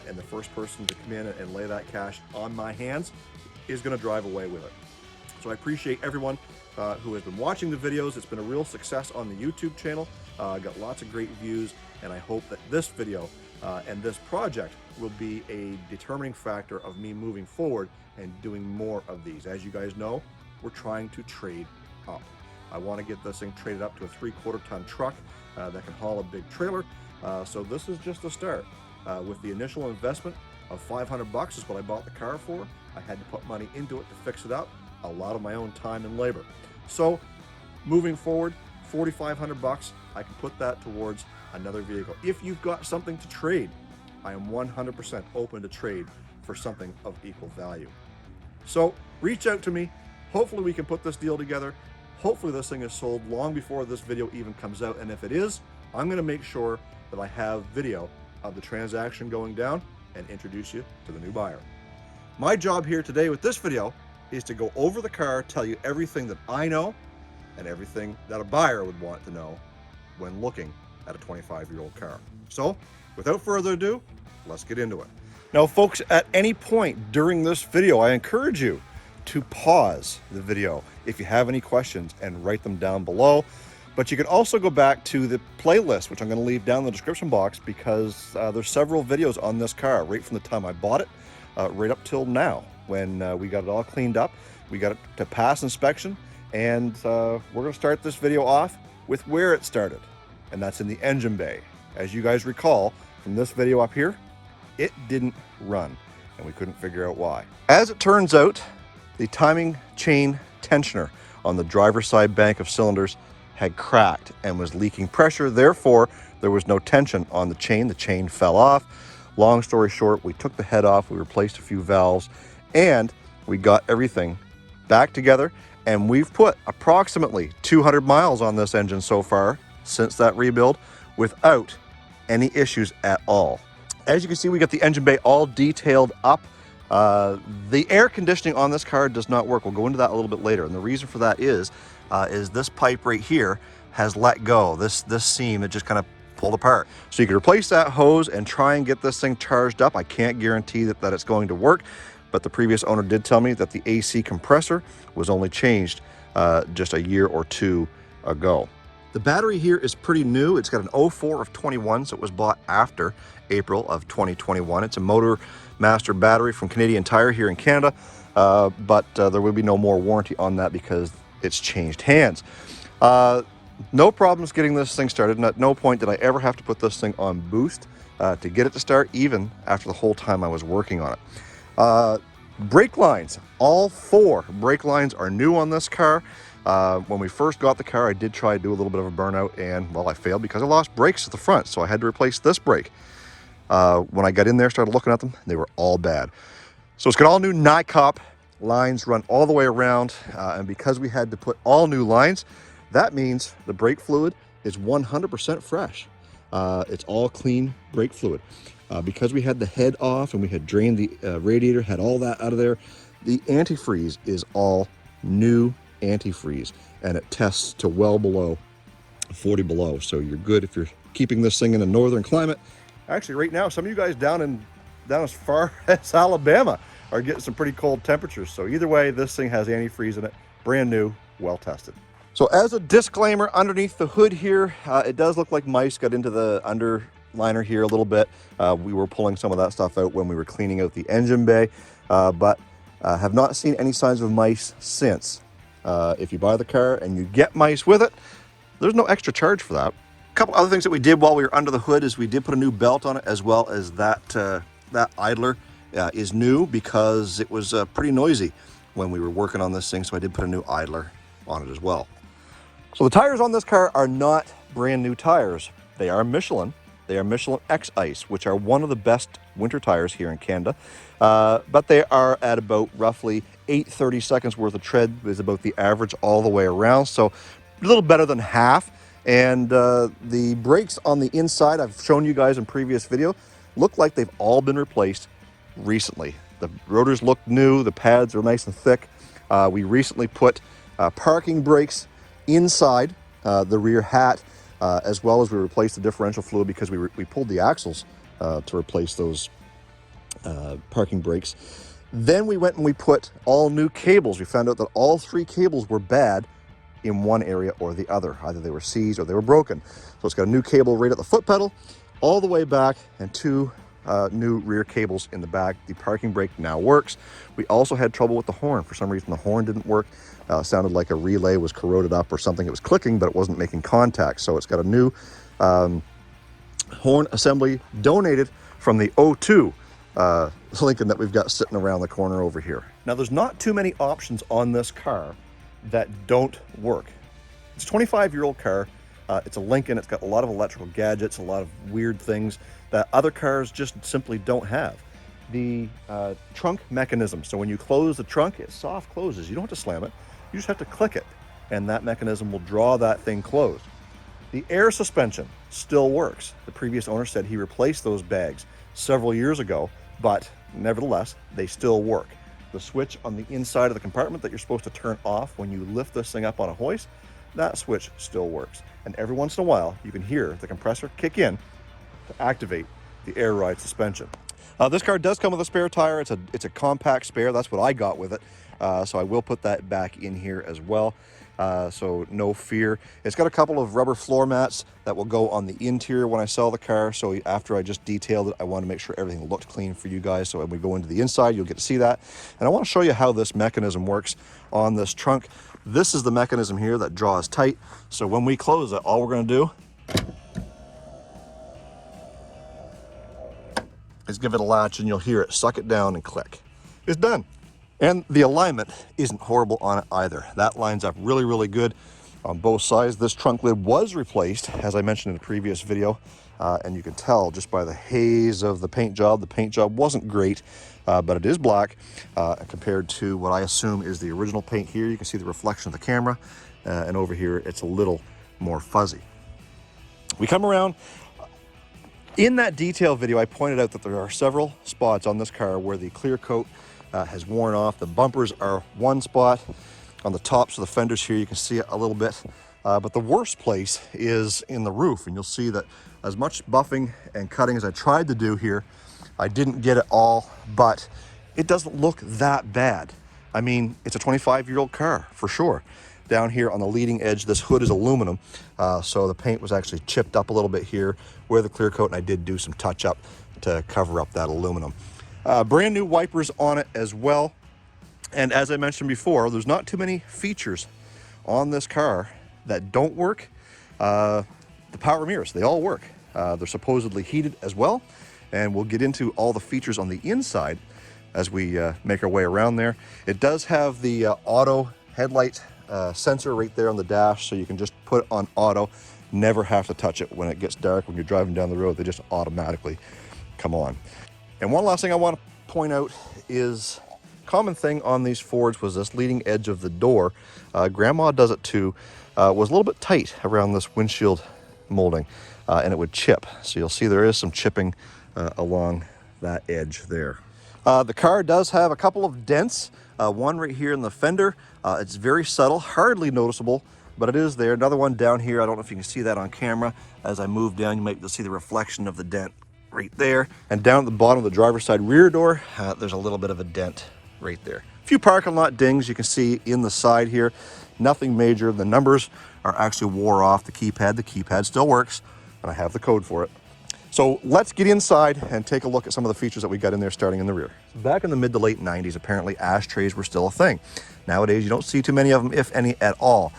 and the first person to come in and lay that cash on my hands is going to drive away with it. So I appreciate everyone who has been watching the videos. It's been a real success on the YouTube channel. Got lots of great views, and I hope that this video and this project will be a determining factor of me moving forward and doing more of these. As you guys know, we're trying to trade up. I want to get this thing traded up to a 3/4 ton truck that can haul a big trailer. So this is just a start. With the initial investment of $500 is what I bought the car for. I had to put money into it to fix it up, a lot of my own time and labor. So moving forward, $4,500, I can put that towards another vehicle. If you've got something to trade, I am 100% open to trade for something of equal value. So reach out to me. Hopefully we can put this deal together. Hopefully this thing is sold long before this video even comes out. And if it is, I'm going to make sure that I have video of the transaction going down and introduce you to the new buyer. My job here today with this video is to go over the car, tell you everything that I know and everything that a buyer would want to know when looking at a 25-year-old car. So, without further ado, let's get into it. Now, folks, at any point during this video, I encourage you to pause the video if you have any questions and write them down below. But you can also go back to the playlist, which I'm going to leave down in the description box, because there's several videos on this car right from the time I bought it right up till now, when we got it all cleaned up. We got it to pass inspection, and we're going to start this video off with where it started, and that's in the engine bay. As you guys recall from this video up here, it didn't run, and we couldn't figure out why. As it turns out, the timing chain tensioner on the driver's side bank of cylinders had cracked and was leaking pressure. Therefore, there was no tension on the chain. The chain fell off. Long story short, we took the head off, we replaced a few valves, and we got everything back together. And we've put approximately 200 miles on this engine so far since that rebuild without any issues at all. As you can see, we got the engine bay all detailed up. The air conditioning on this car does not work. We'll go into that a little bit later. And the reason for that is this pipe right here has let go. This seam, it just kind of pulled apart. So you can replace that hose and try and get this thing charged up. I can't guarantee that it's going to work, but the previous owner did tell me that the AC compressor was only changed just a year or two ago. The battery here is pretty new. It's got an 04 of 21, so it was bought after April of 2021. It's a Motor Master battery from Canadian Tire here in Canada, but there will be no more warranty on that because it's changed hands. No problems getting this thing started, and at no point did I ever have to put this thing on boost to get it to start, even after the whole time I was working on it. Brake lines, all 4 brake lines are new on this car. When we first got the car, I did try to do a little bit of a burnout, and well, I failed because I lost brakes at the front, so I had to replace this brake. When I got in there, started looking at them, they were all bad. So it's got all new NICOP lines run all the way around, and because we had to put all new lines, that means the brake fluid is 100% fresh. It's all clean brake fluid. Because we had the head off and we had drained the radiator, had all that out of there, the antifreeze is all new antifreeze, and it tests to well below 40 below. So you're good if you're keeping this thing in a northern climate. Actually, right now, some of you guys down as far as Alabama are getting some pretty cold temperatures. So either way, this thing has antifreeze in it, brand new, well tested. So as a disclaimer, underneath the hood here, it does look like mice got into the underliner here a little bit. We were pulling some of that stuff out when we were cleaning out the engine bay, but have not seen any signs of mice since. If you buy the car and you get mice with it, there's no extra charge for that. A couple other things that we did while we were under the hood is we did put a new belt on it, as well as that idler is new because it was pretty noisy when we were working on this thing, so I did put a new idler on it as well. So the tires on this car are not brand new tires. They are Michelin. They are Michelin X Ice, which are one of the best winter tires here in Canada. But they are at about roughly 830 seconds worth of tread is about the average all the way around. So a little better than half. And the brakes on the inside, I've shown you guys in previous video, look like they've all been replaced recently. The rotors look new, the pads are nice and thick. We recently put parking brakes inside the rear hat, as well as we replaced the differential fluid because we pulled the axles to replace those parking brakes. Then we went and we put all new cables. We found out that all 3 cables were bad in one area or the other. Either they were seized or they were broken. So it's got a new cable right at the foot pedal, all the way back, and 2 new rear cables in the back. The parking brake now works. We also had trouble with the horn. For some reason, the horn didn't work. Sounded like a relay was corroded up or something. It was clicking, but it wasn't making contact. So it's got a new horn assembly donated from the O2 Lincoln that we've got sitting around the corner over here. Now, there's not too many options on this car that don't work. It's a 25-year-old car. It's a Lincoln. It's got a lot of electrical gadgets, a lot of weird things that other cars just simply don't have. The trunk mechanism. So when you close the trunk, it soft closes. You don't have to slam it. You just have to click it, and that mechanism will draw that thing closed. The air suspension still works. The previous owner said he replaced those bags several years ago, but nevertheless, they still work. the switch on the inside of the compartment that you're supposed to turn off when you lift this thing up on a hoist, that switch still works. And every once in a while, you can hear the compressor kick in to activate the air ride suspension. This car does come with a spare tire. It's a compact spare. That's what I got with it. So I will put that back in here as well. So no fear. It's got a couple of rubber floor mats that will go on the interior when I sell the car. So after I just detailed it, I want to make sure everything looked clean for you guys. So when we go into the inside, you'll get to see that. And I want to show you how this mechanism works on this trunk. This is the mechanism here that draws tight. So when we close it, all we're going to do is give it a latch, and you'll hear it suck it down and click. It's done. And the alignment isn't horrible on it either. That lines up really, really good on both sides. This trunk lid was replaced, as I mentioned in a previous video, and you can tell just by the haze of the paint job. The paint job wasn't great, but it is black compared to what I assume is the original paint here. You can see the reflection of the camera, and over here it's a little more fuzzy. We come around. In that detail video, I pointed out that there are several spots on this car where the clear coat has worn off. The bumpers are one spot. On the tops of the fenders here, you can see it a little bit. But the worst place is in the roof. And you'll see that as much buffing and cutting as I tried to do here, I didn't get it all, but it doesn't look that bad. I mean, it's a 25-year-old car for sure. Down here on the leading edge, this hood is aluminum, so the paint was actually chipped up a little bit here where the clear coat, and I did do some touch up to cover up that aluminum. Brand new wipers on it as well, and as I mentioned before, there's not too many features on this car that don't work. The power mirrors, they all work. They're supposedly heated as well, and we'll get into all the features on the inside as we make our way around there. It does have the auto headlight sensor right there on the dash, so you can just put it on auto, never have to touch it when it gets dark. When you're driving down the road, they just automatically come on. And one last thing I want to point out is common thing on these Fords was this leading edge of the door. Grandma does it too. Was a little bit tight around this windshield molding, and it would chip. So you'll see there is some chipping along that edge there. The car does have a couple of dents. One right here in the fender. It's very subtle, hardly noticeable, but it is there. Another one down here. I don't know if you can see that on camera. As I move down, you might be able to see the reflection of the dent right there. And down at the bottom of the driver's side rear door, there's a little bit of a dent right there. A few parking lot dings you can see in the side here. Nothing major. The numbers are actually wore off the keypad. The keypad still works, and I have the code for it. So let's get inside and take a look at some of the features that we got in there starting in the rear. Back in the mid to late 90s, apparently ashtrays were still a thing. Nowadays, you don't see too many of them, if any at all.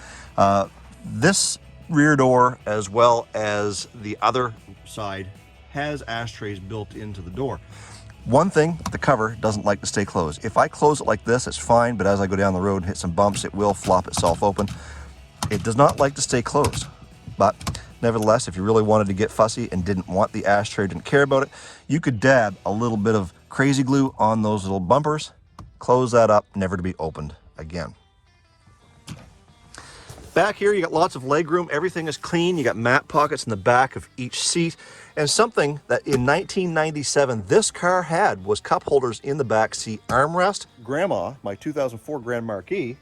This rear door, as well as the other side, has ashtrays built into the door. One thing, the cover doesn't like to stay closed. If I close it like this, it's fine, but as I go down the road and hit some bumps, it will flop itself open. It does not like to stay closed, but nevertheless, if you really wanted to get fussy and didn't want the ashtray, didn't care about it, you could dab a little bit of crazy glue on those little bumpers, close that up, never to be opened again. Back here, you got lots of leg room. Everything is clean. You got mat pockets in the back of each seat. And something that in 1997 this car had was cup holders in the back seat armrest. Grandma, my 2004 Grand Marquis,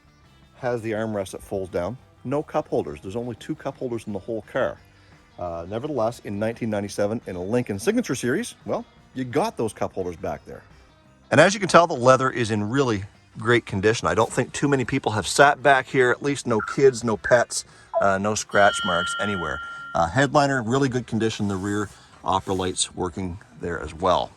has the armrest that folds down. No cup holders. There's only 2 cup holders in the whole car. Nevertheless, in 1997, in a Lincoln Signature Series, well, you got those cup holders back there. And as you can tell, the leather is in really great condition. I don't think too many people have sat back here, at least no kids, no pets, no scratch marks anywhere. Headliner, really good condition. The rear opera lights working there as well.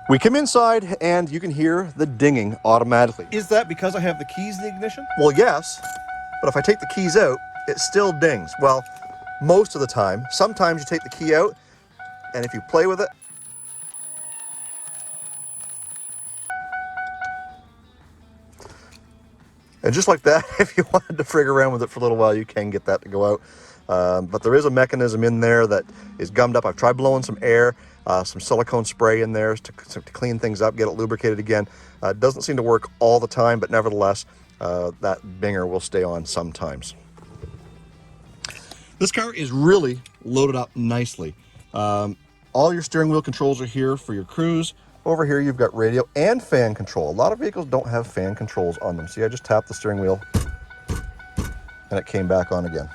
We come inside and you can hear the dinging automatically. Is that because I have the keys in the ignition? Well, yes, but if I take the keys out, it still dings. Well, most of the time. Sometimes you take the key out, and if you play with it, and just like that, if you wanted to frig around with it for a little while, you can get that to go out. But there is a mechanism in there that is gummed up. I've tried blowing some air, some silicone spray in there to clean things up, get it lubricated again. It doesn't seem to work all the time, but nevertheless, that binger will stay on sometimes. This car is really loaded up nicely. All your steering wheel controls are here for your cruise. Over here, you've got radio and fan control. A lot of vehicles don't have fan controls on them. See, I just tapped the steering wheel and it came back on again.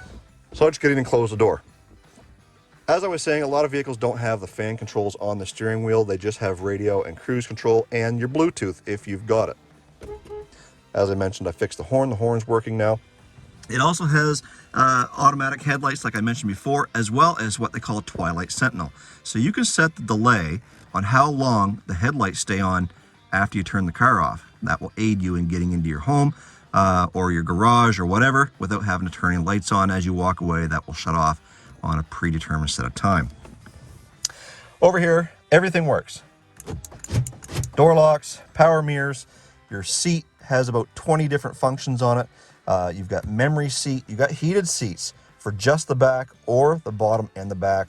So I'll just get in and close the door. As I was saying, a lot of vehicles don't have the fan controls on the steering wheel. They just have radio and cruise control and your Bluetooth if you've got it. As I mentioned, I fixed the horn. The horn's working now. It also has automatic headlights, like I mentioned before, as well as what they call Twilight Sentinel. So you can set the delay on how long the headlights stay on after you turn the car off. That will aid you in getting into your home or your garage or whatever without having to turn any lights on. As you walk away, that will shut off on a predetermined set of time. Over here, everything works. Door locks, power mirrors, your seat has about 20 different functions on it. You've got memory seat, you've got heated seats for just the back or the bottom and the back.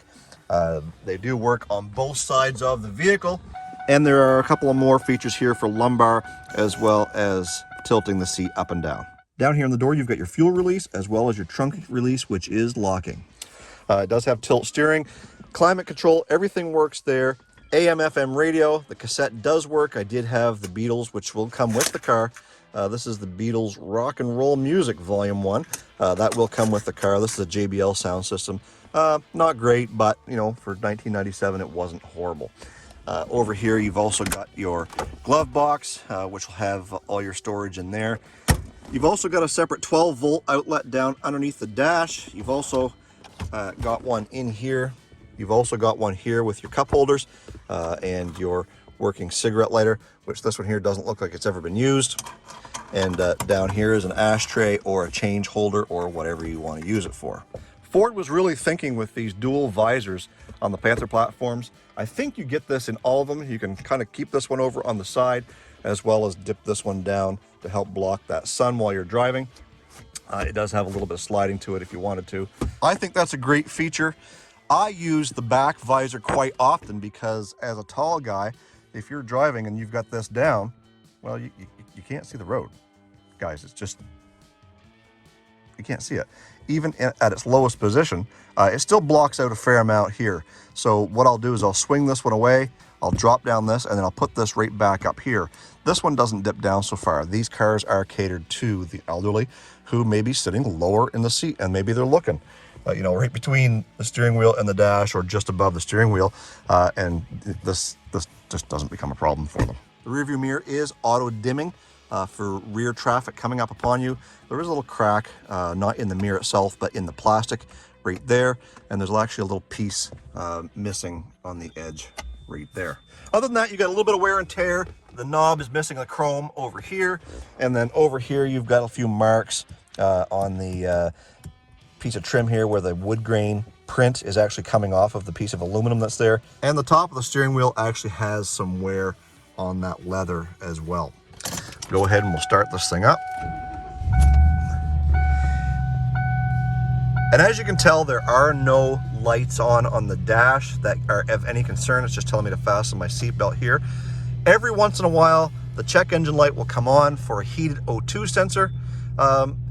They do work on both sides of the vehicle. And there are a couple of more features here for lumbar as well as tilting the seat up and down. Down here on the door, you've got your fuel release as well as your trunk release, which is locking. It does have tilt steering, climate control, everything works there. AM, FM radio, the cassette does work. I did have the Beatles, which will come with the car. This is the Beatles Rock and Roll Music Volume 1. That will come with the car. This is a JBL sound system. Not great, but you know, for 1997, it wasn't horrible. Over here, you've also got your glove box, which will have all your storage in there. You've also got a separate 12-volt outlet down underneath the dash. You've also got one in here. You've also got one here with your cup holders and your working cigarette lighter, which this one here doesn't look like it's ever been used. And down here is an ashtray or a change holder or whatever you want to use it for. Ford was really thinking with these dual visors on the Panther platforms. I think you get this in all of them. You can kind of keep this one over on the side as well as dip this one down to help block that sun while you're driving. It does have a little bit of sliding to it if you wanted to. I think that's a great feature. I use the back visor quite often because as a tall guy, if you're driving and you've got this down, well, you can't see the road. Guys, it's just, you can't see it. Even at its lowest position, it still blocks out a fair amount here. So what I'll do is I'll swing this one away, I'll drop down this, and then I'll put this right back up here. This one doesn't dip down so far. These cars are catered to the elderly who may be sitting lower in the seat, and maybe they're looking, you know, right between the steering wheel and the dash or just above the steering wheel, and this just doesn't become a problem for them. The rear view mirror is auto dimming for rear traffic coming up upon you. There is a little crack, not in the mirror itself, but in the plastic right there, and there's actually a little piece missing on the edge right there. Other than that, you got a little bit of wear and tear. The knob is missing the chrome over here, and then over here you've got a few marks on the piece of trim here where the wood grain print is actually coming off of the piece of aluminum that's there. And the top of the steering wheel actually has some wear on that leather as well. Go ahead and we'll start this thing up. And as you can tell, there are no lights on the dash that are of any concern. It's just telling me to fasten my seatbelt here. Every once in a while, the check engine light will come on for a heated O2 sensor.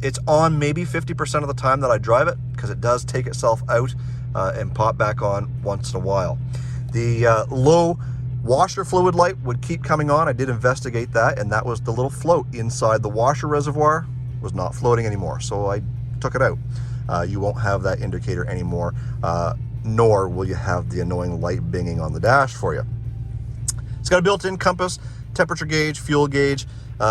It's on maybe 50% of the time that I drive it because it does take itself out and pop back on once in a while. The low washer fluid light would keep coming on. I did investigate that, and that was the little float inside the washer reservoir was not floating anymore, so I took it out. You won't have that indicator anymore, nor will you have the annoying light binging on the dash for you. It's got a built-in compass, temperature gauge, fuel gauge.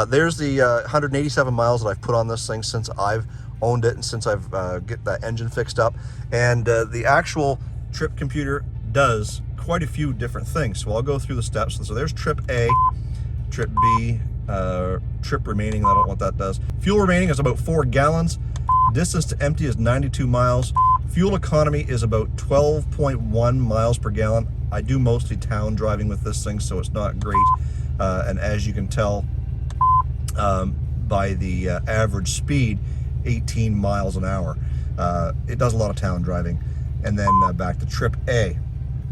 There's the 187 miles that I've put on this thing since I've owned it and since I've get that engine fixed up. And the actual trip computer does quite a few different things. So I'll go through the steps. So there's trip A, trip B, trip remaining. I don't know what that does. Fuel remaining is about 4 gallons. Distance to empty is 92 miles. Fuel economy is about 12.1 miles per gallon. I do mostly town driving with this thing, so it's not great. And as you can tell by the average speed, 18 miles an hour. It does a lot of town driving. And then back to trip A.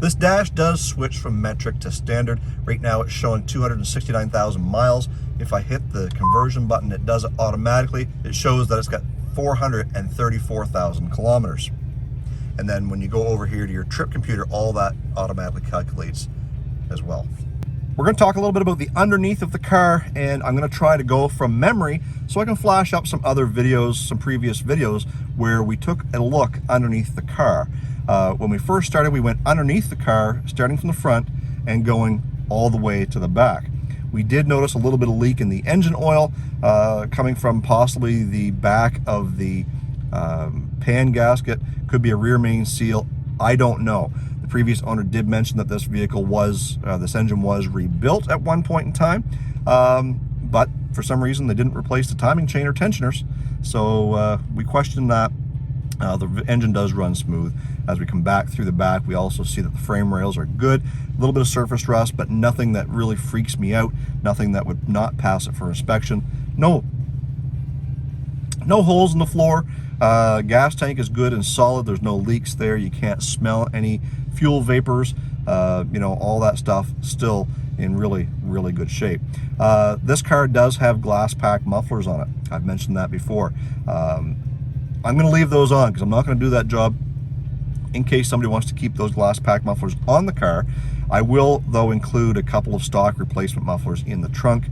This dash does switch from metric to standard. Right now it's showing 269,000 miles. If I hit the conversion button, it does it automatically. It shows that it's got 434,000 kilometers. And then when you go over here to your trip computer, all that automatically calculates as well. We're going to talk a little bit about the underneath of the car, and I'm going to try to go from memory so I can flash up some other videos, some previous videos where we took a look underneath the car. When we first started, we went underneath the car, starting from the front and going all the way to the back. We did notice a little bit of leak in the engine oil coming from possibly the back of the pan gasket. Could be a rear main seal. I don't know. The previous owner did mention that this vehicle was, this engine was rebuilt at one point in time, but for some reason they didn't replace the timing chain or tensioners, so we questioned that. The engine does run smooth. As we come back through the back, we also see that the frame rails are good. A little bit of surface rust, but nothing that really freaks me out, nothing that would not pass it for inspection. No holes in the floor. Gas tank is good and solid. There's no leaks there. You can't smell any fuel vapors. You know, all that stuff still in really, really good shape. This car does have glass pack mufflers on it. I've mentioned that before. I'm going to leave those on because I'm not going to do that job in case somebody wants to keep those glass pack mufflers on the car. I will, though, include a couple of stock replacement mufflers in the trunk.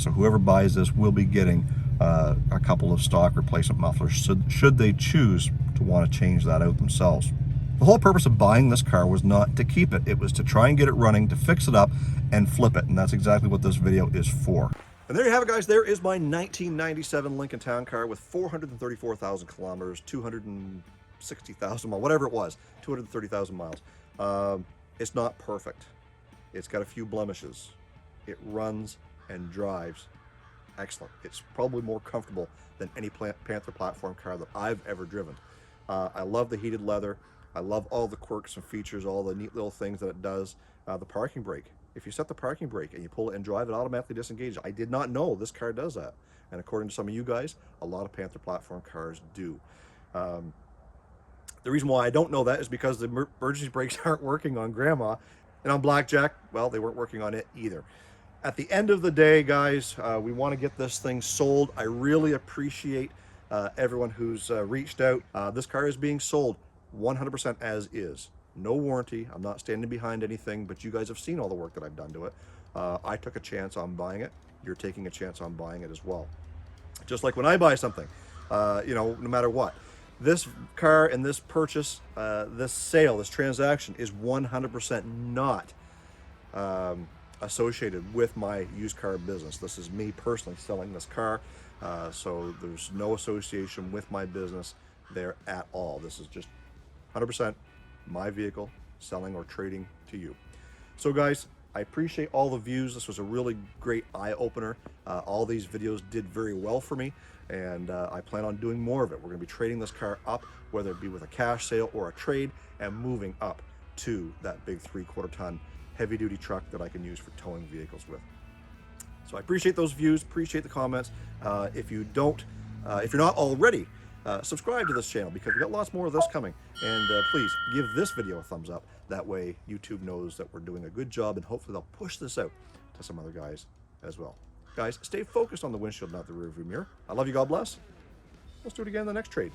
So whoever buys this will be getting a couple of stock replacement mufflers should they choose to want to change that out themselves. The whole purpose of buying this car was not to keep it. It was to try and get it running, to fix it up and flip it. And that's exactly what this video is for. And there you have it, guys. There is my 1997 Lincoln Town Car with 434,000 kilometers, 260,000 miles, whatever it was, 230,000 miles. It's not perfect. It's got a few blemishes. It runs and drives excellent. It's probably more comfortable than any Panther platform car that I've ever driven. I love the heated leather. I love all the quirks and features, all the neat little things that it does. The parking brake. If you set the parking brake and you pull it and drive, it automatically disengages. I did not know this car does that. And according to some of you guys, a lot of Panther platform cars do. The reason why I don't know that is because the emergency brakes aren't working on Grandma. And on Blackjack, well, they weren't working on it either. At the end of the day, guys, we want to get this thing sold. I really appreciate everyone who's reached out. This car is being sold 100% as is. No warranty. I'm not standing behind anything, but you guys have seen all the work that I've done to it. I took a chance on buying it. You're taking a chance on buying it as well. Just like when I buy something, you know, no matter what. This car and this purchase, this sale, this transaction is 100% not associated with my used car business. This is me personally selling this car, so there's no association with my business there at all. This is just 100% my vehicle selling or trading to you. So guys, I appreciate all the views. This was a really great eye-opener. All these videos did very well for me, and I plan on doing more of it. We're going to be trading this car up, whether it be with a cash sale or a trade, and moving up to that big 3/4 ton heavy-duty truck that I can use for towing vehicles with. So I appreciate those views, appreciate the comments. If you're not already, subscribe to this channel because we got lots more of this coming. And please give this video a thumbs up. That way YouTube knows that we're doing a good job, and hopefully they'll push this out to some other guys as well. Guys, stay focused on the windshield, not the rearview mirror. I love you. God bless. Let's do it again in the next trade.